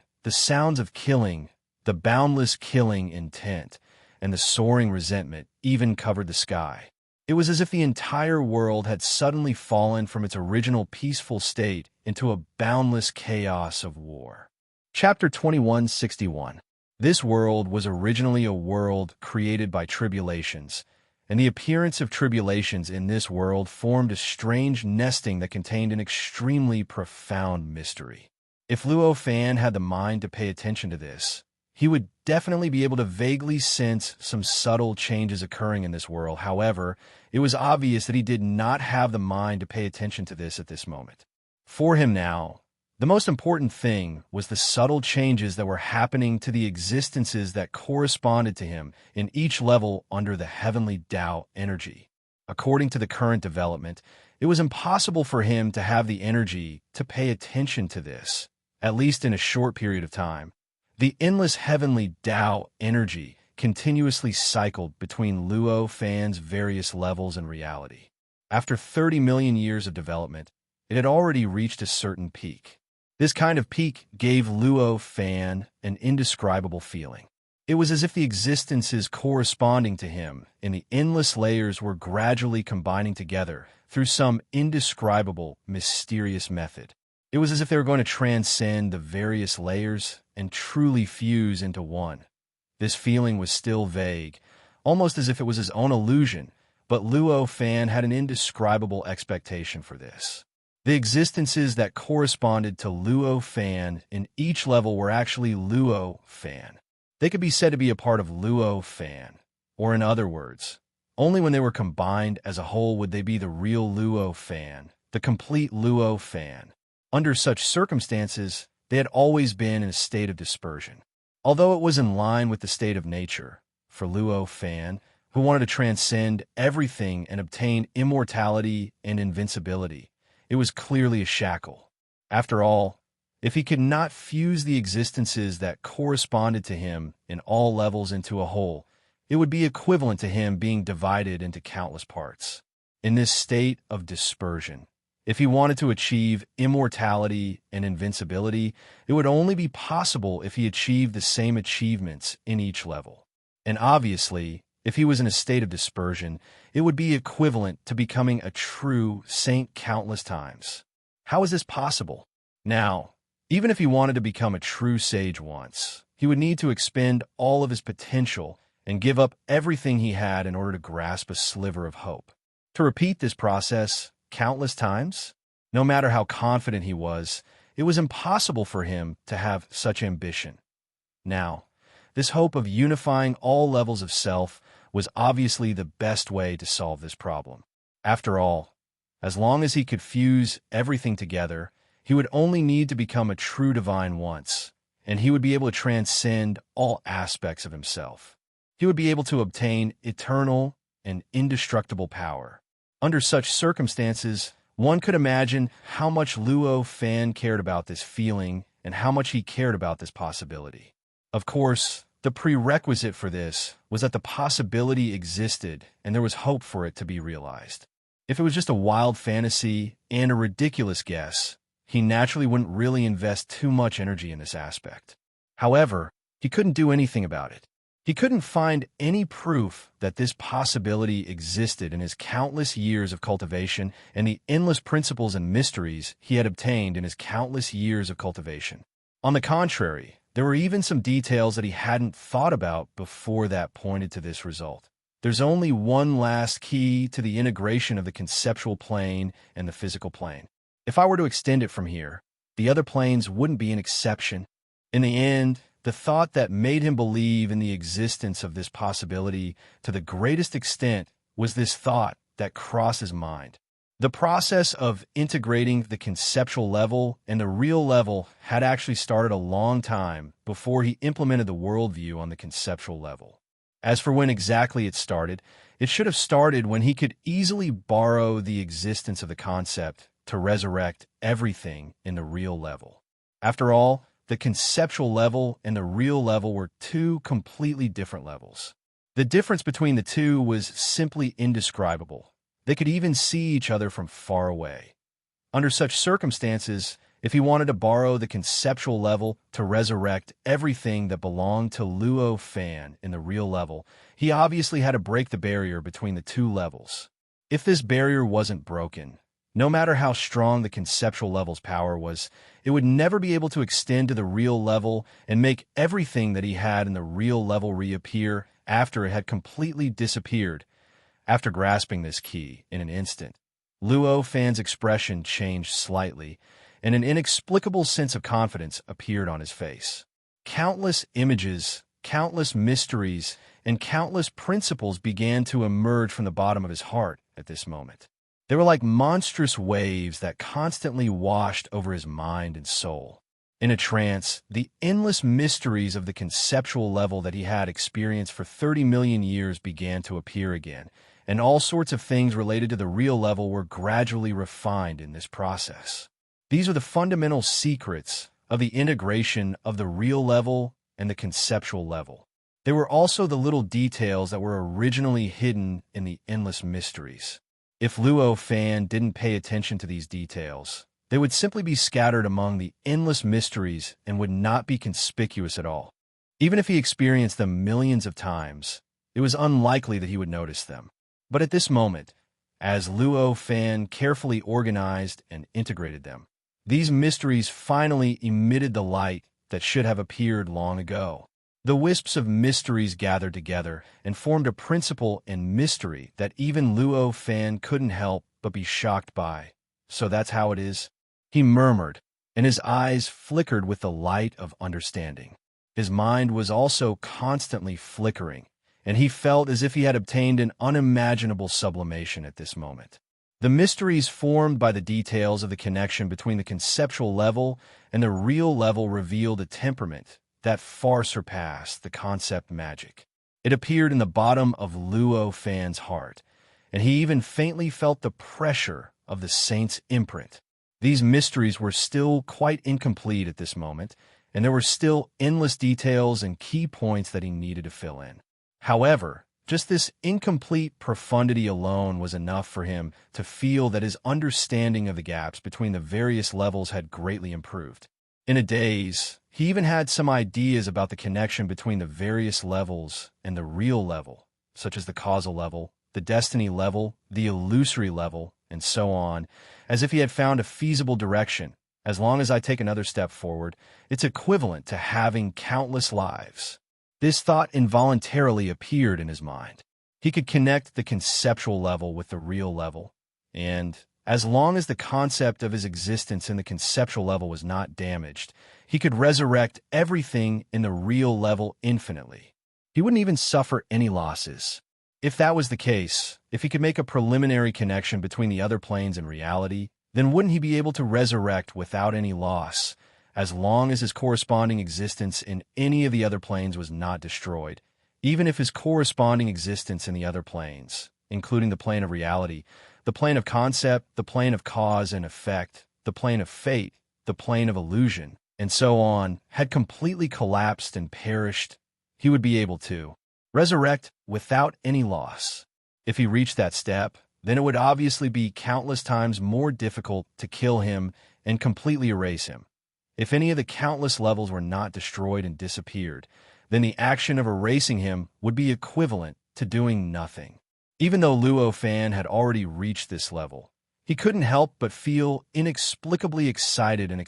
the boundless killing intent, and the soaring resentment even covered the sky. It was as if the entire world had suddenly fallen from its original peaceful state into a boundless chaos of war. Chapter 2161. This world was originally a world created by tribulations, and the appearance of tribulations in this world formed a strange nesting that contained an extremely profound mystery. If Luo Fan had the mind to pay attention to this, he would definitely be able to vaguely sense some subtle changes occurring in this world. However, it was obvious that he did not have the mind to pay attention to this at this moment. For him now, the most important thing was the subtle changes that were happening to the existences that corresponded to him in each level under the heavenly Tao energy. According to the current development, it was impossible for him to have the energy to pay attention to this, at least in a short period of time. The endless heavenly Tao energy continuously cycled between Luo Fan's various levels in reality. After 30 million years of development, it had already reached a certain peak. This kind of peak gave Luo Fan an indescribable feeling. It was as if the existences corresponding to him in the endless layers were gradually combining together through some indescribable, mysterious method. It was as if they were going to transcend the various layers and truly fuse into one. This feeling was still vague, almost as if it was his own illusion, but Luo Fan had an indescribable expectation for this. The existences that corresponded to Luo Fan in each level were actually Luo Fan. They could be said to be a part of Luo Fan, or in other words, only when they were combined as a whole would they be the real Luo Fan, the complete Luo Fan. Under such circumstances, they had always been in a state of dispersion. Although it was in line with the state of nature, for Luo Fan, who wanted to transcend everything and obtain immortality and invincibility, it was clearly a shackle. After all, if he could not fuse the existences that corresponded to him in all levels into a whole, it would be equivalent to him being divided into countless parts. In this state of dispersion, if he wanted to achieve immortality and invincibility, it would only be possible if he achieved the same achievements in each level. And obviously, if he was in a state of dispersion, it would be equivalent to becoming a true saint countless times. How is this possible? Now, even if he wanted to become a true sage once, he would need to expend all of his potential and give up everything he had in order to grasp a sliver of hope. To repeat this process countless times, no matter how confident he was, it was impossible for him to have such ambition. Now, this hope of unifying all levels of self was obviously the best way to solve this problem. After all, as long as he could fuse everything together, he would only need to become a true divine once, and he would be able to transcend all aspects of himself. He would be able to obtain eternal and indestructible power. Under such circumstances, one could imagine how much Luo Fan cared about this feeling and how much he cared about this possibility. Of course, the prerequisite for this was that the possibility existed and there was hope for it to be realized. If it was just a wild fantasy and a ridiculous guess, he naturally wouldn't really invest too much energy in this aspect. However, he couldn't do anything about it. He couldn't find any proof that this possibility existed in his countless years of cultivation and the endless principles and mysteries he had obtained in his countless years of cultivation. On the contrary, there were even some details that he hadn't thought about before that pointed to this result. There's only one last key to the integration of the conceptual plane and the physical plane. If I were to extend it from here, the other planes wouldn't be an exception. In the end, the thought that made him believe in the existence of this possibility to the greatest extent was this thought that crossed his mind. The process of integrating the conceptual level and the real level had actually started a long time before he implemented the worldview on the conceptual level. As for when exactly it started, it should have started when he could easily borrow the existence of the concept to resurrect everything in the real level. After all, the conceptual level and the real level were two completely different levels. The difference between the two was simply indescribable. They could even see each other from far away. Under such circumstances, if he wanted to borrow the conceptual level to resurrect everything that belonged to Luo Fan in the real level, he obviously had to break the barrier between the two levels. If this barrier wasn't broken, no matter how strong the conceptual level's power was, it would never be able to extend to the real level and make everything that he had in the real level reappear after it had completely disappeared. After grasping this key in an instant, Luo Fan's expression changed slightly, and an inexplicable sense of confidence appeared on his face. Countless images, countless mysteries, and countless principles began to emerge from the bottom of his heart at this moment. They were like monstrous waves that constantly washed over his mind and soul. In a trance, the endless mysteries of the conceptual level that he had experienced for 30 million years began to appear again, and all sorts of things related to the real level were gradually refined in this process. These are the fundamental secrets of the integration of the real level and the conceptual level. They were also the little details that were originally hidden in the endless mysteries. If Luo Fan didn't pay attention to these details, they would simply be scattered among the endless mysteries and would not be conspicuous at all. Even if he experienced them millions of times, it was unlikely that he would notice them. But at this moment, as Luo Fan carefully organized and integrated them, these mysteries finally emitted the light that should have appeared long ago. The wisps of mysteries gathered together and formed a principle and mystery that even Luo Fan couldn't help but be shocked by. So that's how it is? He murmured, and his eyes flickered with the light of understanding. His mind was also constantly flickering, and he felt as if he had obtained an unimaginable sublimation at this moment. The mysteries formed by the details of the connection between the conceptual level and the real level revealed a temperament that far surpassed the concept magic. It appeared in the bottom of Luo Fan's heart, and he even faintly felt the pressure of the saint's imprint. These mysteries were still quite incomplete at this moment, and there were still endless details and key points that he needed to fill in. However, just this incomplete profundity alone was enough for him to feel that his understanding of the gaps between the various levels had greatly improved. In a daze, he even had some ideas about the connection between the various levels and the real level, such as the causal level, the destiny level, the illusory level, and so on, as if he had found a feasible direction. As long as I take another step forward, it's equivalent to having countless lives. This thought involuntarily appeared in his mind. He could connect the conceptual level with the real level, and as long as the concept of his existence in the conceptual level was not damaged, he could resurrect everything in the real level infinitely. He wouldn't even suffer any losses. If that was the case, if he could make a preliminary connection between the other planes and reality, then wouldn't he be able to resurrect without any loss, as long as his corresponding existence in any of the other planes was not destroyed, even if his corresponding existence in the other planes, including the plane of reality, the plane of concept, the plane of cause and effect, the plane of fate, the plane of illusion, and so on, had completely collapsed and perished, he would be able to resurrect without any loss. If he reached that step, then it would obviously be countless times more difficult to kill him and completely erase him. If any of the countless levels were not destroyed and disappeared, then the action of erasing him would be equivalent to doing nothing. Even though Luo Fan had already reached this level, he couldn't help but feel inexplicably excited in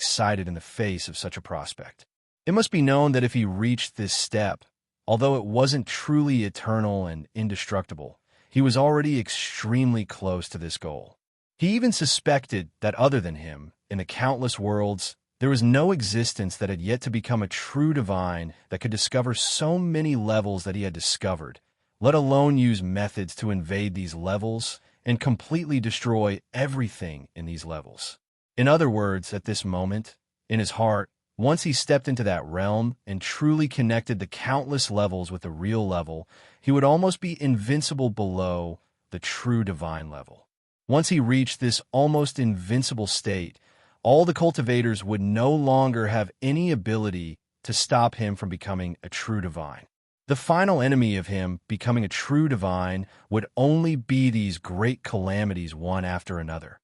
the face of such a prospect. It must be known that if he reached this step, although it wasn't truly eternal and indestructible, he was already extremely close to this goal. He even suspected that other than him, in the countless worlds, there was no existence that had yet to become a true divine that could discover so many levels that he had discovered, let alone use methods to invade these levels and completely destroy everything in these levels. In other words, at this moment, in his heart, once he stepped into that realm and truly connected the countless levels with the real level, he would almost be invincible below the true divine level. Once he reached this almost invincible state, all the cultivators would no longer have any ability to stop him from becoming a true divine. The final enemy of him becoming a true divine would only be these great calamities one after another.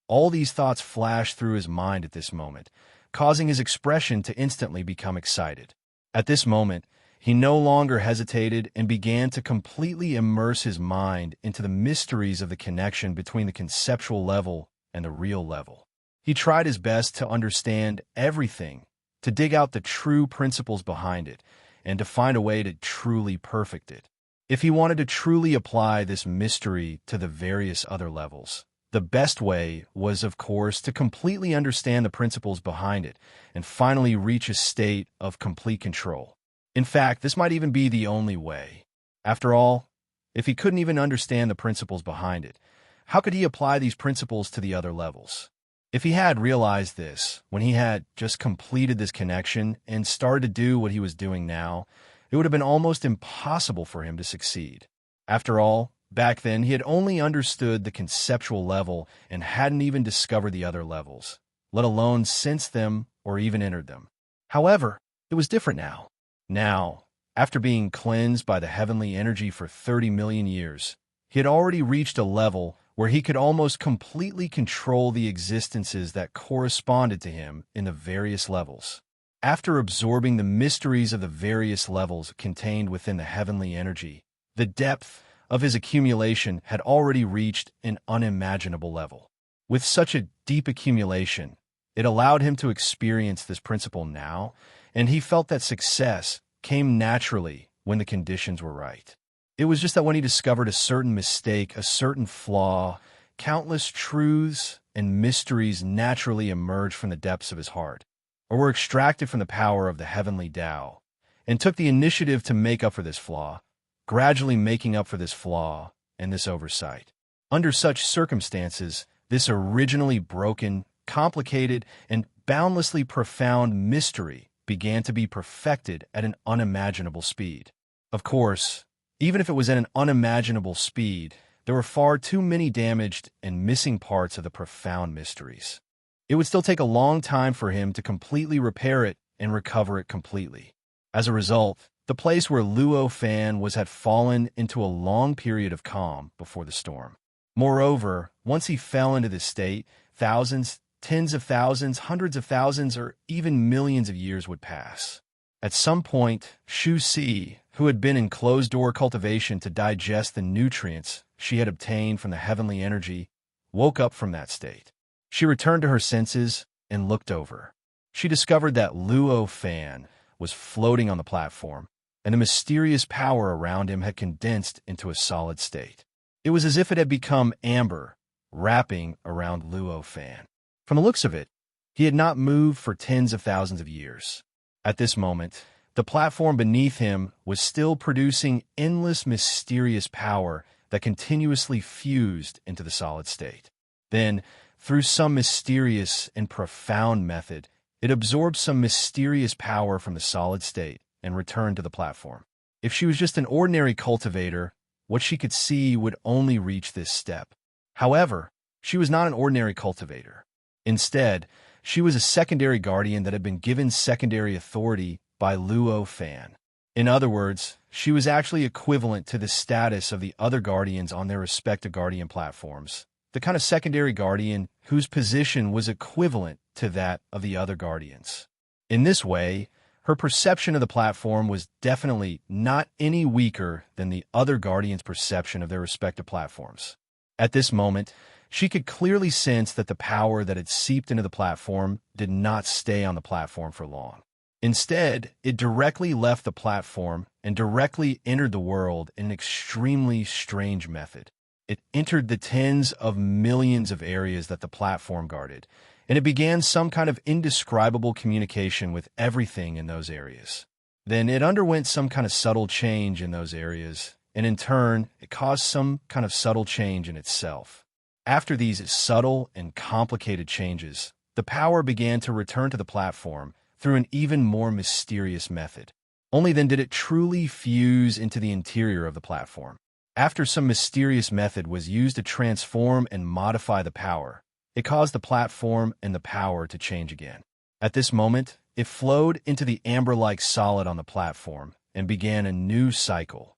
All these thoughts flashed through his mind at this moment, causing his expression to instantly become excited. At this moment, he no longer hesitated and began to completely immerse his mind into the mysteries of the connection between the conceptual level and the real level. He tried his best to understand everything, to dig out the true principles behind it, and to find a way to truly perfect it. If he wanted to truly apply this mystery to the various other levels, the best way was, of course, to completely understand the principles behind it and finally reach a state of complete control. In fact, this might even be the only way. After all, if he couldn't even understand the principles behind it, how could he apply these principles to the other levels? If he had realized this when he had just completed this connection and started to do what he was doing now, it would have been almost impossible for him to succeed. After all, back then he had only understood the conceptual level and hadn't even discovered the other levels, let alone sensed them or even entered them. However, it was different now. Now, after being cleansed by the heavenly energy for 30 million years, he had already reached a level where he could almost completely control the existences that corresponded to him in the various levels. After absorbing the mysteries of the various levels contained within the heavenly energy, the depth of his accumulation had already reached an unimaginable level. With such a deep accumulation, it allowed him to experience this principle now, and he felt that success came naturally when the conditions were right. It was just that when he discovered a certain mistake, a certain flaw, countless truths and mysteries naturally emerged from the depths of his heart, or were extracted from the power of the heavenly Tao, and took the initiative to make up for this flaw, gradually making up for this flaw and this oversight. Under such circumstances, this originally broken, complicated, and boundlessly profound mystery began to be perfected at an unimaginable speed. Of course, even if it was at an unimaginable speed, there were far too many damaged and missing parts of the profound mysteries. It would still take a long time for him to completely repair it and recover it completely. As a result, the place where Luo Fan was had fallen into a long period of calm before the storm. Moreover, once he fell into this state, thousands, tens of thousands, hundreds of thousands, or even millions of years would pass. At some point, Shu Si, who had been in closed-door cultivation to digest the nutrients she had obtained from the heavenly energy, woke up from that state. She returned to her senses and looked over. She discovered that Luo Fan was floating on the platform, and the mysterious power around him had condensed into a solid state. It was as if it had become amber, wrapping around Luo Fan. From the looks of it, he had not moved for tens of thousands of years. At this moment, the platform beneath him was still producing endless mysterious power that continuously fused into the solid state. Then, through some mysterious and profound method, it absorbed some mysterious power from the solid state and returned to the platform. If she was just an ordinary cultivator, what she could see would only reach this step. However, she was not an ordinary cultivator. Instead, she was a secondary guardian that had been given secondary authority by Luo Fan. In other words, she was actually equivalent to the status of the other guardians on their respective guardian platforms, the kind of secondary guardian whose position was equivalent to that of the other guardians. In this way, her perception of the platform was definitely not any weaker than the other guardians' perception of their respective platforms. At this moment, she could clearly sense that the power that had seeped into the platform did not stay on the platform for long. Instead, it directly left the platform and directly entered the world in an extremely strange method. It entered the tens of millions of areas that the platform guarded, and it began some kind of indescribable communication with everything in those areas. Then it underwent some kind of subtle change in those areas, and in turn, it caused some kind of subtle change in itself. After these subtle and complicated changes, the power began to return to the platform through an even more mysterious method. Only then did it truly fuse into the interior of the platform. After some mysterious method was used to transform and modify the power, it caused the platform and the power to change again. At this moment, it flowed into the amber-like solid on the platform and began a new cycle.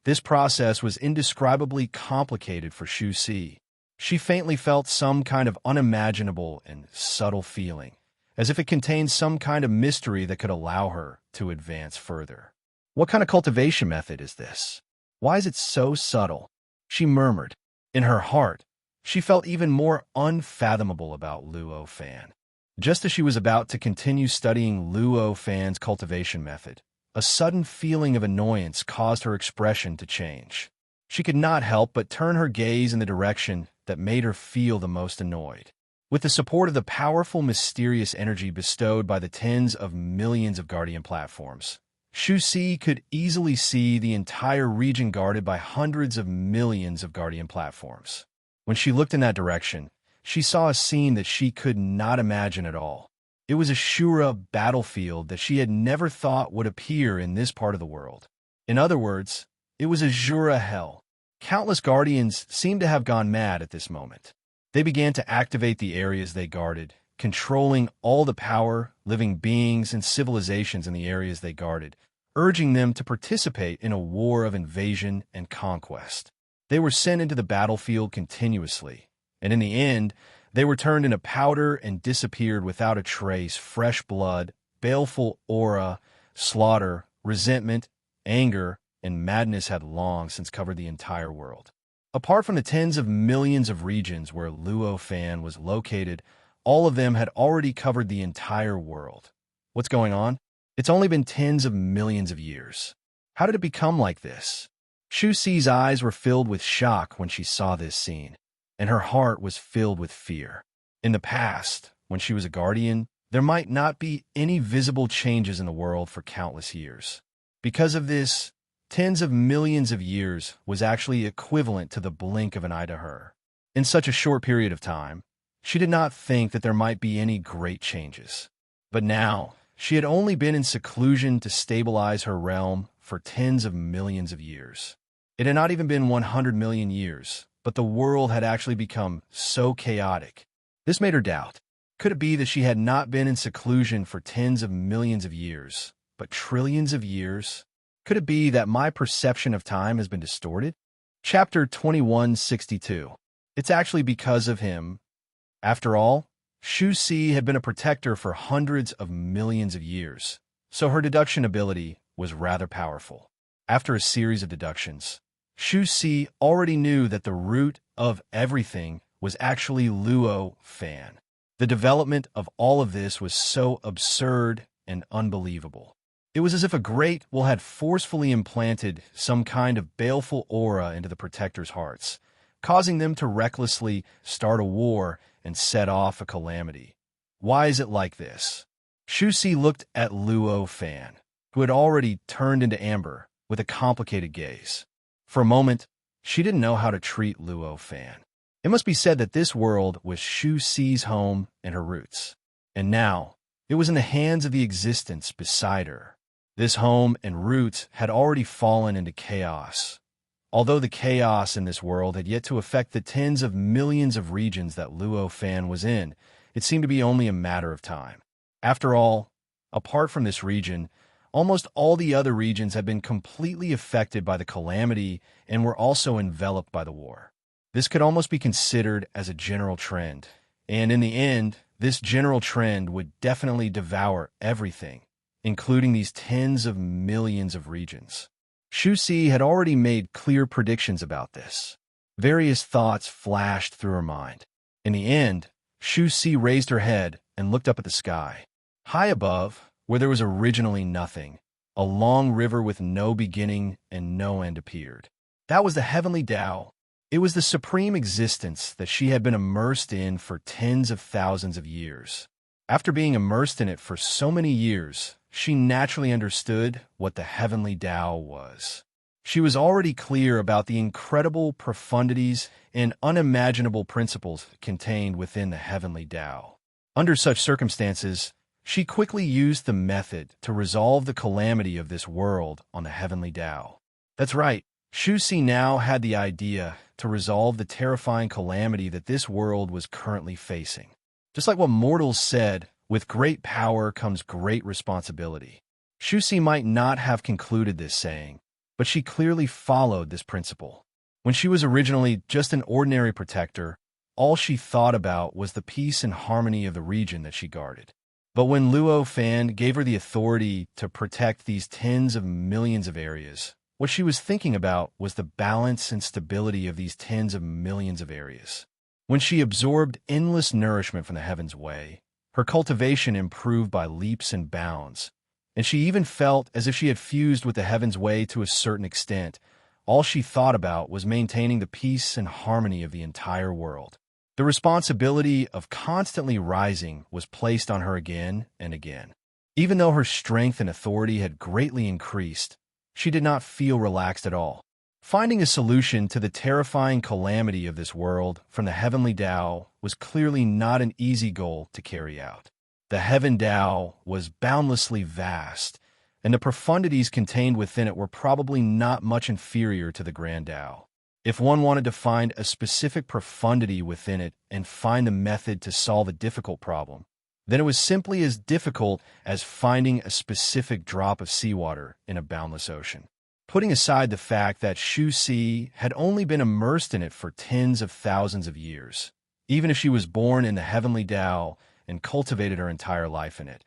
This process was indescribably complicated for Shu Si. She faintly felt some kind of unimaginable and subtle feeling, as if it contained some kind of mystery that could allow her to advance further. What kind of cultivation method is this? Why is it so subtle? She murmured. In her heart, she felt even more unfathomable about Luo Fan. Just as she was about to continue studying Luo Fan's cultivation method, a sudden feeling of annoyance caused her expression to change. She could not help but turn her gaze in the direction that made her feel the most annoyed. With the support of the powerful, mysterious energy bestowed by the tens of millions of guardian platforms, Shu Si could easily see the entire region guarded by hundreds of millions of guardian platforms. When she looked in that direction, she saw a scene that she could not imagine at all. It was a Shura battlefield that she had never thought would appear in this part of the world. In other words, it was a Jura hell. Countless guardians seemed to have gone mad at this moment. They began to activate the areas they guarded, controlling all the power, living beings, and civilizations in the areas they guarded, urging them to participate in a war of invasion and conquest. They were sent into the battlefield continuously, and in the end, they were turned into powder and disappeared without a trace, fresh blood, baleful aura, slaughter, resentment, anger, and madness had long since covered the entire world. Apart from the tens of millions of regions where Luo Fan was located, all of them had already covered the entire world. What's going on? It's only been tens of millions of years. How did it become like this? Shu Xi's eyes were filled with shock when she saw this scene, and her heart was filled with fear. In the past, when she was a guardian, there might not be any visible changes in the world for countless years. Because of this, tens of millions of years was actually equivalent to the blink of an eye to her. In such a short period of time, she did not think that there might be any great changes. But now, she had only been in seclusion to stabilize her realm for tens of millions of years. It had not even been 100 million years, but the world had actually become so chaotic. This made her doubt. Could it be that she had not been in seclusion for tens of millions of years, but trillions of years? Could it be that my perception of time has been distorted? Chapter 2162. It's actually because of him. After all, Shu Xi had been a protector for hundreds of millions of years, so her deduction ability was rather powerful. After a series of deductions, Shu Xi already knew that the root of everything was actually Luo Fan. The development of all of this was so absurd and unbelievable. It was as if a great will had forcefully implanted some kind of baleful aura into the protectors' hearts, causing them to recklessly start a war and set off a calamity. Why is it like this? Shu Xi looked at Luo Fan, who had already turned into amber, with a complicated gaze. For a moment, she didn't know how to treat Luo Fan. It must be said that this world was Shu Xi's home and her roots, and now it was in the hands of the existence beside her. This home and roots had already fallen into chaos. Although the chaos in this world had yet to affect the tens of millions of regions that Luo Fan was in, it seemed to be only a matter of time. After all, apart from this region, almost all the other regions had been completely affected by the calamity and were also enveloped by the war. This could almost be considered as a general trend, and in the end, this general trend would definitely devour everything, including these tens of millions of regions. Shu Xi had already made clear predictions about this. Various thoughts flashed through her mind. In the end, Shu Xi raised her head and looked up at the sky. High above, where there was originally nothing, a long river with no beginning and no end appeared. That was the heavenly Tao. It was the supreme existence that she had been immersed in for tens of thousands of years. After being immersed in it for so many years, she naturally understood what the heavenly Tao was. She was already clear about the incredible profundities and unimaginable principles contained within the heavenly Tao. Under such circumstances, she quickly used the method to resolve the calamity of this world on the heavenly Tao. That's right, Shu Xi now had the idea to resolve the terrifying calamity that this world was currently facing. Just like what mortals said, with great power comes great responsibility. Shu Xi might not have concluded this saying, but she clearly followed this principle. When she was originally just an ordinary protector, all she thought about was the peace and harmony of the region that she guarded. But when Luo Fan gave her the authority to protect these tens of millions of areas, what she was thinking about was the balance and stability of these tens of millions of areas. When she absorbed endless nourishment from the heaven's way, her cultivation improved by leaps and bounds, and she even felt as if she had fused with the heaven's way to a certain extent. All she thought about was maintaining the peace and harmony of the entire world. The responsibility of constantly rising was placed on her again and again. Even though her strength and authority had greatly increased, she did not feel relaxed at all. Finding a solution to the terrifying calamity of this world from the heavenly Tao was clearly not an easy goal to carry out. The heaven Tao was boundlessly vast, and the profundities contained within it were probably not much inferior to the grand Tao. If one wanted to find a specific profundity within it and find the method to solve a difficult problem, then it was simply as difficult as finding a specific drop of seawater in a boundless ocean. Putting aside the fact that Shu Xi had only been immersed in it for tens of thousands of years, even if she was born in the heavenly Tao and cultivated her entire life in it,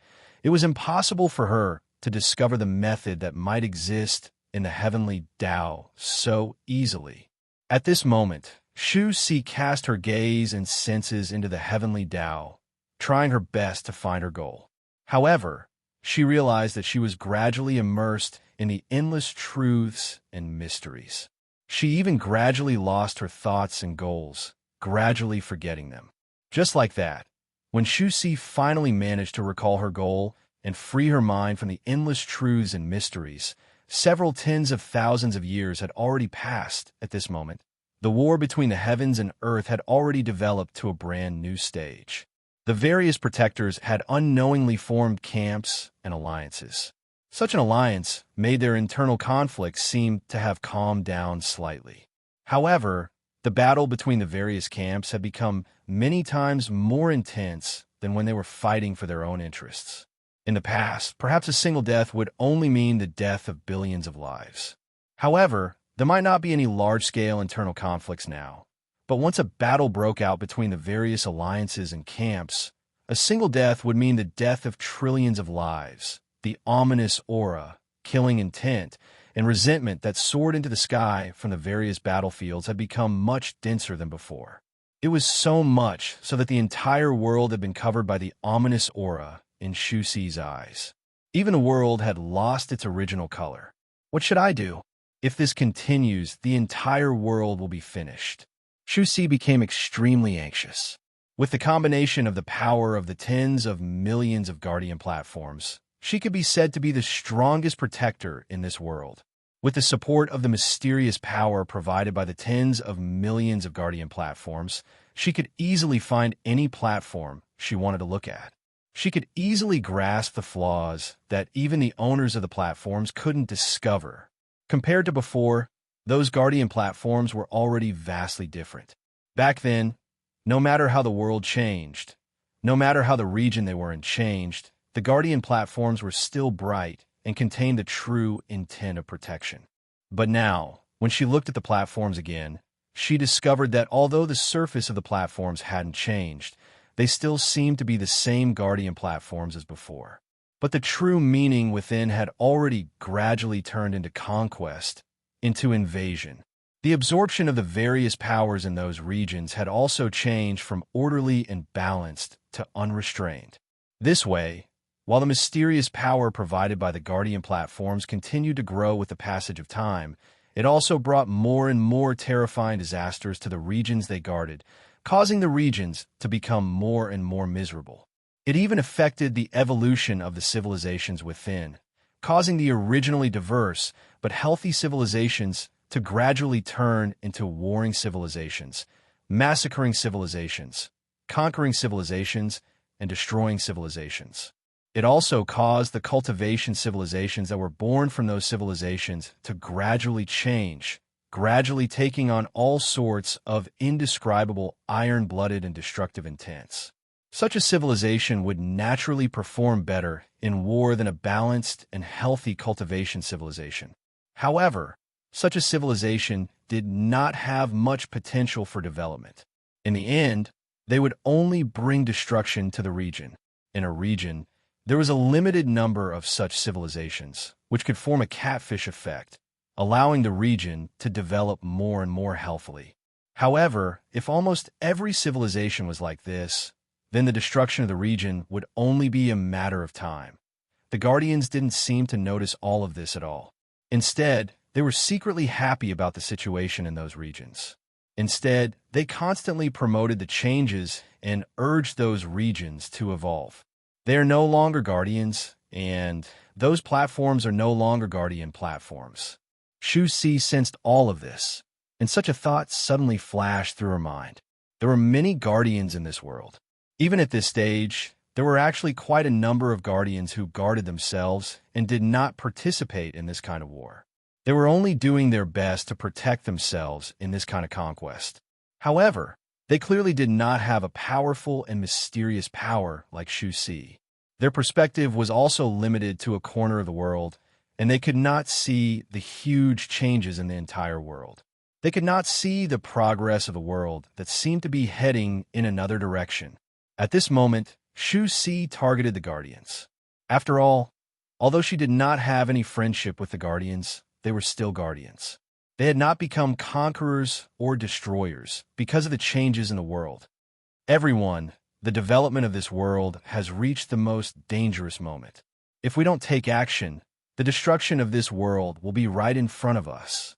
It was impossible for her to discover the method that might exist in the heavenly Tao so easily. At this moment, Shu Si cast her gaze and senses into the heavenly Tao, trying her best to find her goal. However, she realized that she was gradually immersed in the endless truths and mysteries. She even gradually lost her thoughts and goals, gradually forgetting them. Just like that, when Shu Si finally managed to recall her goal and free her mind from the endless truths and mysteries, several tens of thousands of years had already passed at this moment. The war between the heavens and earth had already developed to a brand new stage. The various protectors had unknowingly formed camps and alliances. Such an alliance made their internal conflicts seem to have calmed down slightly. However, the battle between the various camps had become many times more intense than when they were fighting for their own interests. In the past, perhaps a single death would only mean the death of billions of lives. However, there might not be any large-scale internal conflicts now. But once a battle broke out between the various alliances and camps, a single death would mean the death of trillions of lives. The ominous aura, killing intent, and resentment that soared into the sky from the various battlefields had become much denser than before. It was so much so that the entire world had been covered by the ominous aura in Shu Si's eyes. Even the world had lost its original color. What should I do? If this continues, the entire world will be finished. Shu Si became extremely anxious. With the combination of the power of the tens of millions of guardian platforms, she could be said to be the strongest protector in this world. With the support of the mysterious power provided by the tens of millions of guardian platforms, she could easily find any platform she wanted to look at. She could easily grasp the flaws that even the owners of the platforms couldn't discover. Compared to before, those guardian platforms were already vastly different. Back then, no matter how the world changed, no matter how the region they were in changed, the guardian platforms were still bright and contained the true intent of protection. But now, when she looked at the platforms again, she discovered that although the surface of the platforms hadn't changed, they still seemed to be the same guardian platforms as before. But the true meaning within had already gradually turned into conquest, into invasion. The absorption of the various powers in those regions had also changed from orderly and balanced to unrestrained. This way, while the mysterious power provided by the guardian platforms continued to grow with the passage of time, it also brought more and more terrifying disasters to the regions they guarded, causing the regions to become more and more miserable. It even affected the evolution of the civilizations within, causing the originally diverse but healthy civilizations to gradually turn into warring civilizations, massacring civilizations, conquering civilizations, and destroying civilizations. It also caused the cultivation civilizations that were born from those civilizations to gradually change, gradually taking on all sorts of indescribable iron-blooded and destructive intents. Such a civilization would naturally perform better in war than a balanced and healthy cultivation civilization. However, such a civilization did not have much potential for development. In the end, they would only bring destruction to the region. In a region, there was a limited number of such civilizations, which could form a catfish effect, allowing the region to develop more and more healthily. However, if almost every civilization was like this, then the destruction of the region would only be a matter of time. The Guardians didn't seem to notice all of this at all. Instead, they were secretly happy about the situation in those regions. Instead, they constantly promoted the changes and urged those regions to evolve. They are no longer Guardians, and those platforms are no longer Guardian platforms. Shu Si sensed all of this, and such a thought suddenly flashed through her mind. There were many Guardians in this world. Even at this stage, there were actually quite a number of Guardians who guarded themselves and did not participate in this kind of war. They were only doing their best to protect themselves in this kind of conquest. However, they clearly did not have a powerful and mysterious power like Shu Si. Their perspective was also limited to a corner of the world, and they could not see the huge changes in the entire world. They could not see the progress of the world that seemed to be heading in another direction. At this moment, Shu Si targeted the Guardians. After all, although she did not have any friendship with the Guardians, they were still Guardians. They had not become conquerors or destroyers because of the changes in the world. Everyone, the development of this world has reached the most dangerous moment. If we don't take action, the destruction of this world will be right in front of us.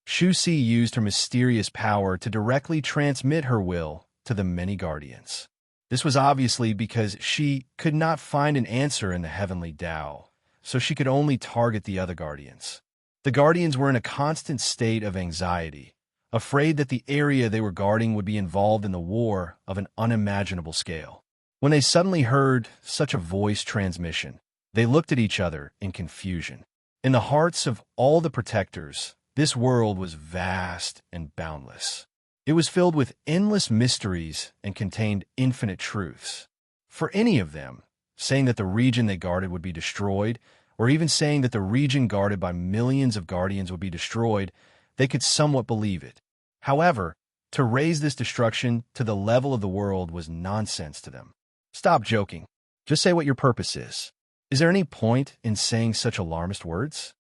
Shu Si used her mysterious power to directly transmit her will to the many Guardians. This was obviously because she could not find an answer in the heavenly Tao, so she could only target the other Guardians. The Guardians were in a constant state of anxiety, afraid that the area they were guarding would be involved in the war of an unimaginable scale. When they suddenly heard such a voice transmission, they looked at each other in confusion. In the hearts of all the protectors, this world was vast and boundless. It was filled with endless mysteries and contained infinite truths. For any of them, saying that the region they guarded would be destroyed, or even saying that the region guarded by millions of Guardians would be destroyed, they could somewhat believe it. However, to raise this destruction to the level of the world was nonsense to them. Stop joking. Just say what your purpose is. Is there any point in saying such alarmist words?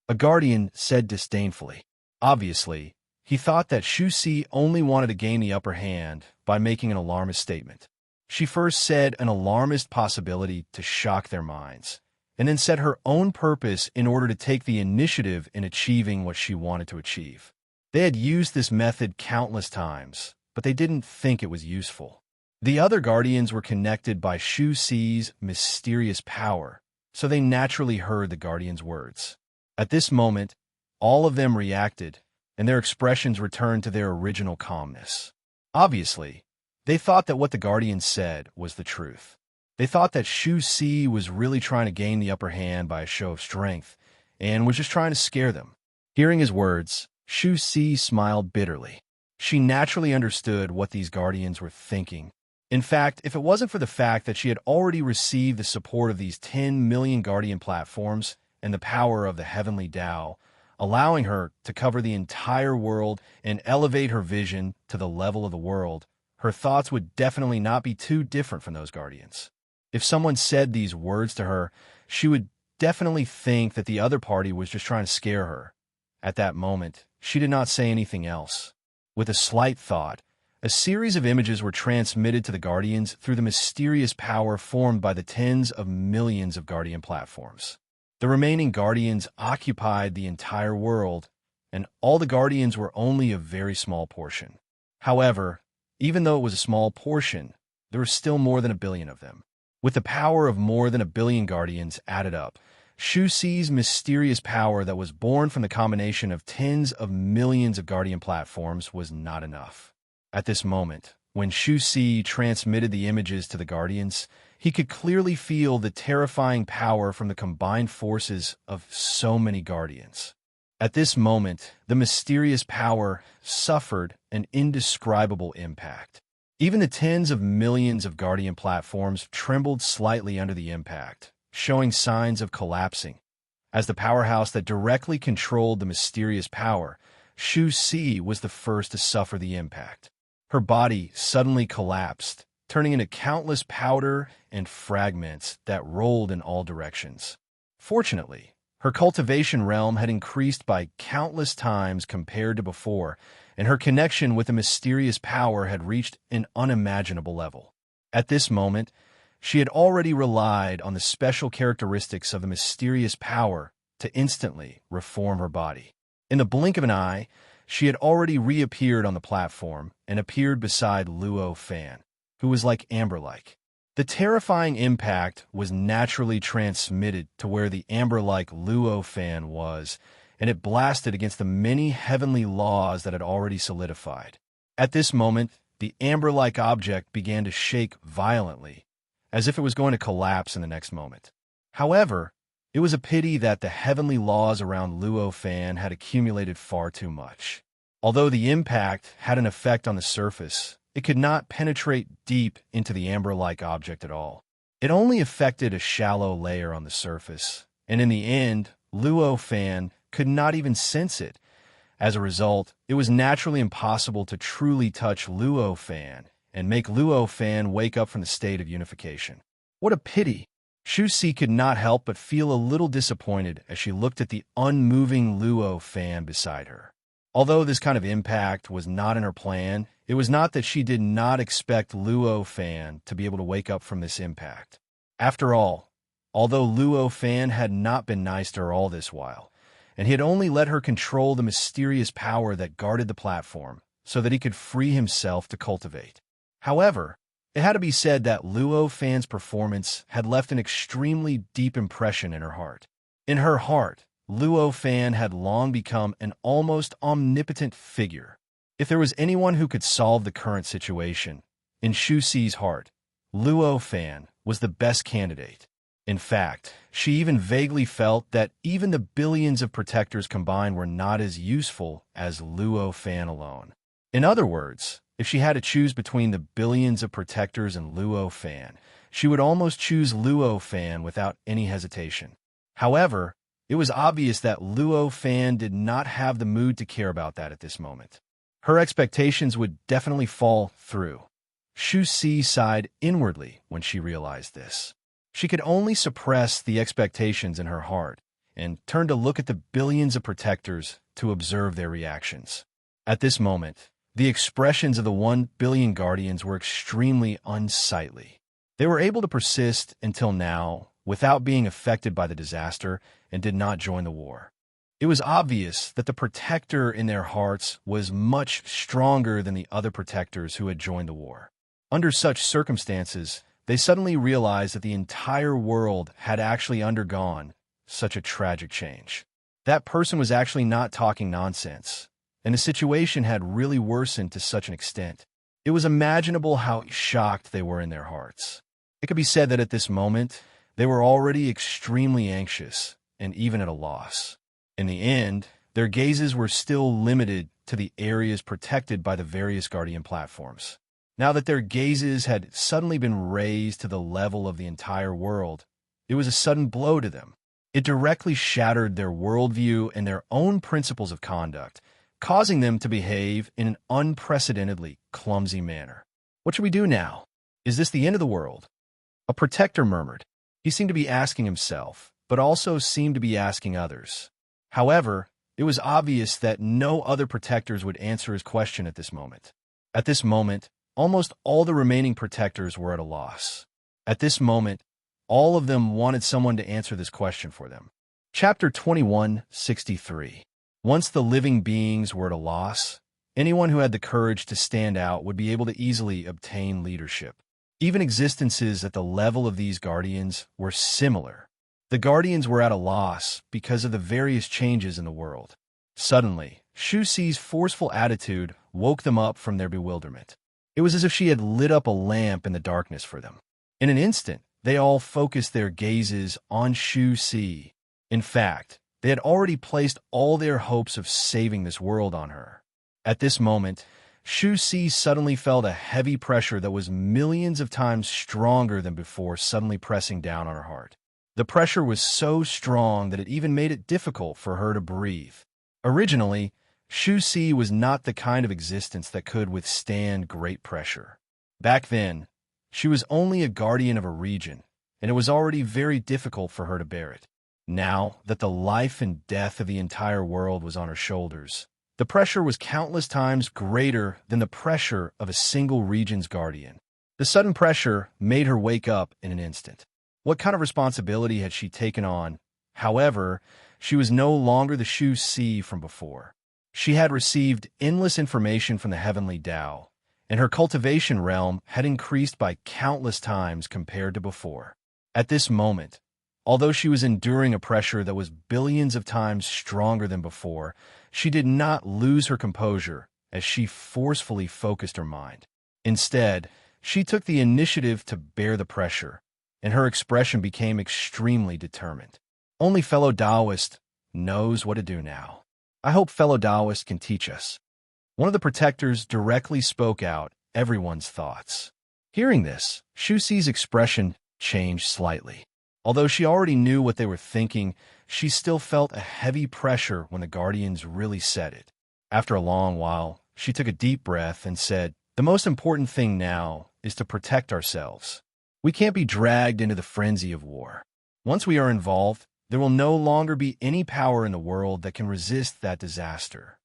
A Guardian said disdainfully. Obviously, he thought that Shu Si only wanted to gain the upper hand by making an alarmist statement. She first said an alarmist possibility to shock their minds, and then said her own purpose in order to take the initiative in achieving what she wanted to achieve. They had used this method countless times, but they didn't think it was useful. The other Guardians were connected by Shu Si's mysterious power, so they naturally heard the Guardian's words. At this moment, all of them reacted, and their expressions returned to their original calmness. Obviously, they thought that what the Guardian said was the truth. They thought that Shu Si was really trying to gain the upper hand by a show of strength, and was just trying to scare them. Hearing his words, Shu Si smiled bitterly. She naturally understood what these Guardians were thinking. In fact, if it wasn't for the fact that she had already received the support of these 10 million Guardian platforms and the power of the heavenly Tao, allowing her to cover the entire world and elevate her vision to the level of the world, her thoughts would definitely not be too different from those Guardians. If someone said these words to her, she would definitely think that the other party was just trying to scare her. At that moment, she did not say anything else. With a slight thought, a series of images were transmitted to the Guardians through the mysterious power formed by the tens of millions of Guardian platforms. The remaining Guardians occupied the entire world, and all the Guardians were only a very small portion. However, even though it was a small portion, there were still more than 1 billion of them. With the power of more than 1 billion Guardians added up, Shu Si's mysterious power that was born from the combination of tens of millions of Guardian platforms was not enough. At this moment, when Shu Si transmitted the images to the Guardians, he could clearly feel the terrifying power from the combined forces of so many Guardians. At this moment, the mysterious power suffered an indescribable impact. Even the tens of millions of Guardian platforms trembled slightly under the impact, showing signs of collapsing. As the powerhouse that directly controlled the mysterious power, Shu Si was the first to suffer the impact. Her body suddenly collapsed, turning into countless powder and fragments that rolled in all directions. Fortunately, her cultivation realm had increased by countless times compared to before, and her connection with the mysterious power had reached an unimaginable level. At this moment, she had already relied on the special characteristics of the mysterious power to instantly reform her body. In the blink of an eye, she had already reappeared on the platform and appeared beside Luo Fan, who was like amber-like. The terrifying impact was naturally transmitted to where the amber-like Luo Fan was, and it blasted against the many heavenly laws that had already solidified. At this moment, the amber-like object began to shake violently, as if it was going to collapse in the next moment. However, it was a pity that the heavenly laws around Luo Fan had accumulated far too much. Although the impact had an effect on the surface, it could not penetrate deep into the amber-like object at all. It only affected a shallow layer on the surface, and in the end, Luo Fan could not even sense it. As a result, it was naturally impossible to truly touch Luo Fan and make Luo Fan wake up from the state of unification. What a pity! Shu Si could not help but feel a little disappointed as she looked at the unmoving Luo fan beside her. Although this kind of impact was not in her plan, it was not that she did not expect Luo fan to be able to wake up from this impact. After all, although Luo fan had not been nice to her all this while, and he had only let her control the mysterious power that guarded the platform so that he could free himself to cultivate. However, it had to be said that Luo fan's performance had left an extremely deep impression in her heart. In her heart, Luo fan had long become an almost omnipotent figure. If there was anyone who could solve the current situation, in Shu Si's heart, Luo fan was the best candidate. In fact, she even vaguely felt that even the billions of protectors combined were not as useful as Luo fan alone. In other words, if she had to choose between the billions of protectors and Luo fan, she would almost choose Luo fan without any hesitation. However, it was obvious that Luo fan did not have the mood to care about that at this moment. Her expectations would definitely fall through. Shu Si sighed inwardly when she realized this. She could only suppress the expectations in her heart and turned to look at the billions of protectors to observe their reactions. At this moment, the expressions of the 1 billion guardians were extremely unsightly. They were able to persist until now without being affected by the disaster and did not join the war. It was obvious that the protector in their hearts was much stronger than the other protectors who had joined the war. Under such circumstances, they suddenly realized that the entire world had actually undergone such a tragic change. That person was actually not talking nonsense, and the situation had really worsened to such an extent. It was imaginable how shocked they were in their hearts. It could be said that at this moment, they were already extremely anxious and even at a loss. In the end, their gazes were still limited to the areas protected by the various guardian platforms. Now that their gazes had suddenly been raised to the level of the entire world, it was a sudden blow to them. It directly shattered their worldview and their own principles of conduct, causing them to behave in an unprecedentedly clumsy manner. What should we do now? Is this the end of the world? A protector murmured. He seemed to be asking himself, but also seemed to be asking others. However, it was obvious that no other protectors would answer his question at this moment. At this moment, almost all the remaining protectors were at a loss. At this moment, all of them wanted someone to answer this question for them. Chapter 21:63. Once the living beings were at a loss, anyone who had the courage to stand out would be able to easily obtain leadership. Even existences at the level of these guardians were similar. The guardians were at a loss because of the various changes in the world. Suddenly, Shu Si's forceful attitude woke them up from their bewilderment. It was as if she had lit up a lamp in the darkness for them. In an instant, they all focused their gazes on Shu Si. In fact, they had already placed all their hopes of saving this world on her. At this moment, Shu Si suddenly felt a heavy pressure that was millions of times stronger than before suddenly pressing down on her heart. The pressure was so strong that it even made it difficult for her to breathe. Originally, Shu Si was not the kind of existence that could withstand great pressure. Back then, she was only a guardian of a region, and it was already very difficult for her to bear it. Now that the life and death of the entire world was on her shoulders, the pressure was countless times greater than the pressure of a single region's guardian. The sudden pressure made her wake up in an instant. What kind of responsibility had she taken on? However, she was no longer the Shu Si from before. She had received endless information from the heavenly Tao, and her cultivation realm had increased by countless times compared to before. At this moment, although she was enduring a pressure that was billions of times stronger than before, she did not lose her composure as she forcefully focused her mind. Instead, she took the initiative to bear the pressure, and her expression became extremely determined. Only fellow Taoist knows what to do now. I hope fellow Taoist can teach us. One of the protectors directly spoke out everyone's thoughts. Hearing this, Shu Si's expression changed slightly. Although she already knew what they were thinking, she still felt a heavy pressure when the guardians really said it. After a long while, she took a deep breath and said, "The most important thing now is to protect ourselves. We can't be dragged into the frenzy of war. Once we are involved, there will no longer be any power in the world that can resist that disaster."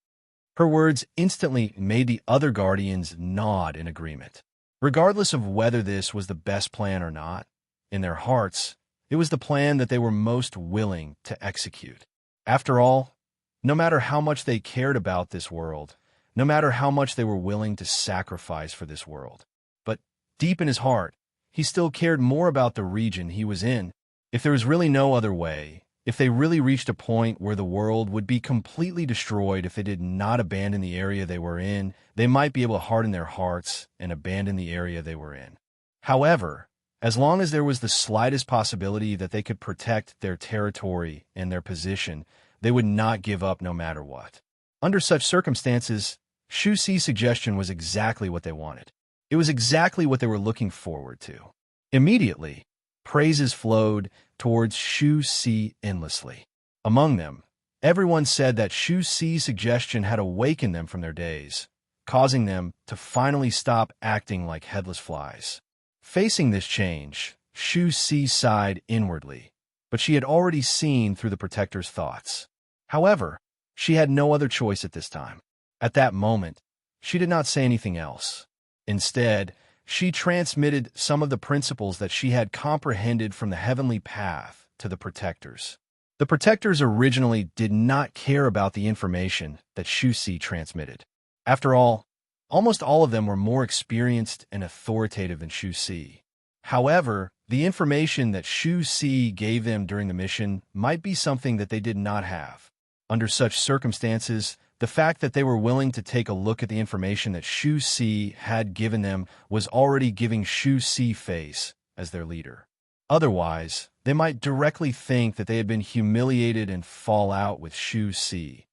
Her words instantly made the other guardians nod in agreement. Regardless of whether this was the best plan or not, in their hearts, it was the plan that they were most willing to execute. After all, no matter how much they cared about this world, no matter how much they were willing to sacrifice for this world, but deep in his heart, he still cared more about the region he was in. If there was really no other way, if they really reached a point where the world would be completely destroyed if they did not abandon the area they were in, they might be able to harden their hearts and abandon the area they were in. However, as long as there was the slightest possibility that they could protect their territory and their position, they would not give up no matter what. Under such circumstances, Shu Xi's suggestion was exactly what they wanted. It was exactly what they were looking forward to. Immediately, praises flowed towards Shu Xi endlessly. Among them, everyone said that Shu Xi's suggestion had awakened them from their daze, causing them to finally stop acting like headless flies. Facing this change, Shu Xi sighed inwardly, but she had already seen through the protector's thoughts. However, she had no other choice at this time. At that moment, she did not say anything else. Instead, she transmitted some of the principles that she had comprehended from the heavenly path to the protectors. The protectors originally did not care about the information that Shu Xi transmitted. After all, almost all of them were more experienced and authoritative than Shu Xi. However, the information that Shu Xi gave them during the mission might be something that they did not have. Under such circumstances, the fact that they were willing to take a look at the information that Shu Xi had given them was already giving Shu Xi face as their leader. Otherwise, they might directly think that they had been humiliated and fall out with Shu Xi.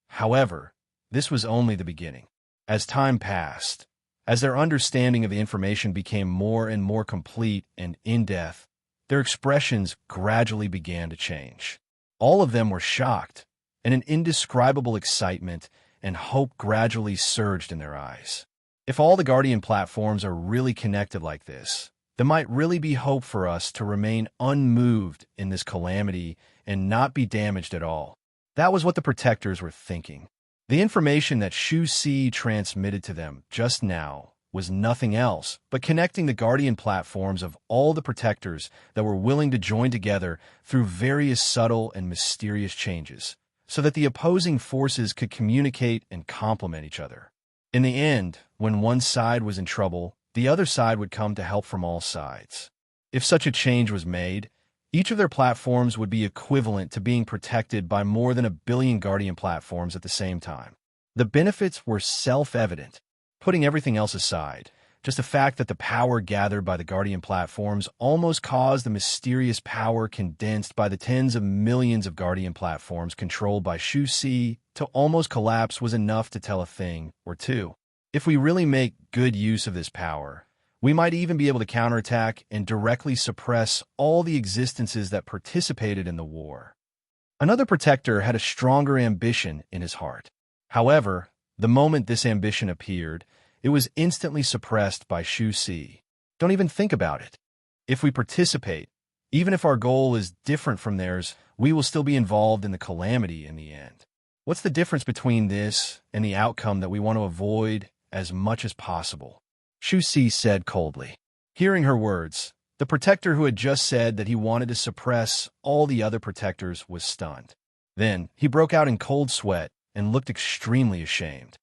However, this was only the beginning. As time passed, as their understanding of the information became more and more complete and in-depth, their expressions gradually began to change. All of them were shocked, and an indescribable excitement and hope gradually surged in their eyes. If all the Guardian platforms are really connected like this, there might really be hope for us to remain unmoved in this calamity and not be damaged at all. That was what the protectors were thinking. The information that Shu Xi transmitted to them just now was nothing else but connecting the Guardian platforms of all the protectors that were willing to join together through various subtle and mysterious changes, so that the opposing forces could communicate and complement each other. In the end, when one side was in trouble, the other side would come to help from all sides. If such a change was made, each of their platforms would be equivalent to being protected by more than 1 billion Guardian platforms at the same time. The benefits were self-evident. Putting everything else aside, just the fact that the power gathered by the Guardian platforms almost caused the mysterious power condensed by the tens of millions of Guardian platforms controlled by Shu Xi to almost collapse was enough to tell a thing or two. If we really make good use of this power, we might even be able to counterattack and directly suppress all the existences that participated in the war. Another protector had a stronger ambition in his heart. However, the moment this ambition appeared, it was instantly suppressed by Shu Xi. Don't even think about it. If we participate, even if our goal is different from theirs, we will still be involved in the calamity in the end. What's the difference between this and the outcome that we want to avoid as much as possible? Shu Xi said coldly. Hearing her words, the protector who had just said that he wanted to suppress all the other protectors was stunned. Then he broke out in cold sweat and looked extremely ashamed.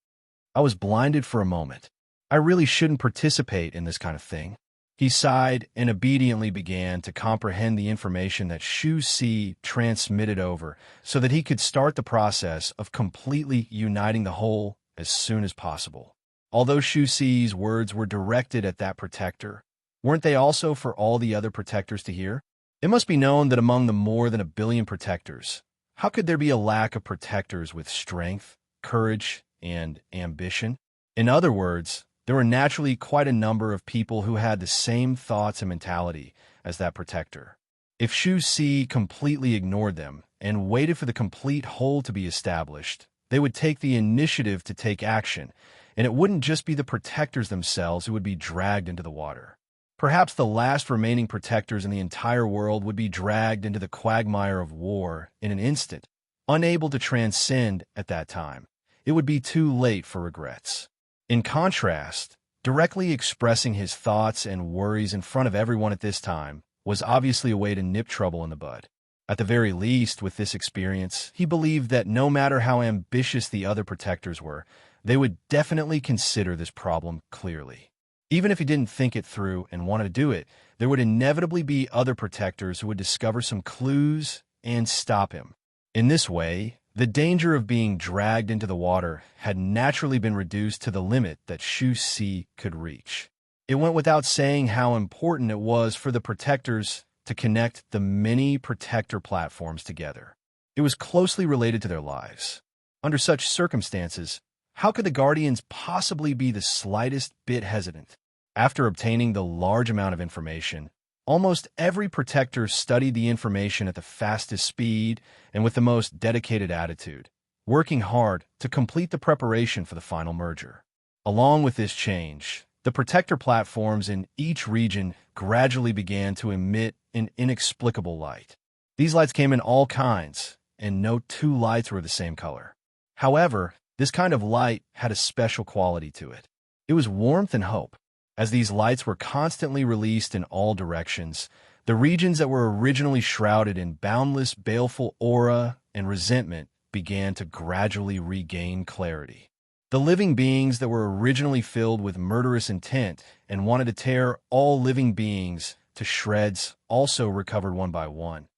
I was blinded for a moment. I really shouldn't participate in this kind of thing. He sighed and obediently began to comprehend the information that Shu Xi transmitted over so that he could start the process of completely uniting the whole as soon as possible. Although Shu Xi's words were directed at that protector, weren't they also for all the other protectors to hear? It must be known that among the more than 1 billion protectors, how could there be a lack of protectors with strength, courage, and ambition? In other words, there were naturally quite a number of people who had the same thoughts and mentality as that protector. If Shu Xi completely ignored them and waited for the complete whole to be established, they would take the initiative to take action, and it wouldn't just be the protectors themselves who would be dragged into the water. Perhaps the last remaining protectors in the entire world would be dragged into the quagmire of war in an instant, unable to transcend at that time. It would be too late for regrets. In contrast, directly expressing his thoughts and worries in front of everyone at this time was obviously a way to nip trouble in the bud. At the very least, with this experience, he believed that no matter how ambitious the other protectors were, they would definitely consider this problem clearly. Even if he didn't think it through and wanted to do it, there would inevitably be other protectors who would discover some clues and stop him. In this way, the danger of being dragged into the water had naturally been reduced to the limit that Shu Si could reach. It went without saying how important it was for the protectors to connect the many protector platforms together. It was closely related to their lives. Under such circumstances, how could the Guardians possibly be the slightest bit hesitant? After obtaining the large amount of information, almost every protector studied the information at the fastest speed and with the most dedicated attitude, working hard to complete the preparation for the final merger. Along with this change, the protector platforms in each region gradually began to emit an inexplicable light. These lights came in all kinds, and no two lights were the same color. However, this kind of light had a special quality to it. It was warmth and hope. As these lights were constantly released in all directions, the regions that were originally shrouded in boundless, baleful aura and resentment began to gradually regain clarity. The living beings that were originally filled with murderous intent and wanted to tear all living beings to shreds also recovered one by one.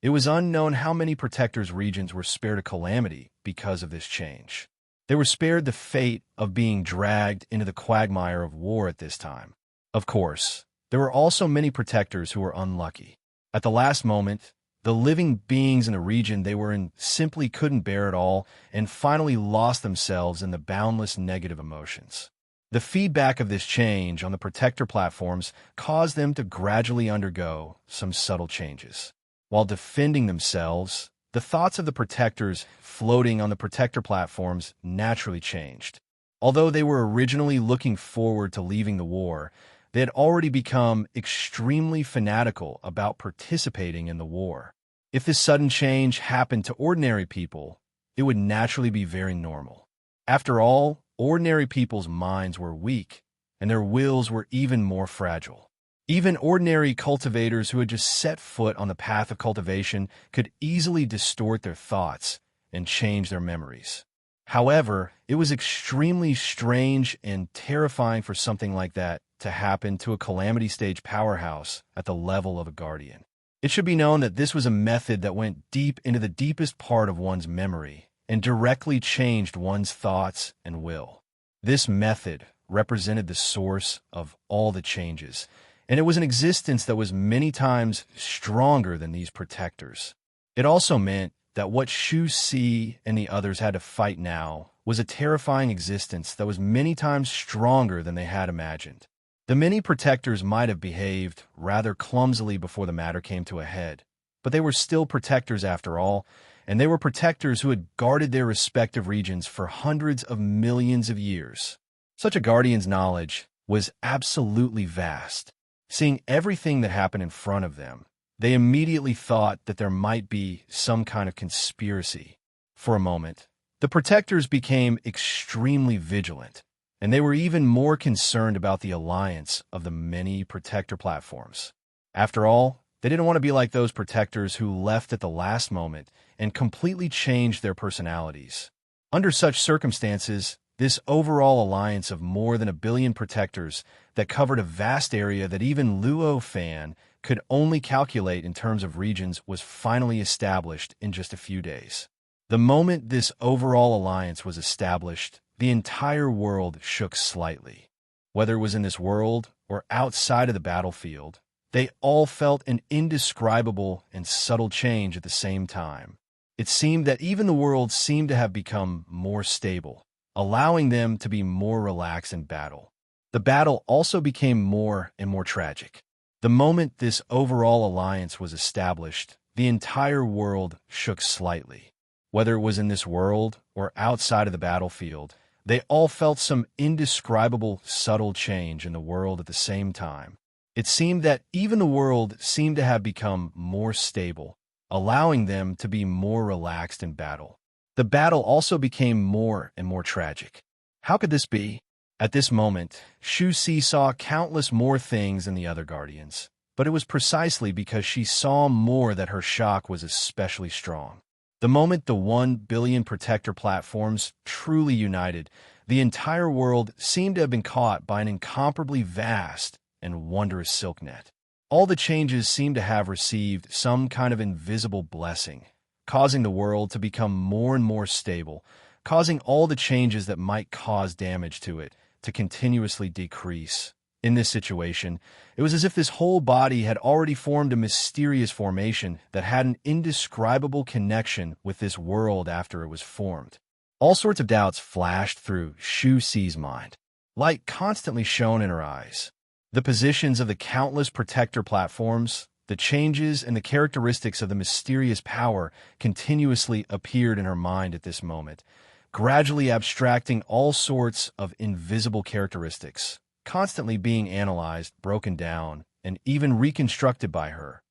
It was unknown how many protectors' regions were spared a calamity because of this change. They were spared the fate of being dragged into the quagmire of war at this time. Of course, there were also many protectors who were unlucky. At the last moment, the living beings in the region they were in simply couldn't bear it all and finally lost themselves in the boundless negative emotions. The feedback of this change on the protector platforms caused them to gradually undergo some subtle changes. While defending themselves, the thoughts of the protectors floating on the protector platforms naturally changed. Although they were originally looking forward to leaving the war, they had already become extremely fanatical about participating in the war. If this sudden change happened to ordinary people, it would naturally be very normal. After all, ordinary people's minds were weak, and their wills were even more fragile. Even ordinary cultivators who had just set foot on the path of cultivation could easily distort their thoughts and change their memories. However, it was extremely strange and terrifying for something like that to happen to a calamity stage powerhouse at the level of a guardian. It should be known that this was a method that went deep into the deepest part of one's memory and directly changed one's thoughts and will. This method represented the source of all the changes, and it was an existence that was many times stronger than these protectors. It also meant that what Shu Si and the others had to fight now was a terrifying existence that was many times stronger than they had imagined. The many protectors might have behaved rather clumsily before the matter came to a head, but they were still protectors after all, and they were protectors who had guarded their respective regions for hundreds of millions of years. Such a guardian's knowledge was absolutely vast. Seeing everything that happened in front of them, they immediately thought that there might be some kind of conspiracy. For a moment, the protectors became extremely vigilant, and they were even more concerned about the alliance of the many protector platforms. After all, they didn't want to be like those protectors who left at the last moment and completely changed their personalities. Under such circumstances, this overall alliance of more than 1 billion protectors that covered a vast area that even Luo Fan could only calculate in terms of regions was finally established in just a few days. The moment this overall alliance was established, the entire world shook slightly. Whether it was in this world or outside of the battlefield, they all felt an indescribable and subtle change at the same time. It seemed that even the world seemed to have become more stable, allowing them to be more relaxed in battle. The battle also became more and more tragic. The moment this overall alliance was established, the entire world shook slightly. Whether it was in this world or outside of the battlefield, they all felt some indescribable, subtle change in the world at the same time. It seemed that even the world seemed to have become more stable, allowing them to be more relaxed in battle. The battle also became more and more tragic. How could this be? At this moment, Shu Si saw countless more things than the other guardians, but it was precisely because she saw more that her shock was especially strong. The moment the 1 billion protector platforms truly united, the entire world seemed to have been caught by an incomparably vast and wondrous silk net. All the changes seemed to have received some kind of invisible blessing, causing the world to become more and more stable, causing all the changes that might cause damage to it to continuously decrease. In this situation, it was as if this whole body had already formed a mysterious formation that had an indescribable connection with this world after it was formed. All sorts of doubts flashed through Shu Si's mind. Light constantly shone in her eyes. The positions of the countless protector platforms, the changes and the characteristics of the mysterious power continuously appeared in her mind at this moment, gradually abstracting all sorts of invisible characteristics, constantly being analyzed, broken down, and even reconstructed by her.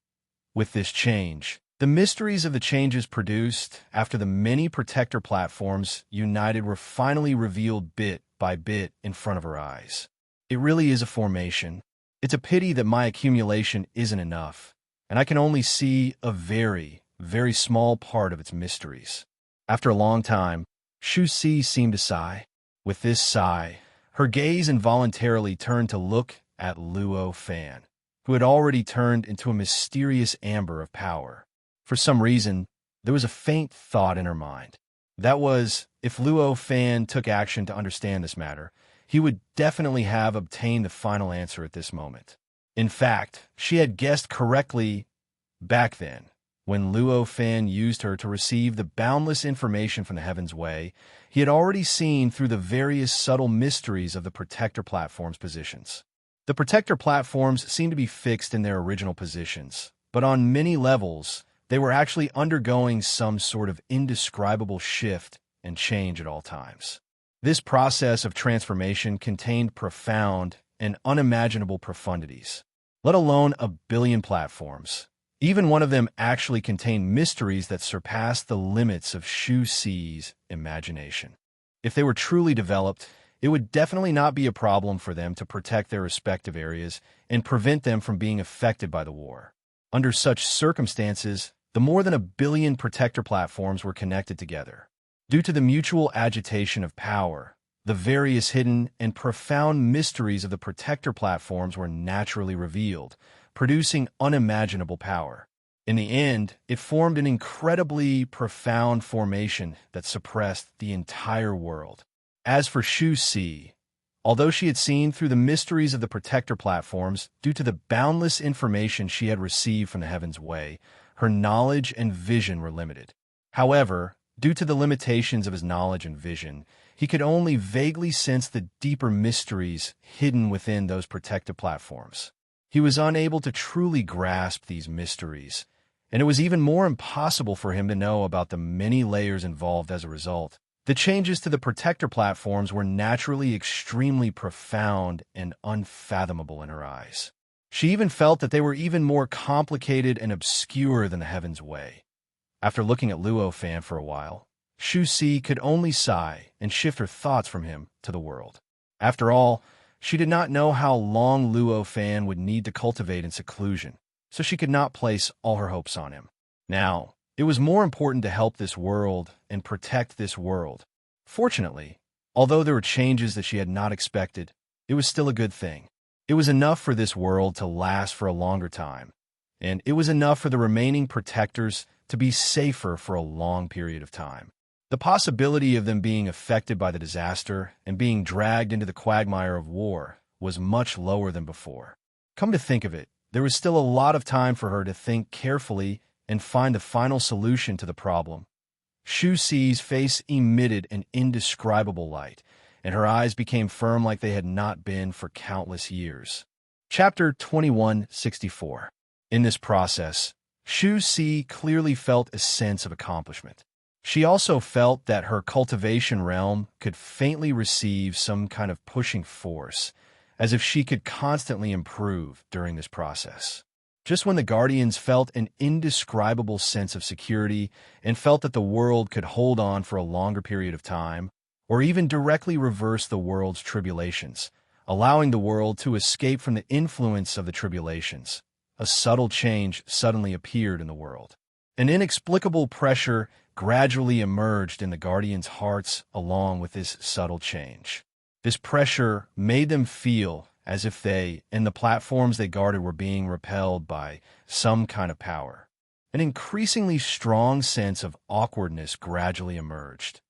With this change, the mysteries of the changes produced after the many protector platforms united were finally revealed bit by bit in front of her eyes. It really is a formation. It's a pity that my accumulation isn't enough, and I can only see a very, very small part of its mysteries. After a long time, Shu Si seemed to sigh. With this sigh, her gaze involuntarily turned to look at Luo Fan, who had already turned into a mysterious amber of power. For some reason, there was a faint thought in her mind. That was, if Luo Fan took action to understand this matter, he would definitely have obtained the final answer at this moment. In fact, she had guessed correctly back then. When Luo Fan used her to receive the boundless information from the Heaven's Way, he had already seen through the various subtle mysteries of the protector platform's positions. The protector platforms seemed to be fixed in their original positions, but on many levels, they were actually undergoing some sort of indescribable shift and change at all times. This process of transformation contained profound and unimaginable profundities, let alone 1 billion platforms. Even one of them actually contained mysteries that surpassed the limits of Shu Si's imagination. If they were truly developed, it would definitely not be a problem for them to protect their respective areas and prevent them from being affected by the war. Under such circumstances, the more than 1 billion protector platforms were connected together. Due to the mutual agitation of power, the various hidden and profound mysteries of the protector platforms were naturally revealed, producing unimaginable power. In the end, it formed an incredibly profound formation that suppressed the entire world. As for Shu Si, although she had seen through the mysteries of the protector platforms due to the boundless information she had received from the Heaven's Way, her knowledge and vision were limited. However, due to the limitations of his knowledge and vision, he could only vaguely sense the deeper mysteries hidden within those protective platforms. He was unable to truly grasp these mysteries, and it was even more impossible for him to know about the many layers involved as a result. The changes to the protector platforms were naturally extremely profound and unfathomable in her eyes. She even felt that they were even more complicated and obscure than the Heaven's Way. After looking at Luo Fan for a while, Shu Si could only sigh and shift her thoughts from him to the world. After all, she did not know how long Luo Fan would need to cultivate in seclusion, so she could not place all her hopes on him. Now, it was more important to help this world and protect this world. Fortunately, although there were changes that she had not expected, it was still a good thing. It was enough for this world to last for a longer time, and it was enough for the remaining protectors to be safer for a long period of time. The possibility of them being affected by the disaster and being dragged into the quagmire of war was much lower than before. Come to think of it, there was still a lot of time for her to think carefully and find the final solution to the problem. Shu Si's face emitted an indescribable light, and her eyes became firm like they had not been for countless years. Chapter 2164. In this process, Shu Si clearly felt a sense of accomplishment. She also felt that her cultivation realm could faintly receive some kind of pushing force, as if she could constantly improve during this process. Just when the Guardians felt an indescribable sense of security and felt that the world could hold on for a longer period of time, or even directly reverse the world's tribulations, allowing the world to escape from the influence of the tribulations, a subtle change suddenly appeared in the world. An inexplicable pressure gradually emerged in the Guardians' hearts along with this subtle change. This pressure made them feel as if they and the platforms they guarded were being repelled by some kind of power. An increasingly strong sense of awkwardness gradually emerged.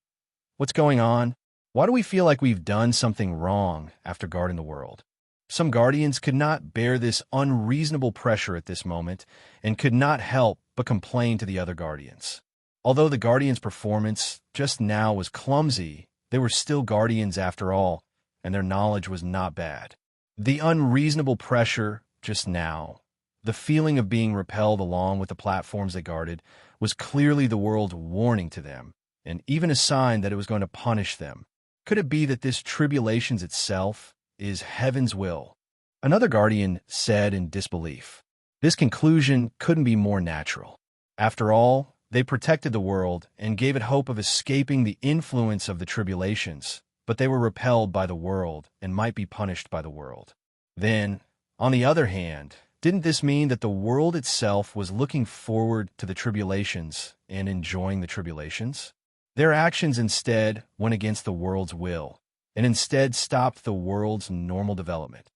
What's going on? Why do we feel like we've done something wrong after guarding the world? Some Guardians could not bear this unreasonable pressure at this moment and could not help but complain to the other Guardians. Although the Guardians' performance just now was clumsy, they were still Guardians after all, and their knowledge was not bad. The unreasonable pressure just now, the feeling of being repelled along with the platforms they guarded, was clearly the world's warning to them, and even a sign that it was going to punish them. Could it be that this tribulations itself is heaven's will? Another Guardian said in disbelief. This conclusion couldn't be more natural. After all, they protected the world and gave it hope of escaping the influence of the tribulations, but they were repelled by the world and might be punished by the world. Then, on the other hand, didn't this mean that the world itself was looking forward to the tribulations and enjoying the tribulations? Their actions instead went against the world's will, and instead stopped the world's normal development.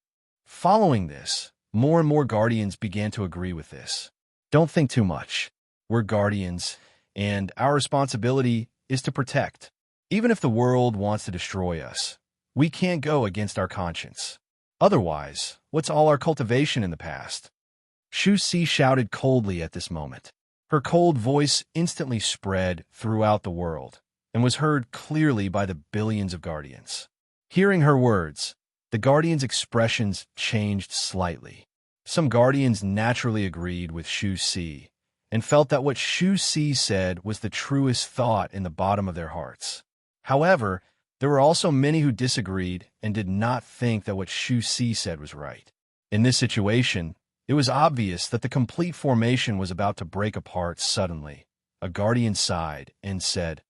Following this, more and more Guardians began to agree with this. Don't think too much. We're Guardians, and our responsibility is to protect. Even if the world wants to destroy us, we can't go against our conscience. Otherwise, what's all our cultivation in the past? Shu Si shouted coldly at this moment. Her cold voice instantly spread throughout the world and was heard clearly by the billions of Guardians. Hearing her words, the Guardians' expressions changed slightly. Some Guardians naturally agreed with Shu Si and felt that what Shu Si said was the truest thought in the bottom of their hearts. However, there were also many who disagreed and did not think that what Shu Si said was right. In this situation, it was obvious that the complete formation was about to break apart suddenly. A Guardian sighed and said,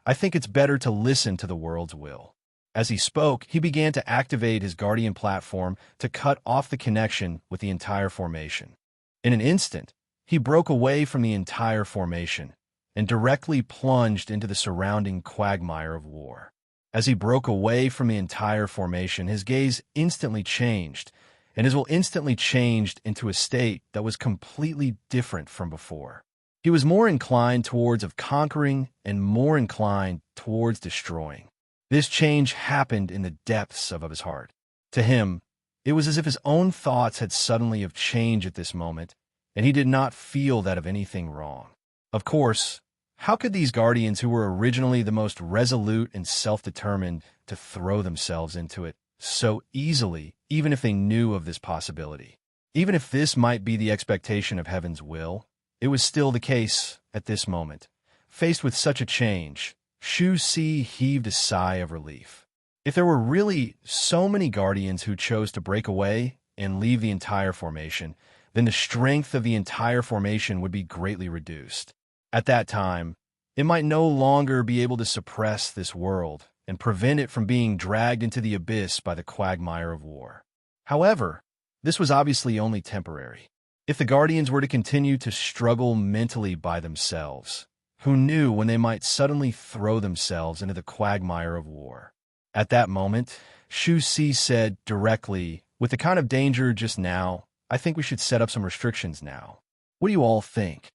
"I think it's better to listen to the world's will." As he spoke, he began to activate his Guardian platform to cut off the connection with the entire formation. In an instant, he broke away from the entire formation and directly plunged into the surrounding quagmire of war. As he broke away from the entire formation, his gaze instantly changed, and his will instantly changed into a state that was completely different from before. He was more inclined towards of conquering and more inclined towards destroying. This change happened in the depths of his heart. To him, it was as if his own thoughts had suddenly have changed at this moment, and he did not feel that of anything wrong. Of course, how could these Guardians who were originally the most resolute and self-determined to throw themselves into it so easily, even if they knew of this possibility? Even if this might be the expectation of heaven's will, it was still the case at this moment. Faced with such a change, Shu Si heaved a sigh of relief. If there were really so many Guardians who chose to break away and leave the entire formation, then the strength of the entire formation would be greatly reduced. At that time, it might no longer be able to suppress this world and prevent it from being dragged into the abyss by the quagmire of war. However, this was obviously only temporary. If the Guardians were to continue to struggle mentally by themselves, who knew when they might suddenly throw themselves into the quagmire of war? At that moment, Shu Si said directly, "With the kind of danger just now, I think we should set up some restrictions now. What do you all think?"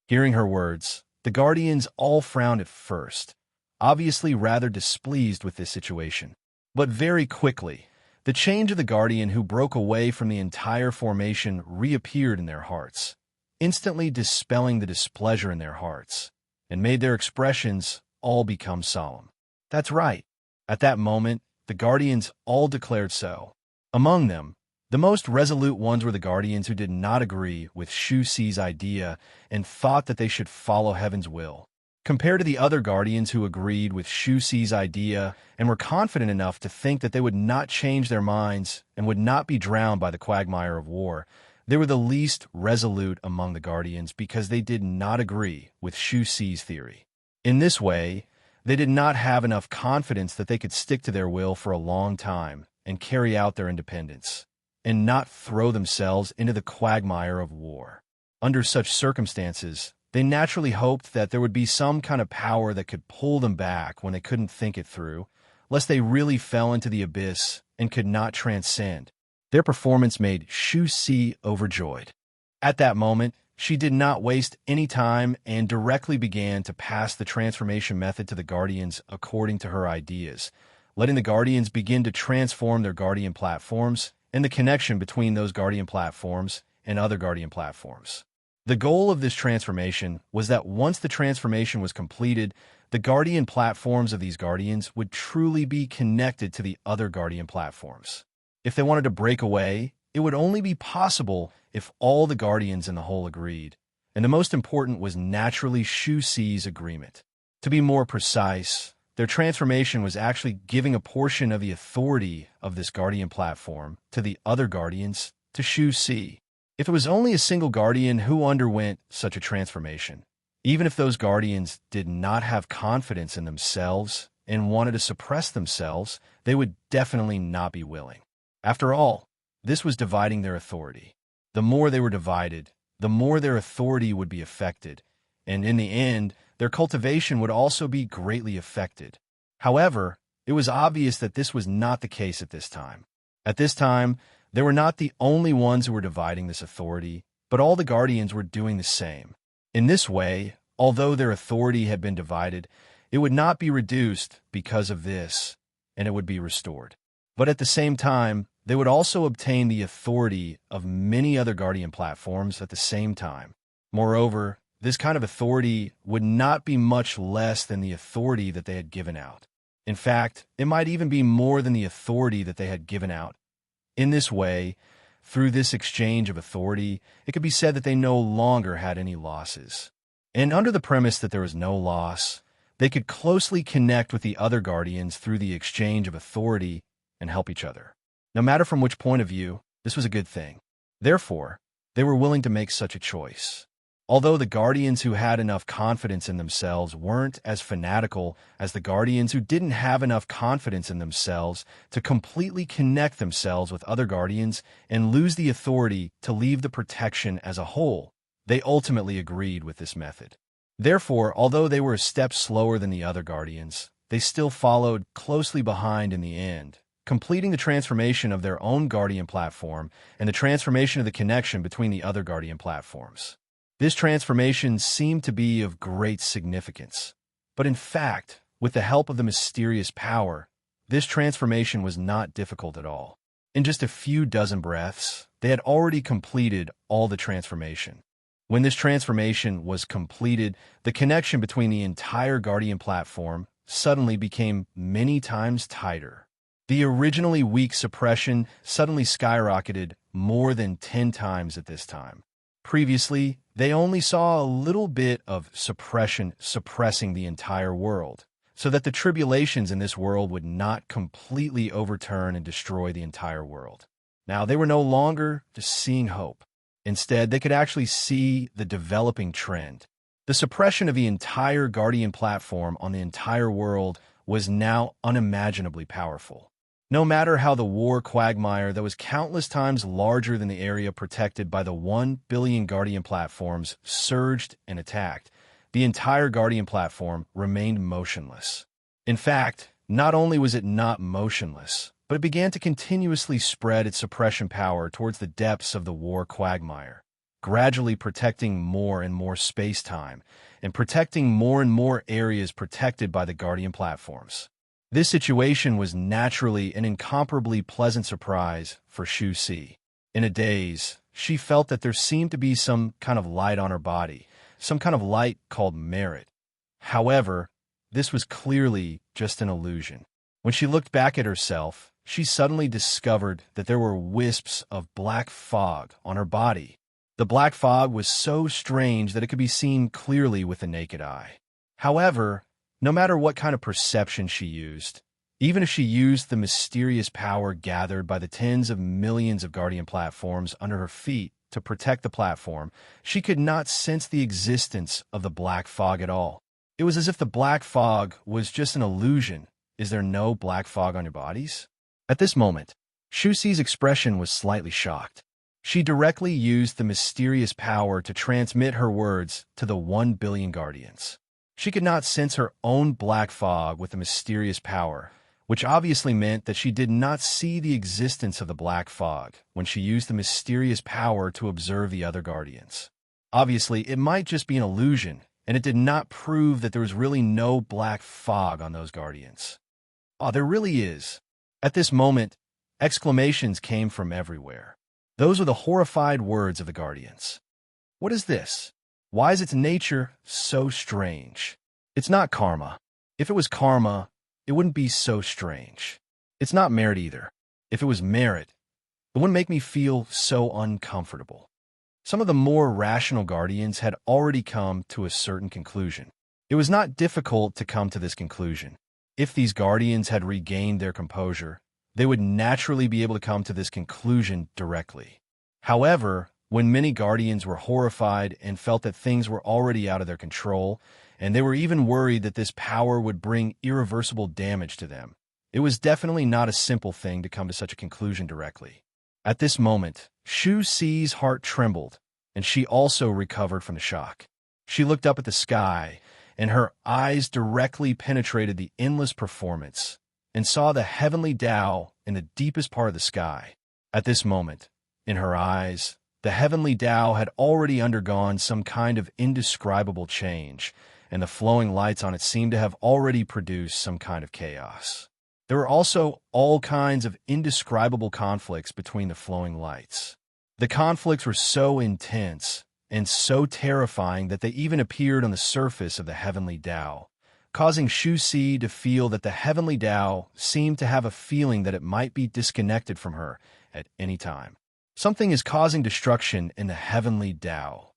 Hearing her words, the Guardians all frowned at first, obviously rather displeased with this situation. But very quickly, the change of the Guardian who broke away from the entire formation reappeared in their hearts, instantly dispelling the displeasure in their hearts, and made their expressions all become solemn. That's right. At that moment, the Guardians all declared so. Among them, the most resolute ones were the Guardians who did not agree with Shu Si's idea and thought that they should follow heaven's will. Compared to the other guardians who agreed with Shu Xi's idea and were confident enough to think that they would not change their minds and would not be drowned by the quagmire of war, they were the least resolute among the guardians because they did not agree with Shu Xi's theory. In this way, they did not have enough confidence that they could stick to their will for a long time and carry out their independence, and not throw themselves into the quagmire of war. Under such circumstances, they naturally hoped that there would be some kind of power that could pull them back when they couldn't think it through, lest they really fell into the abyss and could not transcend. Their performance made Shu Xi overjoyed. At that moment, she did not waste any time and directly began to pass the transformation method to the Guardians according to her ideas, letting the Guardians begin to transform their Guardian platforms and the connection between those Guardian platforms and other Guardian platforms. The goal of this transformation was that once the transformation was completed, the Guardian platforms of these Guardians would truly be connected to the other Guardian platforms. If they wanted to break away, it would only be possible if all the Guardians in the whole agreed, and the most important was naturally Shu Xi's agreement. To be more precise, their transformation was actually giving a portion of the authority of this Guardian platform to the other Guardians, to Shu Xi. If it was only a single Guardian who underwent such a transformation, even if those Guardians did not have confidence in themselves and wanted to suppress themselves, they would definitely not be willing. After all, this was dividing their authority. The more they were divided, the more their authority would be affected, and in the end, their cultivation would also be greatly affected. However, it was obvious that this was not the case at this time. At this time, they were not the only ones who were dividing this authority, but all the Guardians were doing the same. In this way, although their authority had been divided, it would not be reduced because of this, and it would be restored. But at the same time, they would also obtain the authority of many other Guardian platforms at the same time. Moreover, this kind of authority would not be much less than the authority that they had given out. In fact, it might even be more than the authority that they had given out. In this way, through this exchange of authority, it could be said that they no longer had any losses. And under the premise that there was no loss, they could closely connect with the other Guardians through the exchange of authority and help each other. No matter from which point of view, this was a good thing. Therefore, they were willing to make such a choice. Although the Guardians who had enough confidence in themselves weren't as fanatical as the Guardians who didn't have enough confidence in themselves to completely connect themselves with other Guardians and lose the authority to leave the protection as a whole, they ultimately agreed with this method. Therefore, although they were a step slower than the other Guardians, they still followed closely behind in the end, completing the transformation of their own Guardian platform and the transformation of the connection between the other Guardian platforms. This transformation seemed to be of great significance, but in fact, with the help of the mysterious power, this transformation was not difficult at all. In just a few dozen breaths, they had already completed all the transformation. When this transformation was completed, the connection between the entire Guardian platform suddenly became many times tighter. The originally weak suppression suddenly skyrocketed more than 10 times at this time. Previously, they only saw a little bit of suppression suppressing the entire world, so that the tribulations in this world would not completely overturn and destroy the entire world. Now they were no longer just seeing hope. Instead, they could actually see the developing trend. The suppression of the entire Guardian platform on the entire world was now unimaginably powerful. No matter how the war quagmire that was countless times larger than the area protected by the 1 billion Guardian platforms surged and attacked, the entire Guardian platform remained motionless. In fact, not only was it not motionless, but it began to continuously spread its suppression power towards the depths of the war quagmire, gradually protecting more and more space-time and protecting more and more areas protected by the Guardian platforms. This situation was naturally an incomparably pleasant surprise for Shu Xi. In a daze, she felt that there seemed to be some kind of light on her body, some kind of light called merit. However, this was clearly just an illusion. When she looked back at herself, she suddenly discovered that there were wisps of black fog on her body. The black fog was so strange that it could be seen clearly with the naked eye. However, no matter what kind of perception she used, even if she used the mysterious power gathered by the tens of millions of guardian platforms under her feet to protect the platform, she could not sense the existence of the black fog at all. It was as if the black fog was just an illusion. Is there no black fog on your bodies? At this moment, Shuxi's expression was slightly shocked. She directly used the mysterious power to transmit her words to the 1 billion guardians. She could not sense her own black fog with the mysterious power, which obviously meant that she did not see the existence of the black fog when she used the mysterious power to observe the other guardians. Obviously, it might just be an illusion, and it did not prove that there was really no black fog on those guardians. Oh, there really is. At this moment, exclamations came from everywhere. Those were the horrified words of the guardians. What is this? Why is its nature so strange? It's not karma. If it was karma, it wouldn't be so strange. It's not merit either. If it was merit, it wouldn't make me feel so uncomfortable. Some of the more rational guardians had already come to a certain conclusion. It was not difficult to come to this conclusion. If these guardians had regained their composure, they would naturally be able to come to this conclusion directly. However, when many guardians were horrified and felt that things were already out of their control, and they were even worried that this power would bring irreversible damage to them, it was definitely not a simple thing to come to such a conclusion directly. At this moment, Shuxi's heart trembled, and she also recovered from the shock. She looked up at the sky, and her eyes directly penetrated the endless performance, and saw the heavenly Tao in the deepest part of the sky. At this moment, in her eyes, the heavenly Tao had already undergone some kind of indescribable change, and the flowing lights on it seemed to have already produced some kind of chaos. There were also all kinds of indescribable conflicts between the flowing lights. The conflicts were so intense and so terrifying that they even appeared on the surface of the heavenly Tao, causing Shuxi to feel that the heavenly Tao seemed to have a feeling that it might be disconnected from her at any time. Something is causing destruction in the heavenly Tao.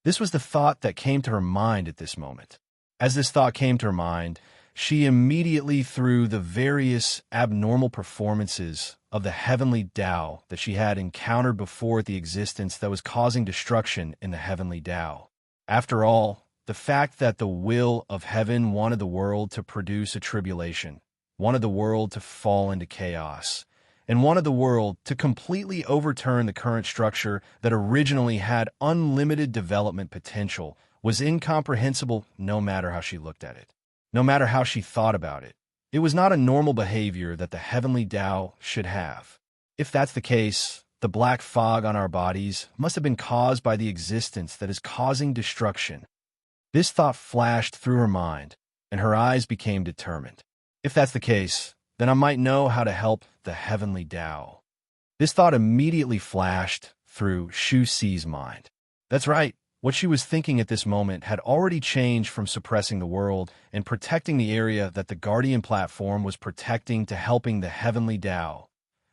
This was the thought that came to her mind at this moment. As this thought came to her mind, she immediately threw the various abnormal performances of the heavenly Tao that she had encountered before at the existence that was causing destruction in the heavenly Tao. After all, the fact that the will of heaven wanted the world to produce a tribulation, wanted the world to fall into chaos, and wanted the world to completely overturn the current structure that originally had unlimited development potential was incomprehensible no matter how she looked at it, no matter how she thought about it. It was not a normal behavior that the heavenly Tao should have. If that's the case, the black fog on our bodies must have been caused by the existence that is causing destruction. This thought flashed through her mind, and her eyes became determined. If that's the case, then I might know how to help the heavenly Tao. This thought immediately flashed through Shuxi's mind. That's right. What she was thinking at this moment had already changed from suppressing the world and protecting the area that the Guardian platform was protecting to helping the heavenly Tao.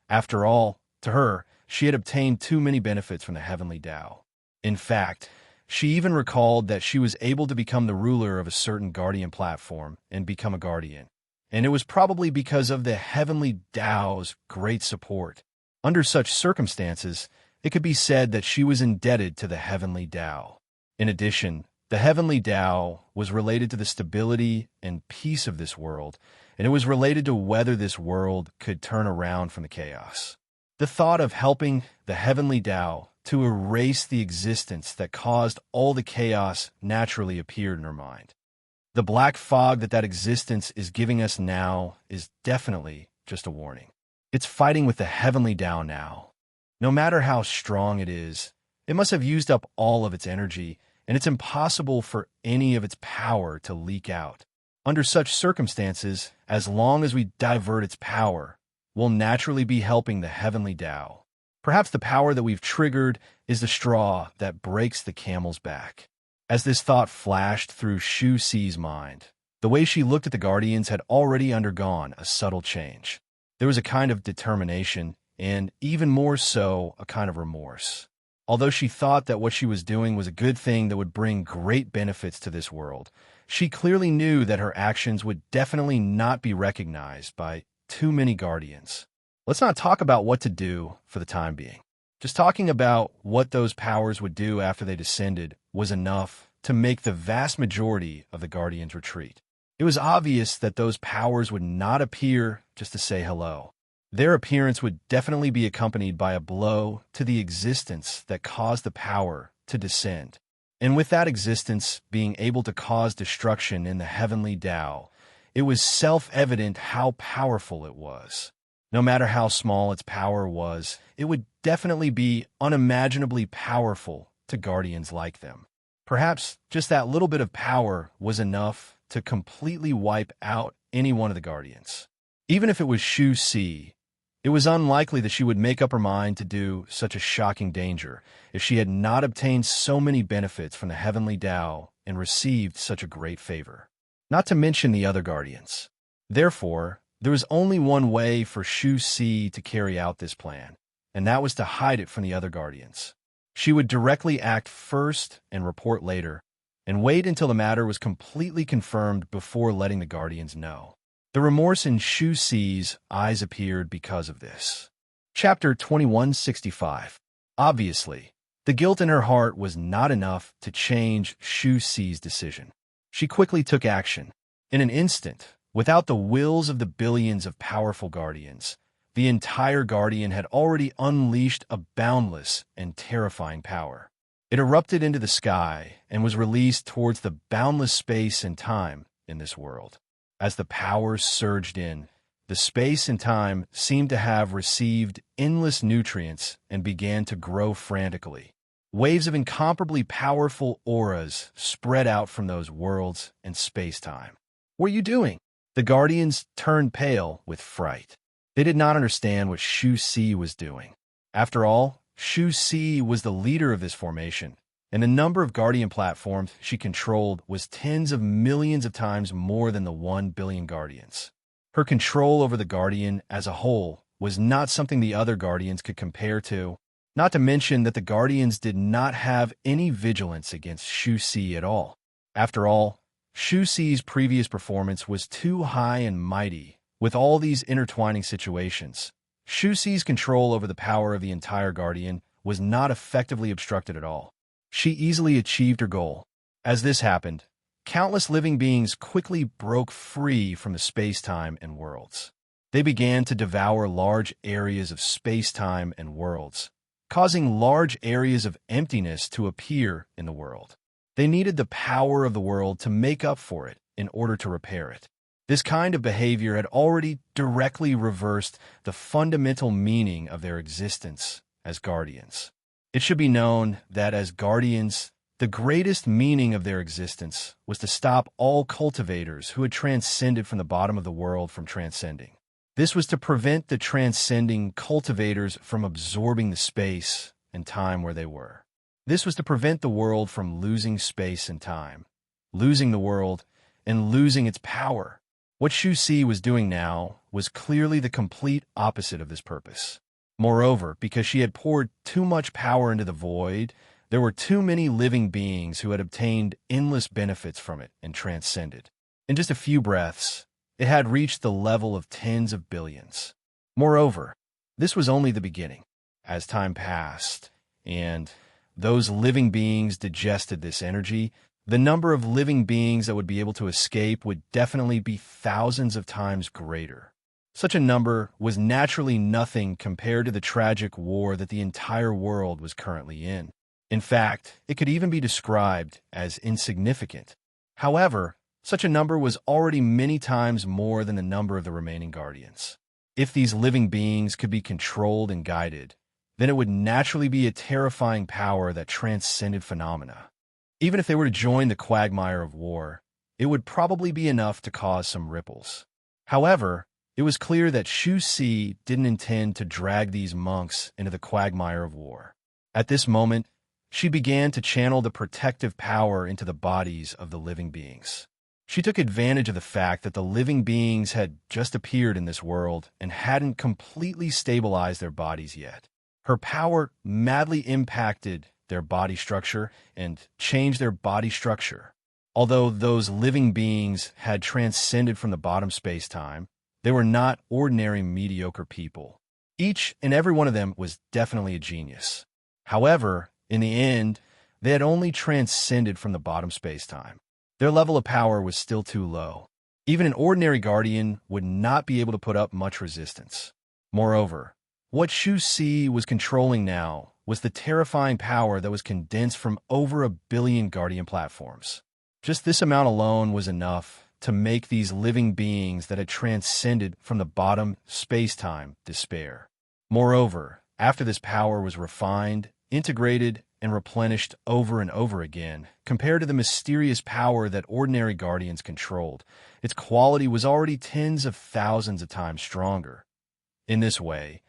After all, to her, she had obtained too many benefits from the heavenly Tao. In fact, she even recalled that she was able to become the ruler of a certain Guardian platform and become a Guardian. And it was probably because of the heavenly Tao's great support. Under such circumstances, it could be said that she was indebted to the heavenly Tao. In addition, the heavenly Tao was related to the stability and peace of this world, and it was related to whether this world could turn around from the chaos. The thought of helping the heavenly Tao to erase the existence that caused all the chaos naturally appeared in her mind. The black fog that existence is giving us now is definitely just a warning. It's fighting with the heavenly Tao now. No matter how strong it is, it must have used up all of its energy, and it's impossible for any of its power to leak out. Under such circumstances, as long as we divert its power, we'll naturally be helping the heavenly Tao. Perhaps the power that we've triggered is the straw that breaks the camel's back. As this thought flashed through Shuxi's mind, the way she looked at the Guardians had already undergone a subtle change. There was a kind of determination, and even more so, a kind of remorse. Although she thought that what she was doing was a good thing that would bring great benefits to this world, she clearly knew that her actions would definitely not be recognized by too many guardians. Let's not talk about what to do for the time being. Just talking about what those powers would do after they descended was enough to make the vast majority of the guardians retreat. It was obvious that those powers would not appear just to say hello. Their appearance would definitely be accompanied by a blow to the existence that caused the power to descend. And with that existence being able to cause destruction in the heavenly Tao, it was self-evident how powerful it was. No matter how small its power was, it would definitely be unimaginably powerful to guardians like them. Perhaps just that little bit of power was enough to completely wipe out any one of the guardians. Even if it was Shu Si, it was unlikely that she would make up her mind to do such a shocking danger if she had not obtained so many benefits from the heavenly Tao and received such a great favor. Not to mention the other guardians. Therefore, there was only one way for Shu Si to carry out this plan, and that was to hide it from the other guardians. She would directly act first and report later, and wait until the matter was completely confirmed before letting the guardians know. The remorse in Shu Si's eyes appeared because of this. Chapter 2165. Obviously, the guilt in her heart was not enough to change Shu Si's decision. She quickly took action. In an instant, without the wills of the billions of powerful guardians, the entire guardian had already unleashed a boundless and terrifying power. It erupted into the sky and was released towards the boundless space and time in this world. As the powers surged in, the space and time seemed to have received endless nutrients and began to grow frantically. Waves of incomparably powerful auras spread out from those worlds and space-time. "What are you doing?" The guardians turned pale with fright. They did not understand what Shu Si was doing. After all, Shu Si was the leader of this formation, and the number of guardian platforms she controlled was tens of millions of times more than the 1 billion guardians. Her control over the guardian as a whole was not something the other guardians could compare to, not to mention that the guardians did not have any vigilance against Shu Si at all. After all, Shu Si's previous performance was too high and mighty. With all these intertwining situations, Shu Si's control over the power of the entire guardian was not effectively obstructed at all. She easily achieved her goal. As this happened, countless living beings quickly broke free from the space-time and worlds. They began to devour large areas of space-time and worlds, causing large areas of emptiness to appear in the world. They needed the power of the world to make up for it in order to repair it. This kind of behavior had already directly reversed the fundamental meaning of their existence as guardians. It should be known that as guardians, the greatest meaning of their existence was to stop all cultivators who had transcended from the bottom of the world from transcending. This was to prevent the transcending cultivators from absorbing the space and time where they were. This was to prevent the world from losing space and time, losing the world, and losing its power. What Shu Si was doing now was clearly the complete opposite of this purpose. Moreover, because she had poured too much power into the void, there were too many living beings who had obtained endless benefits from it and transcended. In just a few breaths, it had reached the level of tens of billions. Moreover, this was only the beginning. As time passed, and those living beings digested this energy, the number of living beings that would be able to escape would definitely be thousands of times greater. Such a number was naturally nothing compared to the tragic war that the entire world was currently in. In fact, it could even be described as insignificant. However, such a number was already many times more than the number of the remaining guardians. If these living beings could be controlled and guided, then it would naturally be a terrifying power that transcended phenomena. Even if they were to join the quagmire of war, it would probably be enough to cause some ripples. However, it was clear that Shu Si didn't intend to drag these monks into the quagmire of war. At this moment, she began to channel the protective power into the bodies of the living beings. She took advantage of the fact that the living beings had just appeared in this world and hadn't completely stabilized their bodies yet. Her power madly impacted their body structure and changed their body structure. Although those living beings had transcended from the bottom space-time, they were not ordinary mediocre people. Each and every one of them was definitely a genius. However, in the end, they had only transcended from the bottom space-time. Their level of power was still too low. Even an ordinary guardian would not be able to put up much resistance. Moreover, what Shu Si was controlling now was the terrifying power that was condensed from over 1 billion guardian platforms. Just this amount alone was enough to make these living beings that had transcended from the bottom space-time despair. Moreover, after this power was refined, integrated, and replenished over and over again, compared to the mysterious power that ordinary guardians controlled, its quality was already tens of thousands of times stronger. In this way,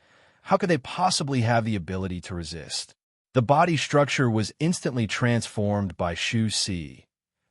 how could they possibly have the ability to resist? The body structure was instantly transformed by Shu Si,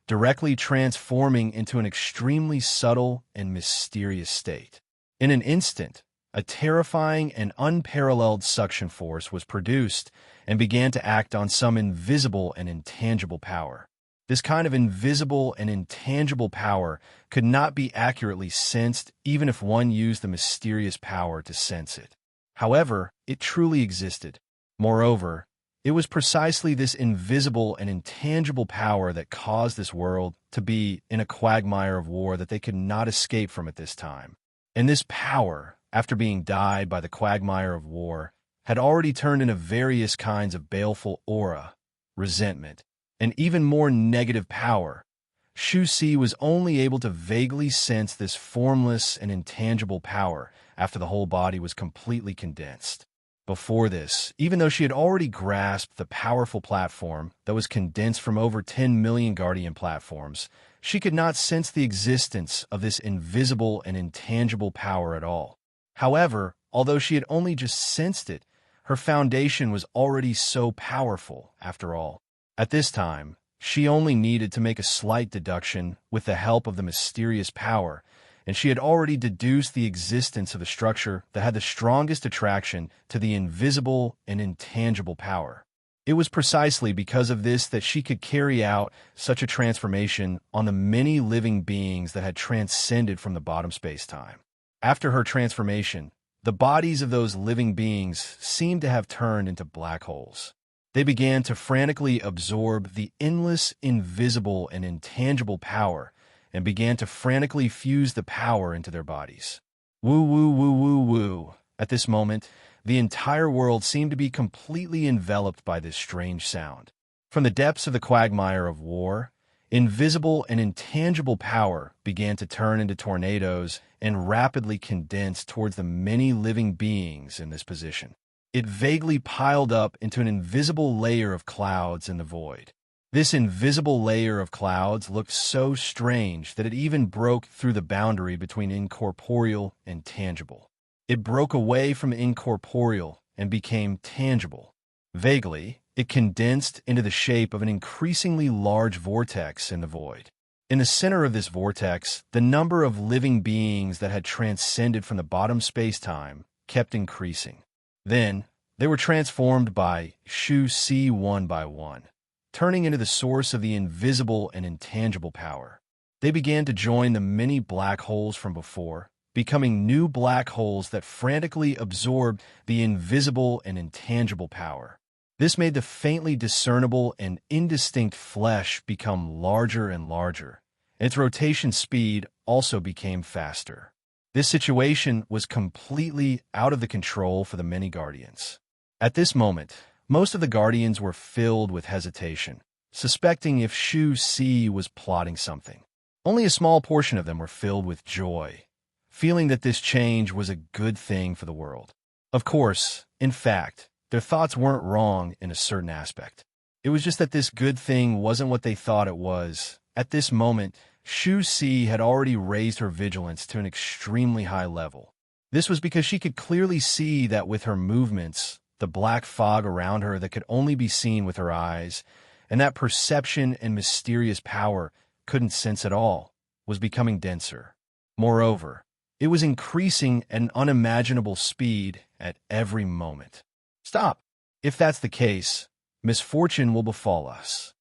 directly transforming into an extremely subtle and mysterious state. In an instant, a terrifying and unparalleled suction force was produced and began to act on some invisible and intangible power. This kind of invisible and intangible power could not be accurately sensed even if one used the mysterious power to sense it. However, it truly existed. Moreover, it was precisely this invisible and intangible power that caused this world to be in a quagmire of war that they could not escape from at this time. And this power, after being dyed by the quagmire of war, had already turned into various kinds of baleful aura, resentment, and even more negative power. Shu Si was only able to vaguely sense this formless and intangible power after the whole body was completely condensed. Before this, even though she had already grasped the powerful platform that was condensed from over 10 million guardian platforms, she could not sense the existence of this invisible and intangible power at all. However, although she had only just sensed it, her foundation was already so powerful, after all. At this time, she only needed to make a slight deduction with the help of the mysterious power, and she had already deduced the existence of a structure that had the strongest attraction to the invisible and intangible power. It was precisely because of this that she could carry out such a transformation on the many living beings that had transcended from the bottom space-time. After her transformation, the bodies of those living beings seemed to have turned into black holes. They began to frantically absorb the endless, invisible, and intangible power and began to frantically fuse the power into their bodies. Woo, woo, woo, woo, woo. At this moment, the entire world seemed to be completely enveloped by this strange sound. From the depths of the quagmire of war, invisible and intangible power began to turn into tornadoes and rapidly condense towards the many living beings in this position. It vaguely piled up into an invisible layer of clouds in the void. This invisible layer of clouds looked so strange that it even broke through the boundary between incorporeal and tangible. It broke away from incorporeal and became tangible. Vaguely, it condensed into the shape of an increasingly large vortex in the void. In the center of this vortex, the number of living beings that had transcended from the bottom space-time kept increasing. Then, they were transformed by Shu Si one by one, turning into the source of the invisible and intangible power. They began to join the many black holes from before, becoming new black holes that frantically absorbed the invisible and intangible power. This made the faintly discernible and indistinct flesh become larger and larger, and its rotation speed also became faster. This situation was completely out of the control for the many guardians. At this moment, most of the guardians were filled with hesitation, suspecting if Shu Si was plotting something. Only a small portion of them were filled with joy, feeling that this change was a good thing for the world. Of course, in fact, their thoughts weren't wrong in a certain aspect. It was just that this good thing wasn't what they thought it was. At this moment, Shu Si had already raised her vigilance to an extremely high level. This was because she could clearly see that with her movements, the black fog around her that could only be seen with her eyes, and that perception and mysterious power couldn't sense at all, was becoming denser. Moreover, it was increasing at an unimaginable speed at every moment. Stop. If that's the case, misfortune will befall us.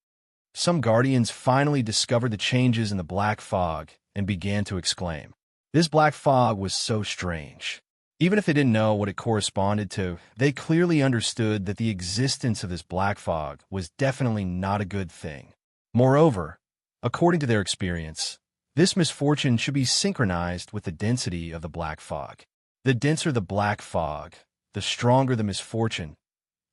Some guardians finally discovered the changes in the black fog and began to exclaim. This black fog was so strange. Even if they didn't know what it corresponded to, they clearly understood that the existence of this black fog was definitely not a good thing. Moreover, according to their experience, this misfortune should be synchronized with the density of the black fog. The denser the black fog, the stronger the misfortune.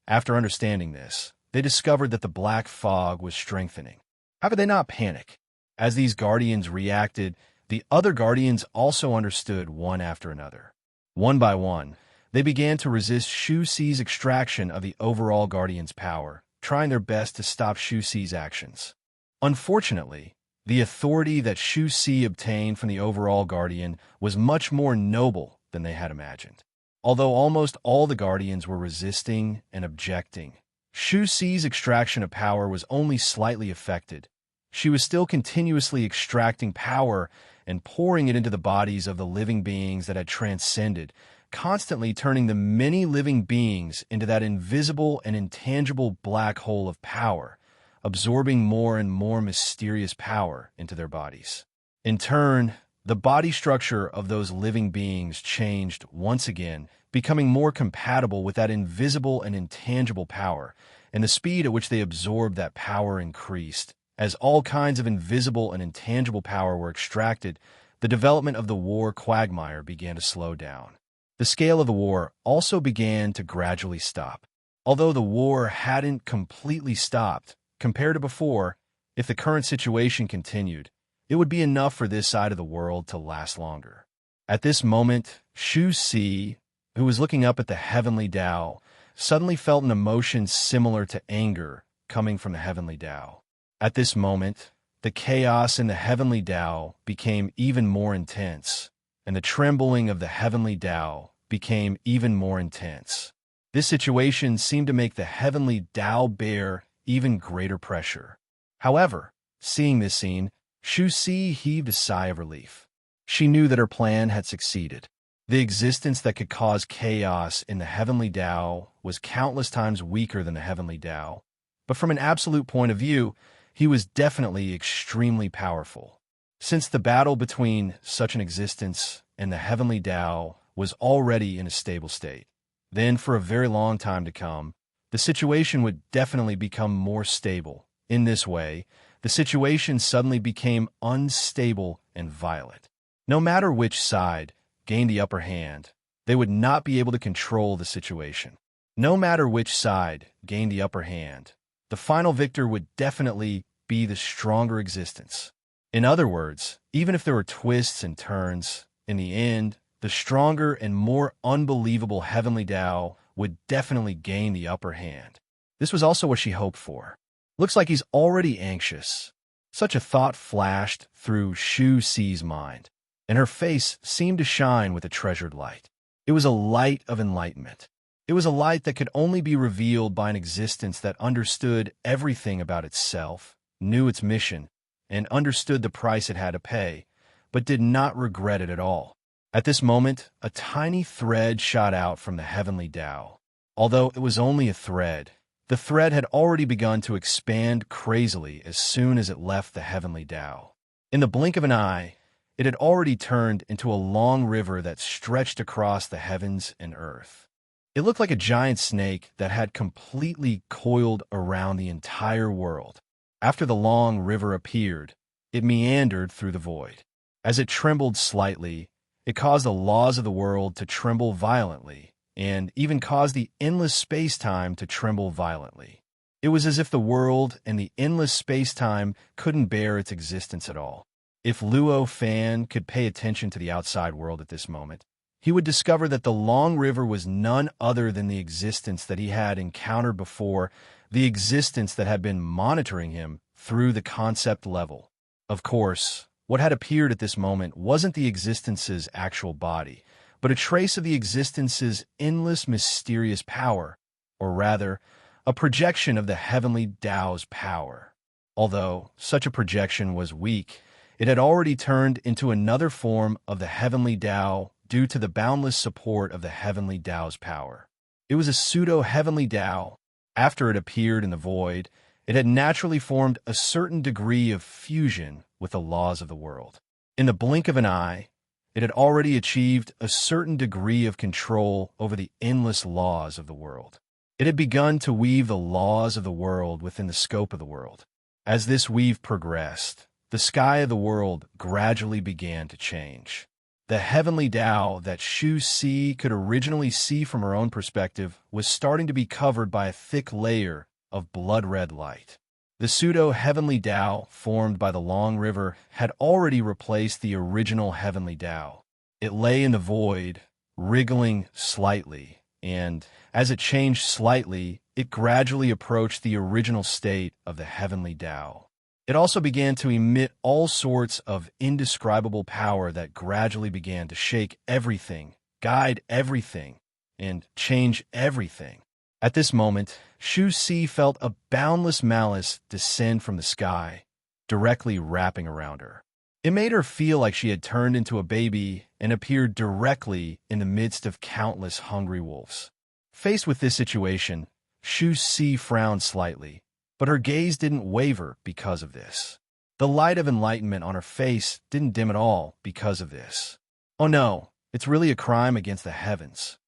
After understanding this, they discovered that the black fog was strengthening. How could they not panic? As these guardians reacted, the other guardians also understood one after another. One by one, they began to resist Shu Xi's extraction of the overall guardian's power, trying their best to stop Shu Xi's actions. Unfortunately, the authority that Shu Xi obtained from the overall guardian was much more noble than they had imagined. Although almost all the guardians were resisting and objecting, Shu Xi's extraction of power was only slightly affected. She was still continuously extracting power and pouring it into the bodies of the living beings that had transcended, constantly turning the many living beings into that invisible and intangible black hole of power, absorbing more and more mysterious power into their bodies. In turn, the body structure of those living beings changed once again, becoming more compatible with that invisible and intangible power, and the speed at which they absorbed that power increased. As all kinds of invisible and intangible power were extracted, the development of the war quagmire began to slow down. The scale of the war also began to gradually stop. Although the war hadn't completely stopped, compared to before, if the current situation continued, it would be enough for this side of the world to last longer. At this moment, Shu Xi, who was looking up at the heavenly Tao, suddenly felt an emotion similar to anger coming from the heavenly Tao. At this moment, the chaos in the heavenly Tao became even more intense, and the trembling of the heavenly Tao became even more intense. This situation seemed to make the heavenly Tao bear even greater pressure. However, seeing this scene, Shu Xi heaved a sigh of relief. She knew that her plan had succeeded. The existence that could cause chaos in the heavenly Tao was countless times weaker than the heavenly Tao, but from an absolute point of view, he was definitely extremely powerful. Since the battle between such an existence and the heavenly Tao was already in a stable state, then for a very long time to come, the situation would definitely become more stable. In this way, the situation suddenly became unstable and violent. No matter which side gained the upper hand, they would not be able to control the situation. No matter which side gained the upper hand, the final victor would definitely be the stronger existence. In other words, even if there were twists and turns, in the end, the stronger and more unbelievable heavenly Tao would definitely gain the upper hand. This was also what she hoped for. Looks like he's already anxious. Such a thought flashed through Shu Xi's mind, and her face seemed to shine with a treasured light. It was a light of enlightenment. It was a light that could only be revealed by an existence that understood everything about itself, knew its mission, and understood the price it had to pay, but did not regret it at all. At this moment, a tiny thread shot out from the heavenly Tao. Although it was only a thread, the thread had already begun to expand crazily as soon as it left the heavenly Tao. In the blink of an eye, it had already turned into a long river that stretched across the heavens and earth. It looked like a giant snake that had completely coiled around the entire world. After the long river appeared, it meandered through the void. As it trembled slightly, it caused the laws of the world to tremble violently, and even caused the endless space-time to tremble violently. It was as if the world and the endless space-time couldn't bear its existence at all. If Luo Fan could pay attention to the outside world at this moment, he would discover that the long river was none other than the existence that he had encountered before, the existence that had been monitoring him through the concept level. Of course, what had appeared at this moment wasn't the existence's actual body, but a trace of the existence's endless mysterious power, or rather, a projection of the heavenly Tao's power. Although such a projection was weak, it had already turned into another form of the heavenly Tao due to the boundless support of the heavenly Tao's power. It was a pseudo-heavenly Tao. After it appeared in the void, it had naturally formed a certain degree of fusion with the laws of the world. In the blink of an eye, it had already achieved a certain degree of control over the endless laws of the world. It had begun to weave the laws of the world within the scope of the world. As this weave progressed, the sky of the world gradually began to change. The heavenly Tao that Shu Si could originally see from her own perspective was starting to be covered by a thick layer of blood-red light. The pseudo-heavenly Tao formed by the long river had already replaced the original heavenly Tao. It lay in the void, wriggling slightly, and as it changed slightly, it gradually approached the original state of the heavenly Tao. It also began to emit all sorts of indescribable power that gradually began to shake everything, guide everything, and change everything. At this moment, Shu Si felt a boundless malice descend from the sky, directly wrapping around her. It made her feel like she had turned into a baby and appeared directly in the midst of countless hungry wolves. Faced with this situation, Shu Si frowned slightly, but her gaze didn't waver because of this. The light of enlightenment on her face didn't dim at all because of this. Oh no, it's really a crime against the heavens.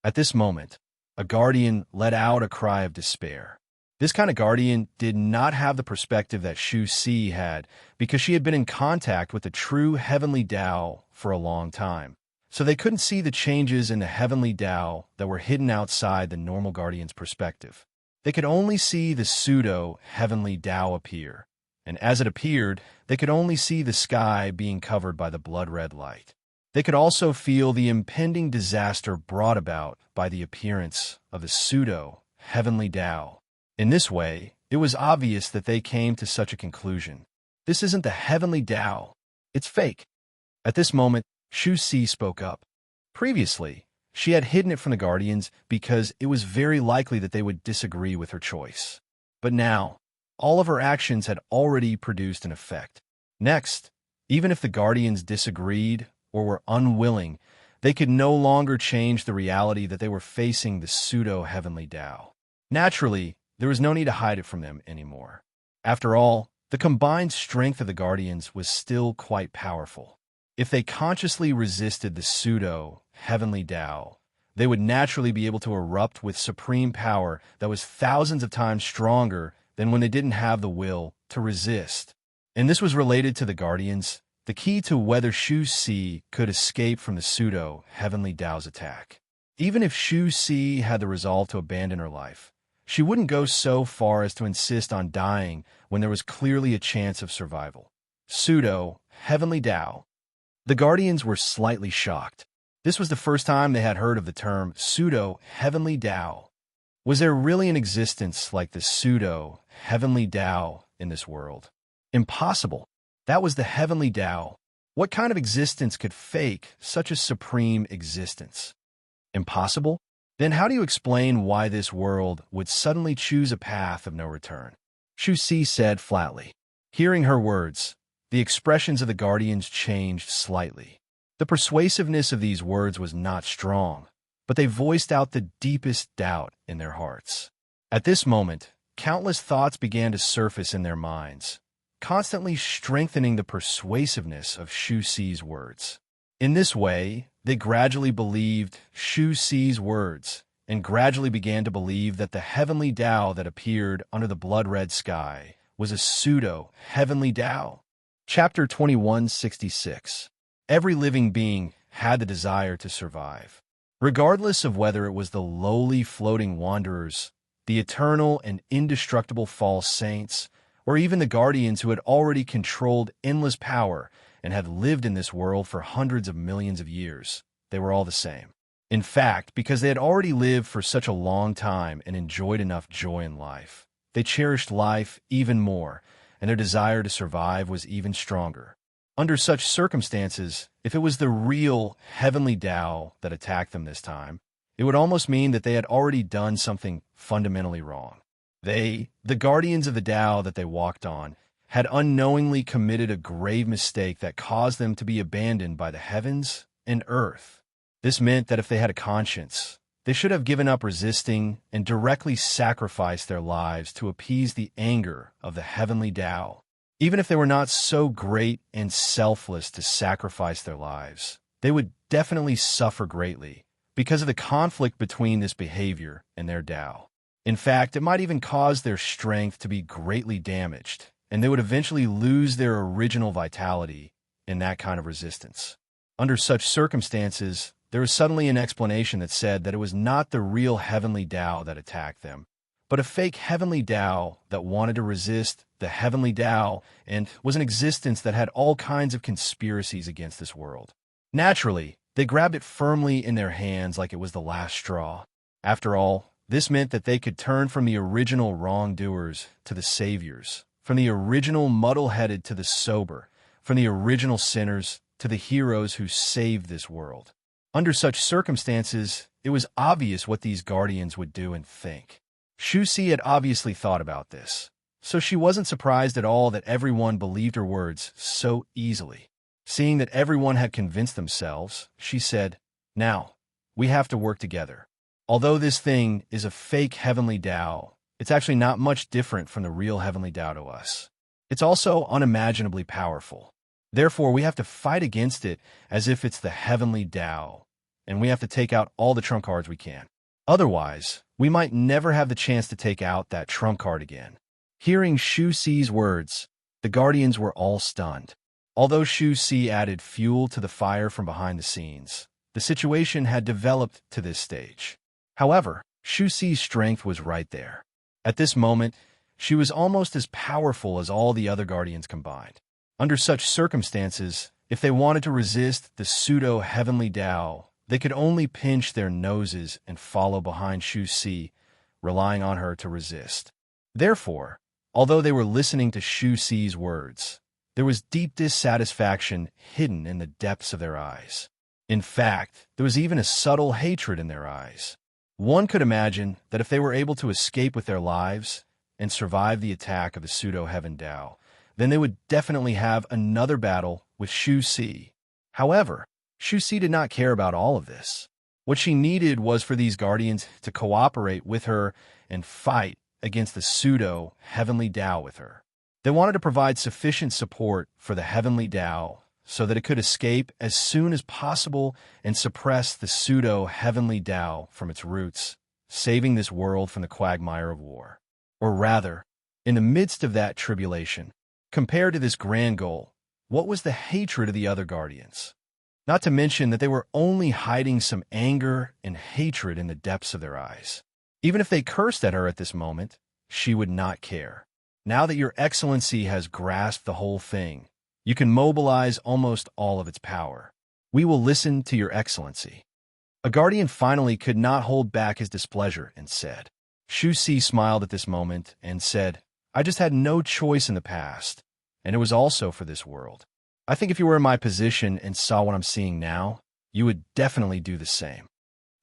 At this moment, a guardian let out a cry of despair. This kind of guardian did not have the perspective that Shu Si had because she had been in contact with the true heavenly Tao for a long time. So they couldn't see the changes in the heavenly Tao that were hidden outside the normal guardian's perspective. They could only see the pseudo-heavenly Tao appear, and as it appeared, they could only see the sky being covered by the blood-red light. They could also feel the impending disaster brought about by the appearance of the pseudo-heavenly Tao. In this way, it was obvious that they came to such a conclusion. This isn't the heavenly Tao. It's fake. At this moment, Shu Si spoke up. Previously, she had hidden it from the guardians because it was very likely that they would disagree with her choice. But now, all of her actions had already produced an effect. Next, even if the guardians disagreed or were unwilling, they could no longer change the reality that they were facing the pseudo-heavenly Tao. Naturally, there was no need to hide it from them anymore. After all, the combined strength of the guardians was still quite powerful. If they consciously resisted the pseudo-heavenly Tao, they would naturally be able to erupt with supreme power that was thousands of times stronger than when they didn't have the will to resist. And this was related to the guardians, the key to whether Shu Si could escape from the pseudo-heavenly Tao's attack. Even if Shu Si had the resolve to abandon her life, she wouldn't go so far as to insist on dying when there was clearly a chance of survival. Pseudo-heavenly Tao. The guardians were slightly shocked. This was the first time they had heard of the term pseudo-heavenly Tao. Was there really an existence like the pseudo-heavenly Tao in this world? Impossible. That was the heavenly Tao. What kind of existence could fake such a supreme existence? Impossible? Then how do you explain why this world would suddenly choose a path of no return? Shu Si said flatly. Hearing her words, the expressions of the guardians changed slightly. The persuasiveness of these words was not strong, but they voiced out the deepest doubt in their hearts. At this moment, countless thoughts began to surface in their minds, constantly strengthening the persuasiveness of Shu Si's words. In this way, they gradually believed Shu Si's words and gradually began to believe that the heavenly Tao that appeared under the blood-red sky was a pseudo-heavenly Tao. Chapter 2166. Every living being had the desire to survive. Regardless of whether it was the lowly floating wanderers, the eternal and indestructible false saints, or even the guardians who had already controlled endless power and had lived in this world for hundreds of millions of years, they were all the same. In fact, because they had already lived for such a long time and enjoyed enough joy in life, they cherished life even more, and their desire to survive was even stronger. Under such circumstances, if it was the real heavenly Tao that attacked them this time, it would almost mean that they had already done something fundamentally wrong. They, the guardians of the Tao that they walked on, had unknowingly committed a grave mistake that caused them to be abandoned by the heavens and earth. This meant that if they had a conscience, They should have given up resisting and directly sacrificed their lives to appease the anger of the heavenly Tao. Even if they were not so great and selfless to sacrifice their lives, they would definitely suffer greatly because of the conflict between this behavior and their Tao. In fact, it might even cause their strength to be greatly damaged, and they would eventually lose their original vitality in that kind of resistance. Under such circumstances, there was suddenly an explanation that said that it was not the real heavenly Tao that attacked them, but a fake heavenly Tao that wanted to resist the heavenly Tao and was an existence that had all kinds of conspiracies against this world. Naturally, they grabbed it firmly in their hands like it was the last straw. After all, this meant that they could turn from the original wrongdoers to the saviors, from the original muddle-headed to the sober, from the original sinners to the heroes who saved this world. Under such circumstances, it was obvious what these guardians would do and think. Shu Si had obviously thought about this, so she wasn't surprised at all that everyone believed her words so easily. Seeing that everyone had convinced themselves, she said, "Now, we have to work together. Although this thing is a fake heavenly Tao, it's actually not much different from the real heavenly Tao to us. It's also unimaginably powerful. Therefore, we have to fight against it as if it's the heavenly Tao, and we have to take out all the trump cards we can. Otherwise, we might never have the chance to take out that trump card again." Hearing Shu Si's words, the guardians were all stunned. Although Shu Si added fuel to the fire from behind the scenes, the situation had developed to this stage. However, Shu Si's strength was right there. At this moment, she was almost as powerful as all the other guardians combined. Under such circumstances, if they wanted to resist the pseudo-heavenly Tao, they could only pinch their noses and follow behind Shu Si, relying on her to resist. Therefore, although they were listening to Shu Si's words, there was deep dissatisfaction hidden in the depths of their eyes. In fact, there was even a subtle hatred in their eyes. One could imagine that if they were able to escape with their lives and survive the attack of the pseudo-heaven Tao, then they would definitely have another battle with Shu Si. However, Shu Si did not care about all of this. What she needed was for these guardians to cooperate with her and fight against the pseudo-heavenly Tao with her. They wanted to provide sufficient support for the heavenly Tao so that it could escape as soon as possible and suppress the pseudo-heavenly Tao from its roots, saving this world from the quagmire of war. Or rather, in the midst of that tribulation, compared to this grand goal, what was the hatred of the other guardians? Not to mention that they were only hiding some anger and hatred in the depths of their eyes. Even if they cursed at her at this moment, she would not care. Now that your excellency has grasped the whole thing, you can mobilize almost all of its power. We will listen to your excellency. A guardian finally could not hold back his displeasure and said. Shu Si smiled at this moment and said, "I just had no choice in the past, and it was also for this world. I think if you were in my position and saw what I'm seeing now, you would definitely do the same."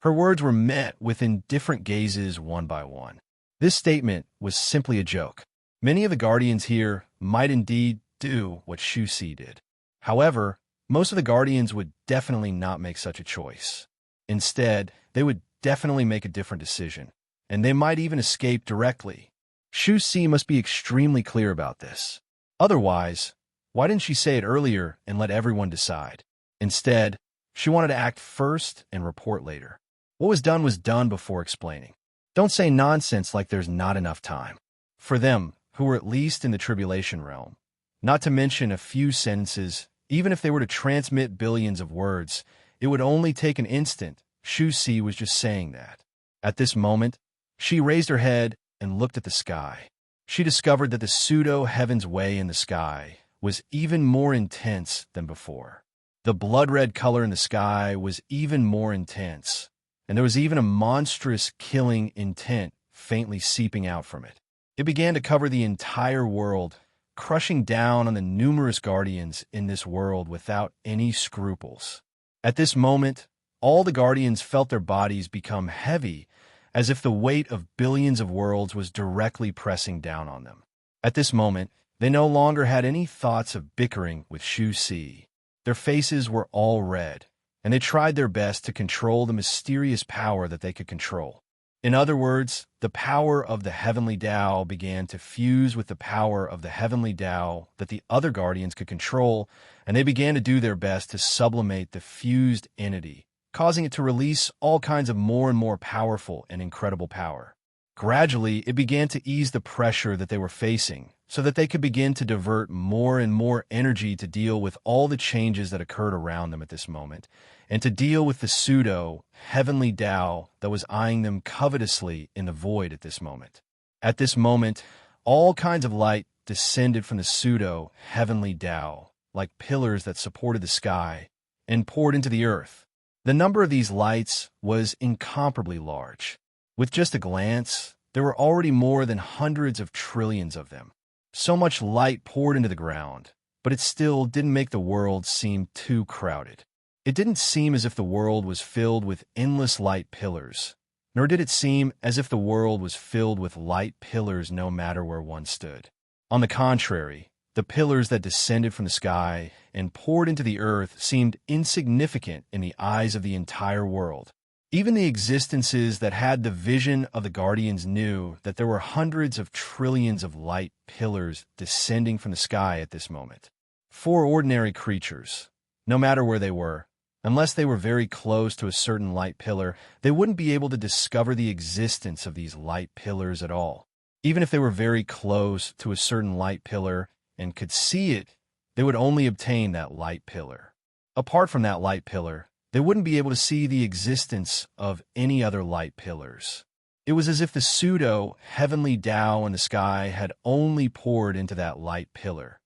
Her words were met with indifferent gazes one by one. This statement was simply a joke. Many of the guardians here might indeed do what Shu Si did. However, most of the guardians would definitely not make such a choice. Instead, they would definitely make a different decision, and they might even escape directly. Shu Si must be extremely clear about this. Otherwise, why didn't she say it earlier and let everyone decide? Instead, she wanted to act first and report later. What was done before explaining. Don't say nonsense like there's not enough time. For them, who were at least in the tribulation realm, not to mention a few sentences, even if they were to transmit billions of words, it would only take an instant. Shu Si was just saying that. At this moment, she raised her head and looked at the sky. She discovered that the pseudo-heaven's way in the sky was even more intense than before. The blood-red color in the sky was even more intense, and there was even a monstrous killing intent faintly seeping out from it. It began to cover the entire world, crushing down on the numerous guardians in this world without any scruples. At this moment, all the guardians felt their bodies become heavy, as if the weight of billions of worlds was directly pressing down on them. At this moment, they no longer had any thoughts of bickering with Shu Si. Their faces were all red, and they tried their best to control the mysterious power that they could control. In other words, the power of the heavenly Tao began to fuse with the power of the heavenly Tao that the other guardians could control, and they began to do their best to sublimate the fused entity, causing it to release all kinds of more and more powerful and incredible power. Gradually, it began to ease the pressure that they were facing, so that they could begin to divert more and more energy to deal with all the changes that occurred around them at this moment, and to deal with the pseudo-heavenly Tao that was eyeing them covetously in the void at this moment. At this moment, all kinds of light descended from the pseudo-heavenly Tao, like pillars that supported the sky, and poured into the earth. The number of these lights was incomparably large. With just a glance, there were already more than hundreds of trillions of them. So much light poured into the ground, but it still didn't make the world seem too crowded. It didn't seem as if the world was filled with endless light pillars, nor did it seem as if the world was filled with light pillars no matter where one stood. On the contrary, the pillars that descended from the sky and poured into the earth seemed insignificant in the eyes of the entire world. Even the existences that had the vision of the guardians knew that there were hundreds of trillions of light pillars descending from the sky at this moment. For ordinary creatures, no matter where they were, unless they were very close to a certain light pillar, they wouldn't be able to discover the existence of these light pillars at all. Even if they were very close to a certain light pillar and could see it, they would only obtain that light pillar. Apart from that light pillar, they wouldn't be able to see the existence of any other light pillars. It was as if the pseudo-heavenly Tao in the sky had only poured into that light pillar.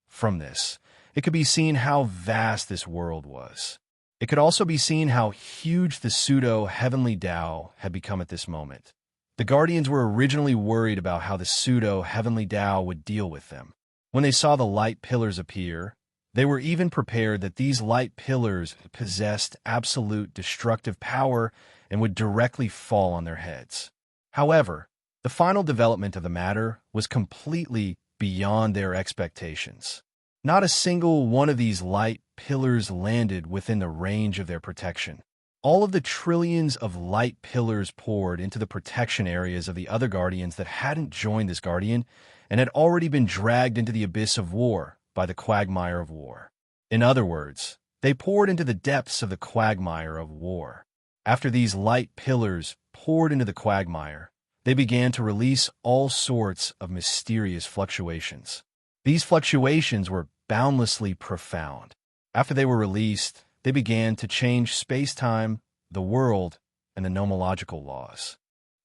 From this, it could be seen how vast this world was. It could also be seen how huge the pseudo-heavenly Tao had become at this moment. The guardians were originally worried about how the pseudo-heavenly Tao would deal with them. When they saw the light pillars appear, they were even prepared that these light pillars possessed absolute destructive power and would directly fall on their heads. However, the final development of the matter was completely beyond their expectations. Not a single one of these light pillars landed within the range of their protection. All of the trillions of light pillars poured into the protection areas of the other guardians that hadn't joined this guardian and had already been dragged into the abyss of war by the quagmire of war. In other words, they poured into the depths of the quagmire of war. After these light pillars poured into the quagmire, they began to release all sorts of mysterious fluctuations. These fluctuations were boundlessly profound. After they were released, they began to change space-time, the world, and the nomological laws.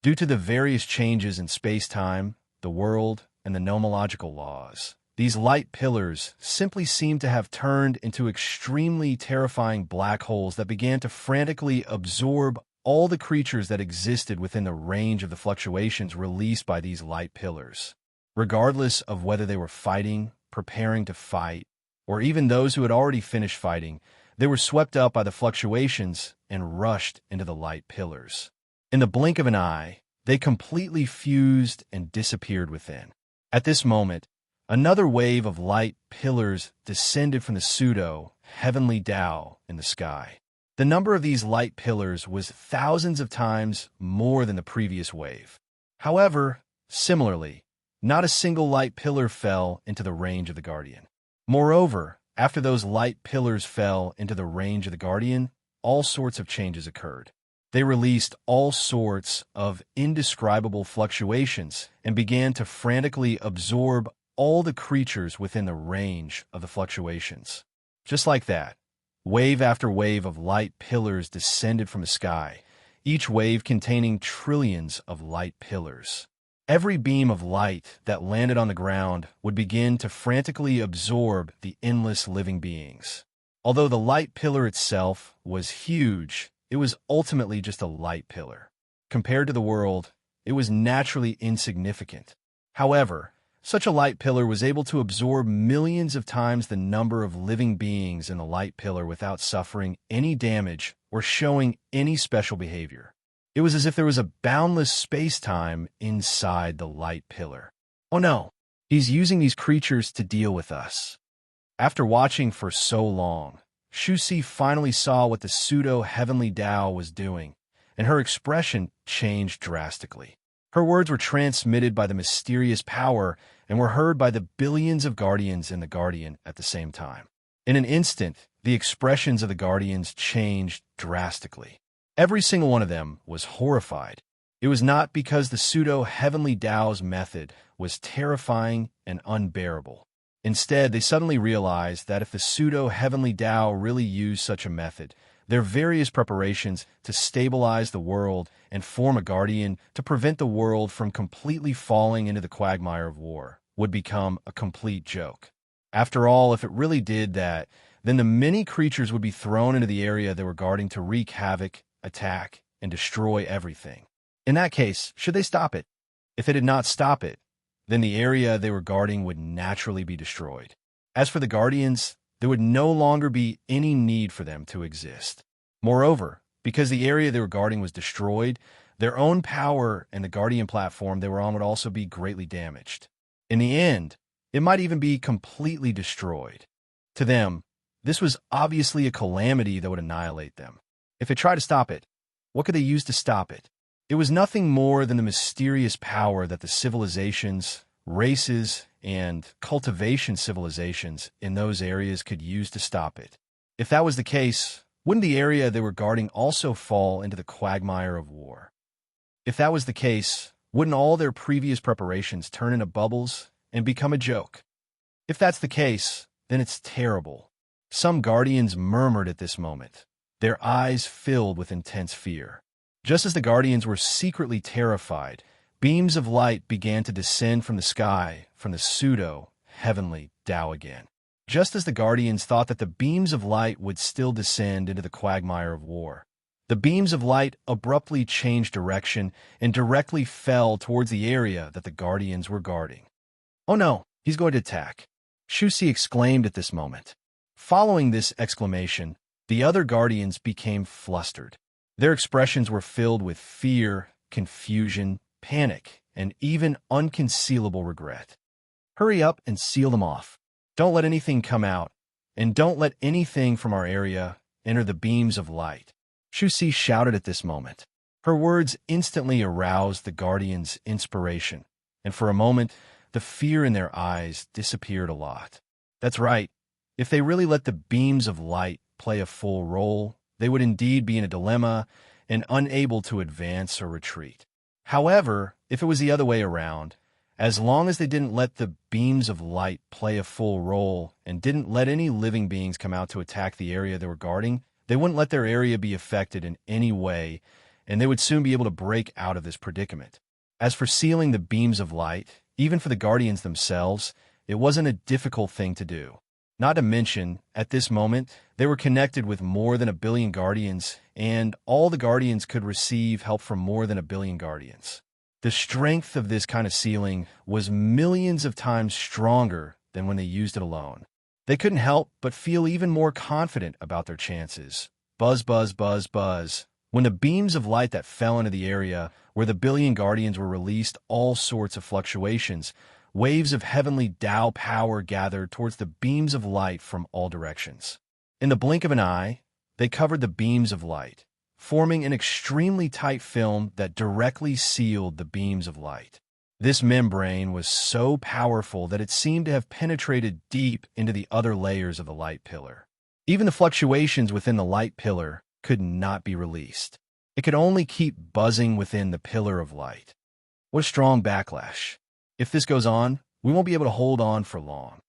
Due to the various changes in space-time, the world, and the nomological laws, these light pillars simply seemed to have turned into extremely terrifying black holes that began to frantically absorb all the creatures that existed within the range of the fluctuations released by these light pillars. Regardless of whether they were fighting, preparing to fight, or even those who had already finished fighting, they were swept up by the fluctuations and rushed into the light pillars. In the blink of an eye, they completely fused and disappeared within. At this moment, another wave of light pillars descended from the pseudo-heavenly Tao in the sky. The number of these light pillars was thousands of times more than the previous wave. However, similarly, not a single light pillar fell into the range of the guardian. Moreover, after those light pillars fell into the range of the guardian, all sorts of changes occurred. They released all sorts of indescribable fluctuations and began to frantically absorb all the creatures within the range of the fluctuations. Just like that, wave after wave of light pillars descended from the sky, each wave containing trillions of light pillars. Every beam of light that landed on the ground would begin to frantically absorb the endless living beings. Although the light pillar itself was huge, it was ultimately just a light pillar. Compared to the world, it was naturally insignificant. However, such a light pillar was able to absorb millions of times the number of living beings in the light pillar without suffering any damage or showing any special behavior. It was as if there was a boundless space-time inside the light pillar. Oh no, he's using these creatures to deal with us. After watching for so long, Shusi finally saw what the pseudo-heavenly Tao was doing, and her expression changed drastically. Her words were transmitted by the mysterious power and were heard by the billions of guardians and the guardian at the same time. In an instant, the expressions of the guardians changed drastically. Every single one of them was horrified. It was not because the pseudo-heavenly Tao's method was terrifying and unbearable. Instead, they suddenly realized that if the pseudo-heavenly Tao really used such a method, their various preparations to stabilize the world and form a guardian to prevent the world from completely falling into the quagmire of war would become a complete joke. After all, if it really did that, then the many creatures would be thrown into the area they were guarding to wreak havoc, attack, and destroy everything. In that case, should they stop it? If they did not stop it, then the area they were guarding would naturally be destroyed. As for the guardians, there would no longer be any need for them to exist. Moreover, because the area they were guarding was destroyed, their own power and the guardian platform they were on would also be greatly damaged. In the end, it might even be completely destroyed. To them, this was obviously a calamity that would annihilate them. If they tried to stop it, what could they use to stop it? It was nothing more than the mysterious power that the civilizations, races, and cultivation civilizations in those areas could use to stop it. If that was the case, wouldn't the area they were guarding also fall into the quagmire of war? If that was the case, wouldn't all their previous preparations turn into bubbles and become a joke? If that's the case, then it's terrible. Some guardians murmured at this moment, their eyes filled with intense fear. Just as the guardians were secretly terrified, beams of light began to descend from the sky from the pseudo-heavenly Tao again. Just as the guardians thought that the beams of light would still descend into the quagmire of war, the beams of light abruptly changed direction and directly fell towards the area that the guardians were guarding. "Oh no, he's going to attack," Shusi exclaimed at this moment. Following this exclamation, the other guardians became flustered. Their expressions were filled with fear, confusion, panic, and even unconcealable regret. "Hurry up and seal them off. Don't let anything come out, and don't let anything from our area enter the beams of light," Shusi shouted at this moment. Her words instantly aroused the guardians' inspiration, and for a moment, the fear in their eyes disappeared a lot. That's right. If they really let the beams of light play a full role, they would indeed be in a dilemma and unable to advance or retreat. However, if it was the other way around, as long as they didn't let the beams of light play a full role and didn't let any living beings come out to attack the area they were guarding, they wouldn't let their area be affected in any way, and they would soon be able to break out of this predicament. As for sealing the beams of light, even for the guardians themselves, it wasn't a difficult thing to do. Not to mention, at this moment, they were connected with more than 1 billion guardians, and all the guardians could receive help from more than 1 billion guardians. The strength of this kind of sealing was millions of times stronger than when they used it alone. They couldn't help but feel even more confident about their chances. Buzz, buzz, buzz, buzz. When the beams of light that fell into the area where the billion guardians were released, all sorts of fluctuations, waves of heavenly Tao power gathered towards the beams of light from all directions. In the blink of an eye, they covered the beams of light, forming an extremely tight film that directly sealed the beams of light. This membrane was so powerful that it seemed to have penetrated deep into the other layers of the light pillar. Even the fluctuations within the light pillar could not be released. It could only keep buzzing within the pillar of light. What a strong backlash. If this goes on, we won't be able to hold on for long.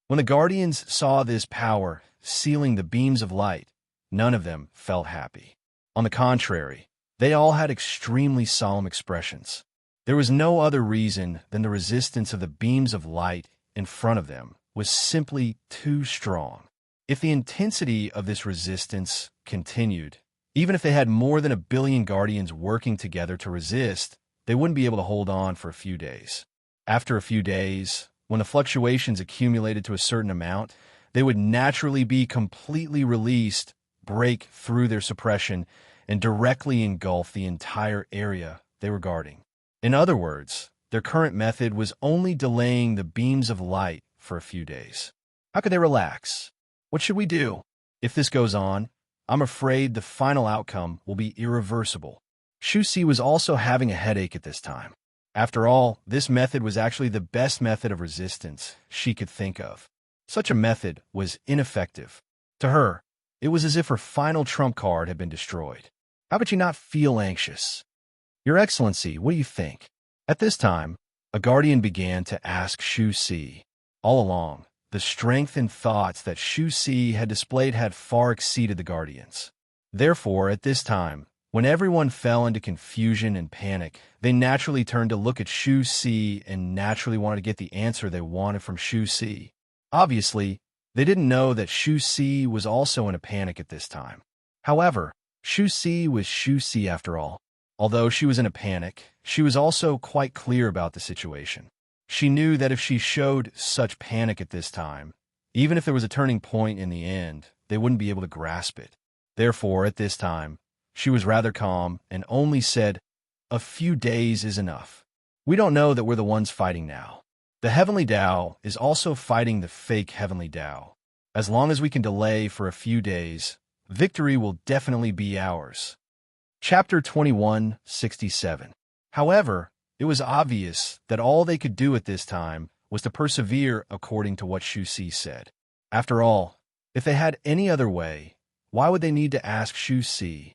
When the guardians saw this power sealing the beams of light, none of them felt happy. On the contrary, they all had extremely solemn expressions. There was no other reason than the resistance of the beams of light in front of them was simply too strong. If the intensity of this resistance continued, even if they had more than 1 billion guardians working together to resist, they wouldn't be able to hold on for a few days. After a few days, when the fluctuations accumulated to a certain amount, they would naturally be completely released, break through their suppression, and directly engulf the entire area they were guarding. In other words, their current method was only delaying the beams of light for a few days. How could they relax? What should we do? If this goes on, I'm afraid the final outcome will be irreversible. Shu Si was also having a headache at this time. After all, this method was actually the best method of resistance she could think of. Such a method was ineffective. To her, it was as if her final trump card had been destroyed. How could she not feel anxious? Your Excellency, what do you think? At this time, a guardian began to ask Shu Si. All along, the strength and thoughts that Shu Si had displayed had far exceeded the guardians. Therefore, at this time, when everyone fell into confusion and panic, they naturally turned to look at Shu Si and naturally wanted to get the answer they wanted from Shu Si. Obviously, they didn't know that Shu Si was also in a panic at this time. However, Shu Si was Shu Si after all. Although she was in a panic, she was also quite clear about the situation. She knew that if she showed such panic at this time, even if there was a turning point in the end, they wouldn't be able to grasp it. Therefore, at this time, she was rather calm and only said, "A few days is enough. We don't know that we're the ones fighting now. The Heavenly Tao is also fighting the fake Heavenly Tao. As long as we can delay for a few days, victory will definitely be ours." Chapter 21:67. However, it was obvious that all they could do at this time was to persevere according to what Shu Si said. After all, if they had any other way, why would they need to ask Shu Si?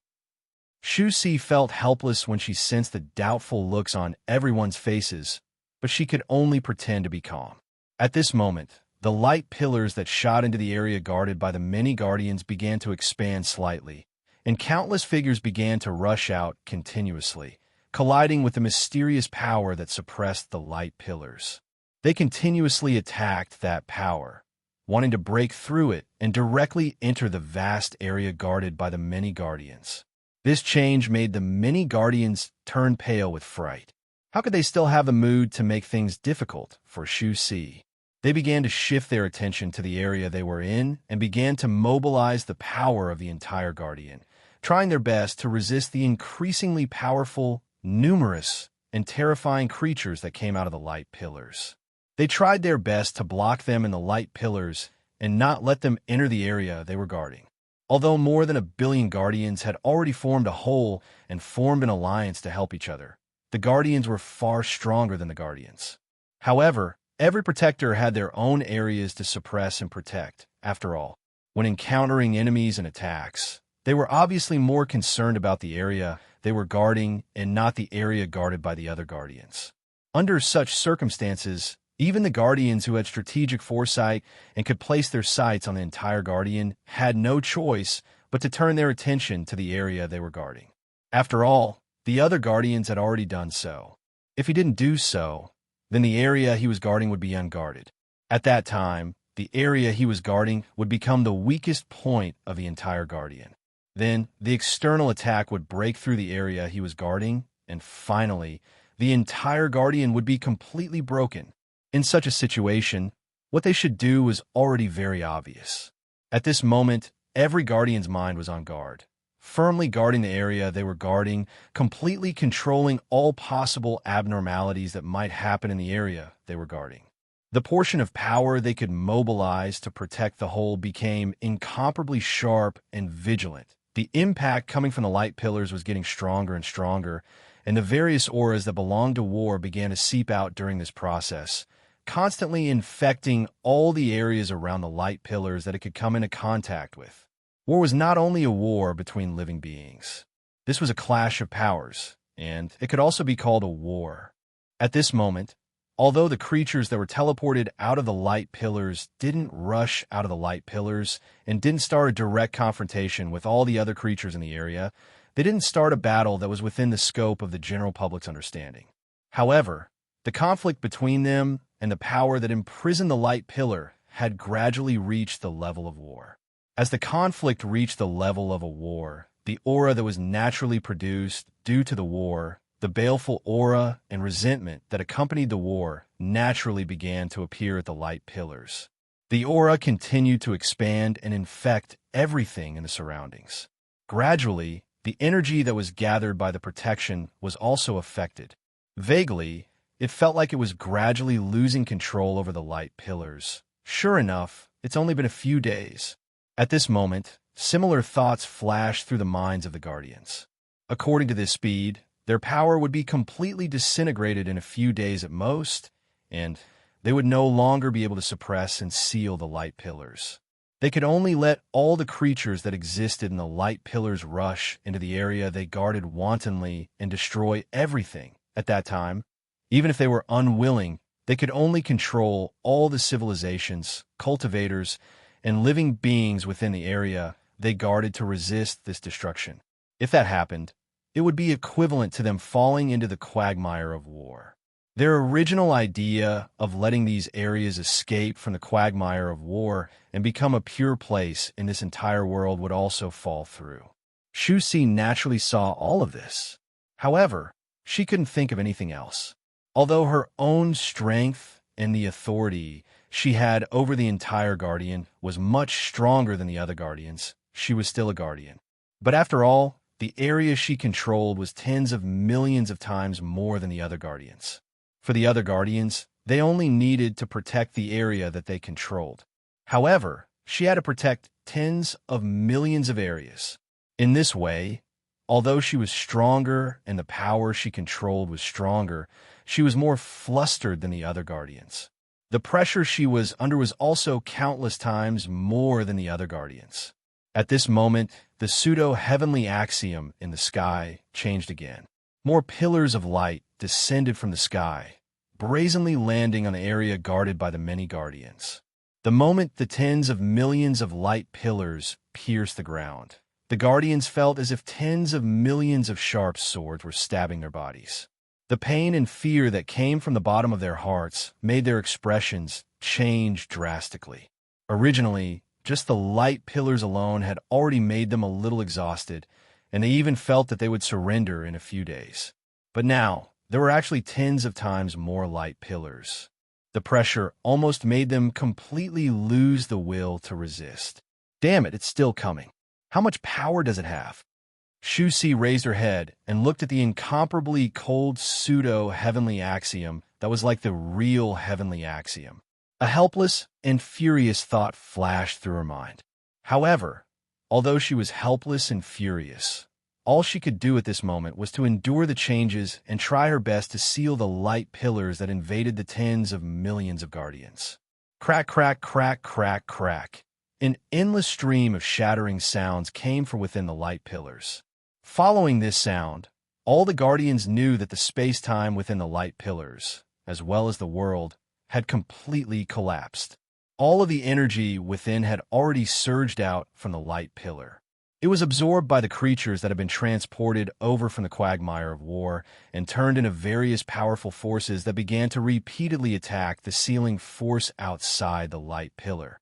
Shu Si felt helpless when she sensed the doubtful looks on everyone's faces, but she could only pretend to be calm. At this moment, the light pillars that shot into the area guarded by the many guardians began to expand slightly, and countless figures began to rush out continuously, colliding with the mysterious power that suppressed the light pillars. They continuously attacked that power, wanting to break through it and directly enter the vast area guarded by the many guardians. This change made the many guardians turn pale with fright. How could they still have the mood to make things difficult for Shu Si? They began to shift their attention to the area they were in and began to mobilize the power of the entire guardian, trying their best to resist the increasingly powerful, numerous, and terrifying creatures that came out of the light pillars. They tried their best to block them in the light pillars and not let them enter the area they were guarding. Although more than 1 billion guardians had already formed a whole and formed an alliance to help each other, the guardians were far stronger than the guardians. However, every protector had their own areas to suppress and protect. After all, when encountering enemies and attacks, they were obviously more concerned about the area they were guarding and not the area guarded by the other guardians. Under such circumstances, even the guardians who had strategic foresight and could place their sights on the entire guardian had no choice but to turn their attention to the area they were guarding. After all, the other guardians had already done so. If he didn't do so, then the area he was guarding would be unguarded. At that time, the area he was guarding would become the weakest point of the entire guardian. Then, the external attack would break through the area he was guarding, and finally, the entire guardian would be completely broken. In such a situation, what they should do was already very obvious. At this moment, every guardian's mind was on guard, firmly guarding the area they were guarding, completely controlling all possible abnormalities that might happen in the area they were guarding. The portion of power they could mobilize to protect the whole became incomparably sharp and vigilant. The impact coming from the light pillars was getting stronger and stronger, and the various auras that belonged to war began to seep out during this process, constantly infecting all the areas around the light pillars that it could come into contact with. War was not only a war between living beings. This was a clash of powers, and it could also be called a war. At this moment, although the creatures that were teleported out of the light pillars didn't rush out of the light pillars and didn't start a direct confrontation with all the other creatures in the area, they didn't start a battle that was within the scope of the general public's understanding. However, the conflict between them and the power that imprisoned the light pillar had gradually reached the level of war. As the conflict reached the level of a war, the aura that was naturally produced due to the war, the baleful aura and resentment that accompanied the war, naturally began to appear at the light pillars. The aura continued to expand and infect everything in the surroundings. Gradually, the energy that was gathered by the protection was also affected. Vaguely, it felt like it was gradually losing control over the light pillars. Sure enough, it's only been a few days. At this moment, similar thoughts flashed through the minds of the Guardians. According to this speed, their power would be completely disintegrated in a few days at most, and they would no longer be able to suppress and seal the light pillars. They could only let all the creatures that existed in the light pillars rush into the area they guarded wantonly and destroy everything. At that time, even if they were unwilling, they could only control all the civilizations, cultivators, and living beings within the area they guarded to resist this destruction. If that happened, it would be equivalent to them falling into the quagmire of war. Their original idea of letting these areas escape from the quagmire of war and become a pure place in this entire world would also fall through. Shusi naturally saw all of this. However, she couldn't think of anything else. Although her own strength and the authority she had over the entire Guardian was much stronger than the other Guardians, she was still a Guardian. But after all, the area she controlled was tens of millions of times more than the other Guardians. For the other Guardians, they only needed to protect the area that they controlled. However, she had to protect tens of millions of areas. In this way, although she was stronger and the power she controlled was stronger, she was more flustered than the other Guardians. The pressure she was under was also countless times more than the other Guardians. At this moment, the pseudo-heavenly axiom in the sky changed again. More pillars of light descended from the sky, brazenly landing on the area guarded by the many Guardians. The moment the tens of millions of light pillars pierced the ground, the Guardians felt as if tens of millions of sharp swords were stabbing their bodies. The pain and fear that came from the bottom of their hearts made their expressions change drastically. Originally, just the light pillars alone had already made them a little exhausted, and they even felt that they would surrender in a few days. But now, there were actually tens of times more light pillars. The pressure almost made them completely lose the will to resist. Damn it, it's still coming. How much power does it have? Shusi raised her head and looked at the incomparably cold pseudo-heavenly axiom that was like the real heavenly axiom. A helpless and furious thought flashed through her mind. However, although she was helpless and furious, all she could do at this moment was to endure the changes and try her best to seal the light pillars that invaded the tens of millions of Guardians. Crack, crack, crack, crack, crack. An endless stream of shattering sounds came from within the light pillars. Following this sound, all the Guardians knew that the space-time within the light pillars, as well as the world, had completely collapsed. All of the energy within had already surged out from the light pillar. It was absorbed by the creatures that had been transported over from the quagmire of war and turned into various powerful forces that began to repeatedly attack the sealing force outside the light pillar.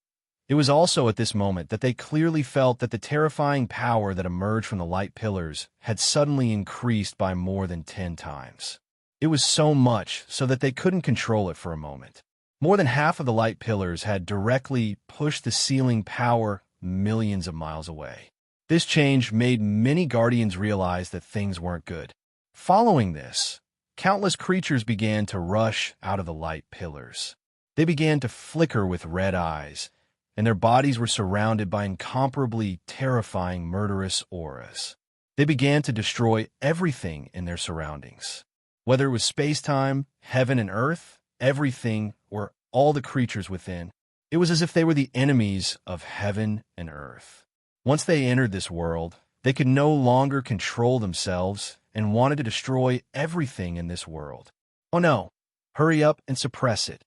It was also at this moment that they clearly felt that the terrifying power that emerged from the light pillars had suddenly increased by more than 10 times. It was so much so that they couldn't control it for a moment. More than half of the light pillars had directly pushed the sealing power millions of miles away. This change made many Guardians realize that things weren't good. Following this, countless creatures began to rush out of the light pillars. They began to flicker with red eyes, and their bodies were surrounded by incomparably terrifying murderous auras. They began to destroy everything in their surroundings. Whether it was space-time, heaven and earth, everything, or all the creatures within, it was as if they were the enemies of heaven and earth. Once they entered this world, they could no longer control themselves and wanted to destroy everything in this world. Oh no, hurry up and suppress it.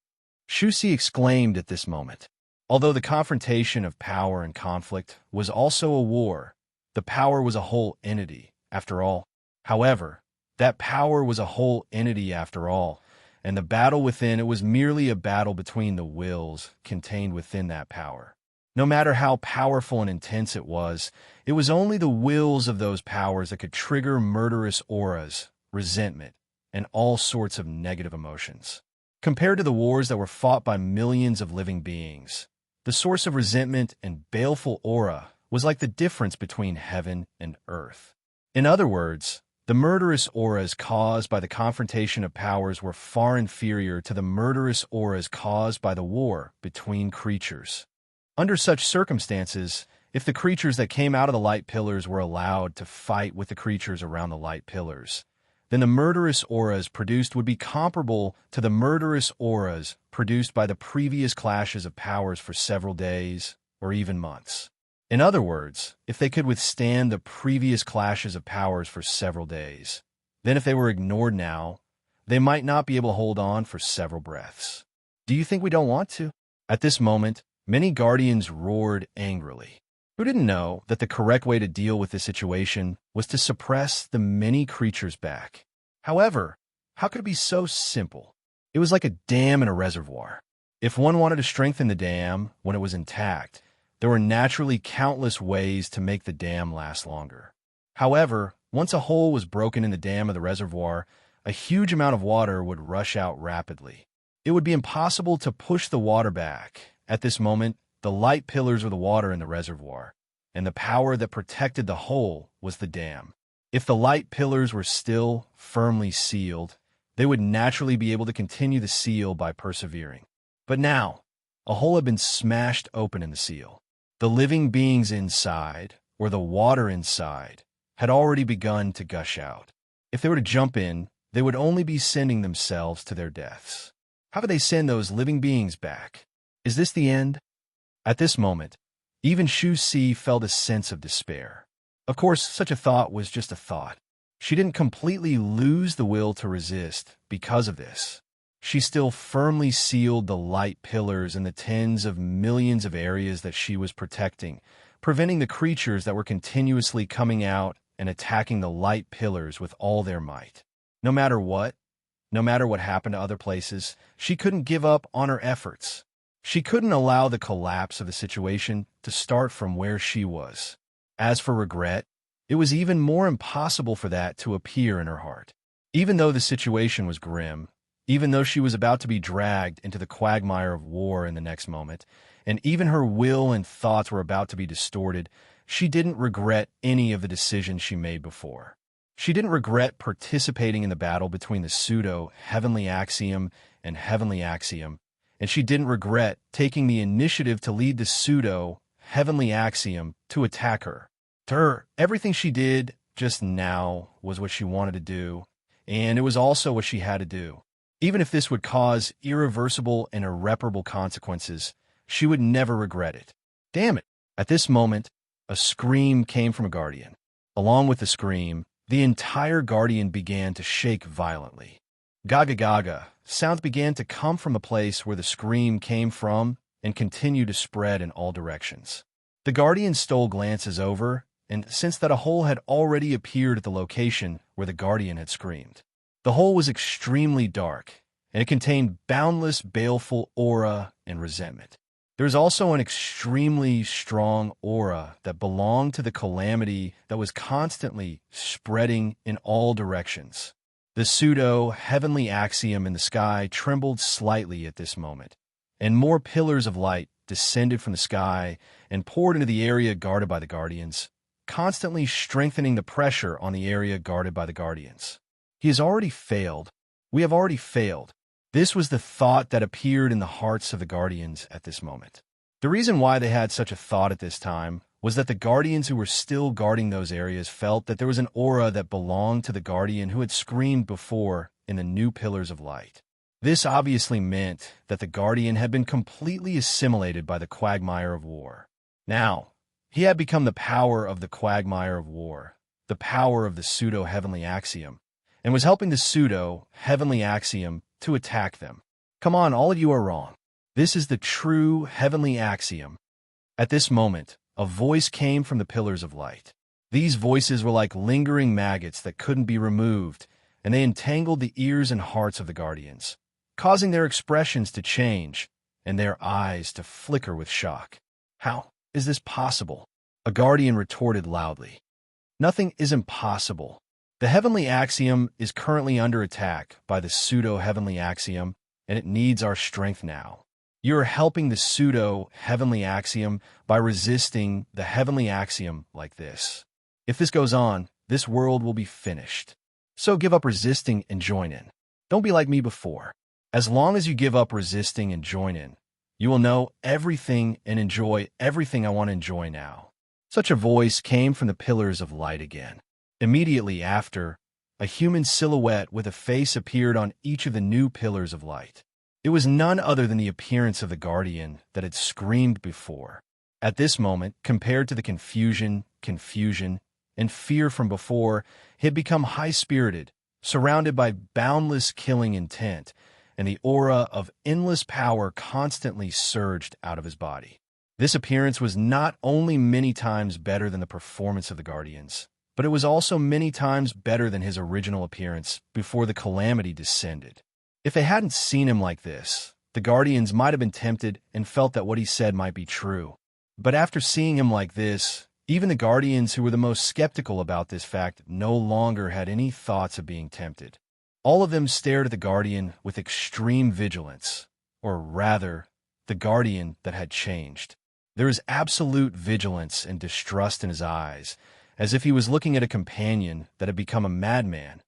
Shusi exclaimed at this moment. Although the confrontation of power and conflict was also a war, the power was a whole entity, after all. However, that power was a whole entity after all, and the battle within it was merely a battle between the wills contained within that power. No matter how powerful and intense it was only the wills of those powers that could trigger murderous auras, resentment, and all sorts of negative emotions. Compared to the wars that were fought by millions of living beings, the source of resentment and baleful aura was like the difference between heaven and earth. In other words, the murderous auras caused by the confrontation of powers were far inferior to the murderous auras caused by the war between creatures. Under such circumstances, if the creatures that came out of the light pillars were allowed to fight with the creatures around the light pillars, then the murderous auras produced would be comparable to the murderous auras produced by the previous clashes of powers for several days or even months. In other words, if they could withstand the previous clashes of powers for several days, then if they were ignored now, they might not be able to hold on for several breaths. Do you think we don't want to? At this moment, many guardians roared angrily. Who didn't know that the correct way to deal with this situation was to suppress the many creatures back? However, how could it be so simple? It was like a dam in a reservoir. If one wanted to strengthen the dam when it was intact, there were naturally countless ways to make the dam last longer. However, once a hole was broken in the dam of the reservoir, a huge amount of water would rush out rapidly. It would be impossible to push the water back. At this moment, the light pillars were the water in the reservoir, and the power that protected the hole was the dam. If the light pillars were still firmly sealed, they would naturally be able to continue the seal by persevering. But now, a hole had been smashed open in the seal. The living beings inside, or the water inside, had already begun to gush out. If they were to jump in, they would only be sending themselves to their deaths. How could they send those living beings back? Is this the end? At this moment, even Shu Si felt a sense of despair. Of course, such a thought was just a thought. She didn't completely lose the will to resist because of this. She still firmly sealed the light pillars in the tens of millions of areas that she was protecting, preventing the creatures that were continuously coming out and attacking the light pillars with all their might. No matter what happened to other places, she couldn't give up on her efforts. She couldn't allow the collapse of the situation to start from where she was. As for regret, it was even more impossible for that to appear in her heart. Even though the situation was grim, even though she was about to be dragged into the quagmire of war in the next moment, and even her will and thoughts were about to be distorted, she didn't regret any of the decisions she made before. She didn't regret participating in the battle between the pseudo-heavenly axiom and heavenly axiom, and she didn't regret taking the initiative to lead the pseudo-heavenly axiom to attack her. To her, everything she did just now was what she wanted to do, and it was also what she had to do. Even if this would cause irreversible and irreparable consequences, she would never regret it. Damn it! At this moment, a scream came from a guardian. Along with the scream, the entire guardian began to shake violently. Gaga gaga, sounds began to come from the place where the scream came from and continued to spread in all directions. The guardian stole glances over, and sensed that a hole had already appeared at the location where the guardian had screamed. The hole was extremely dark, and it contained boundless, baleful aura and resentment. There was also an extremely strong aura that belonged to the calamity that was constantly spreading in all directions. The pseudo-heavenly axiom in the sky trembled slightly at this moment, and more pillars of light descended from the sky and poured into the area guarded by the guardians, constantly strengthening the pressure on the area guarded by the guardians. He has already failed. We have already failed. This was the thought that appeared in the hearts of the guardians at this moment. The reason why they had such a thought at this time was that the guardians who were still guarding those areas felt that there was an aura that belonged to the guardian who had screamed before in the new pillars of light. This obviously meant that the guardian had been completely assimilated by the quagmire of war. Now, he had become the power of the quagmire of war, the power of the pseudo-heavenly axiom, and was helping the pseudo-heavenly axiom to attack them. Come on, all of you are wrong. This is the true heavenly axiom. At this moment, a voice came from the pillars of light. These voices were like lingering maggots that couldn't be removed, and they entangled the ears and hearts of the guardians, causing their expressions to change and their eyes to flicker with shock. How is this possible? A guardian retorted loudly. Nothing is impossible. The heavenly axiom is currently under attack by the pseudo-heavenly axiom, and it needs our strength now. You are helping the pseudo-heavenly axiom by resisting the heavenly axiom like this. If this goes on, this world will be finished. So give up resisting and join in. Don't be like me before. As long as you give up resisting and join in, you will know everything and enjoy everything I want to enjoy now. Such a voice came from the pillars of light again. Immediately after, a human silhouette with a face appeared on each of the new pillars of light. It was none other than the appearance of the guardian that had screamed before. At this moment, compared to the confusion, and fear from before, he had become high-spirited, surrounded by boundless killing intent, and the aura of endless power constantly surged out of his body. This appearance was not only many times better than the performance of the Guardians, but it was also many times better than his original appearance before the calamity descended. If they hadn't seen him like this, the Guardians might have been tempted and felt that what he said might be true. But after seeing him like this, even the Guardians who were the most skeptical about this fact no longer had any thoughts of being tempted. All of them stared at the Guardian with extreme vigilance, or rather, the Guardian that had changed. There was absolute vigilance and distrust in his eyes, as if he was looking at a companion that had become a madman.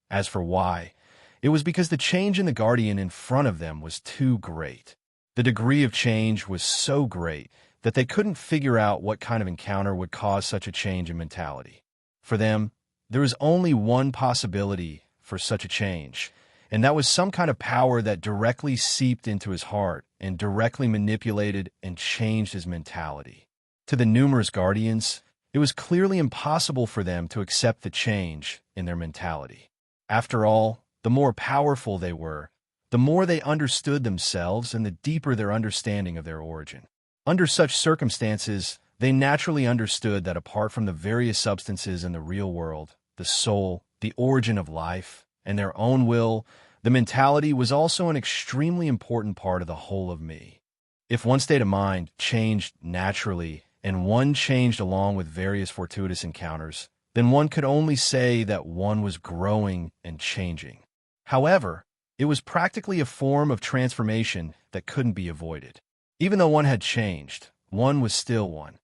As for why, it was because the change in the Guardian in front of them was too great. The degree of change was so great that they couldn't figure out what kind of encounter would cause such a change in mentality. For them, there was only one possibility for such a change, and that was some kind of power that directly seeped into his heart and directly manipulated and changed his mentality. To the numerous Guardians, it was clearly impossible for them to accept the change in their mentality. After all, the more powerful they were, the more they understood themselves and the deeper their understanding of their origin. Under such circumstances, they naturally understood that apart from the various substances in the real world, the soul, the origin of life, and their own will, the mentality was also an extremely important part of the whole of me. If one state of mind changed naturally, and one changed along with various fortuitous encounters, then one could only say that one was growing and changing. However, it was practically a form of transformation that couldn't be avoided. Even though one had changed, one was still one.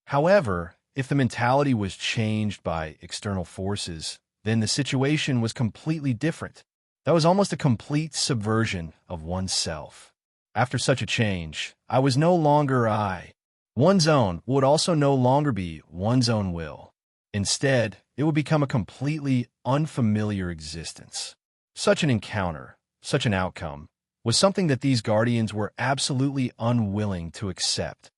However, if the mentality was changed by external forces, then the situation was completely different. That was almost a complete subversion of oneself. After such a change, I was no longer I. One's own would also no longer be one's own will. Instead, it would become a completely unfamiliar existence. Such an encounter, such an outcome, was something that these Guardians were absolutely unwilling to accept.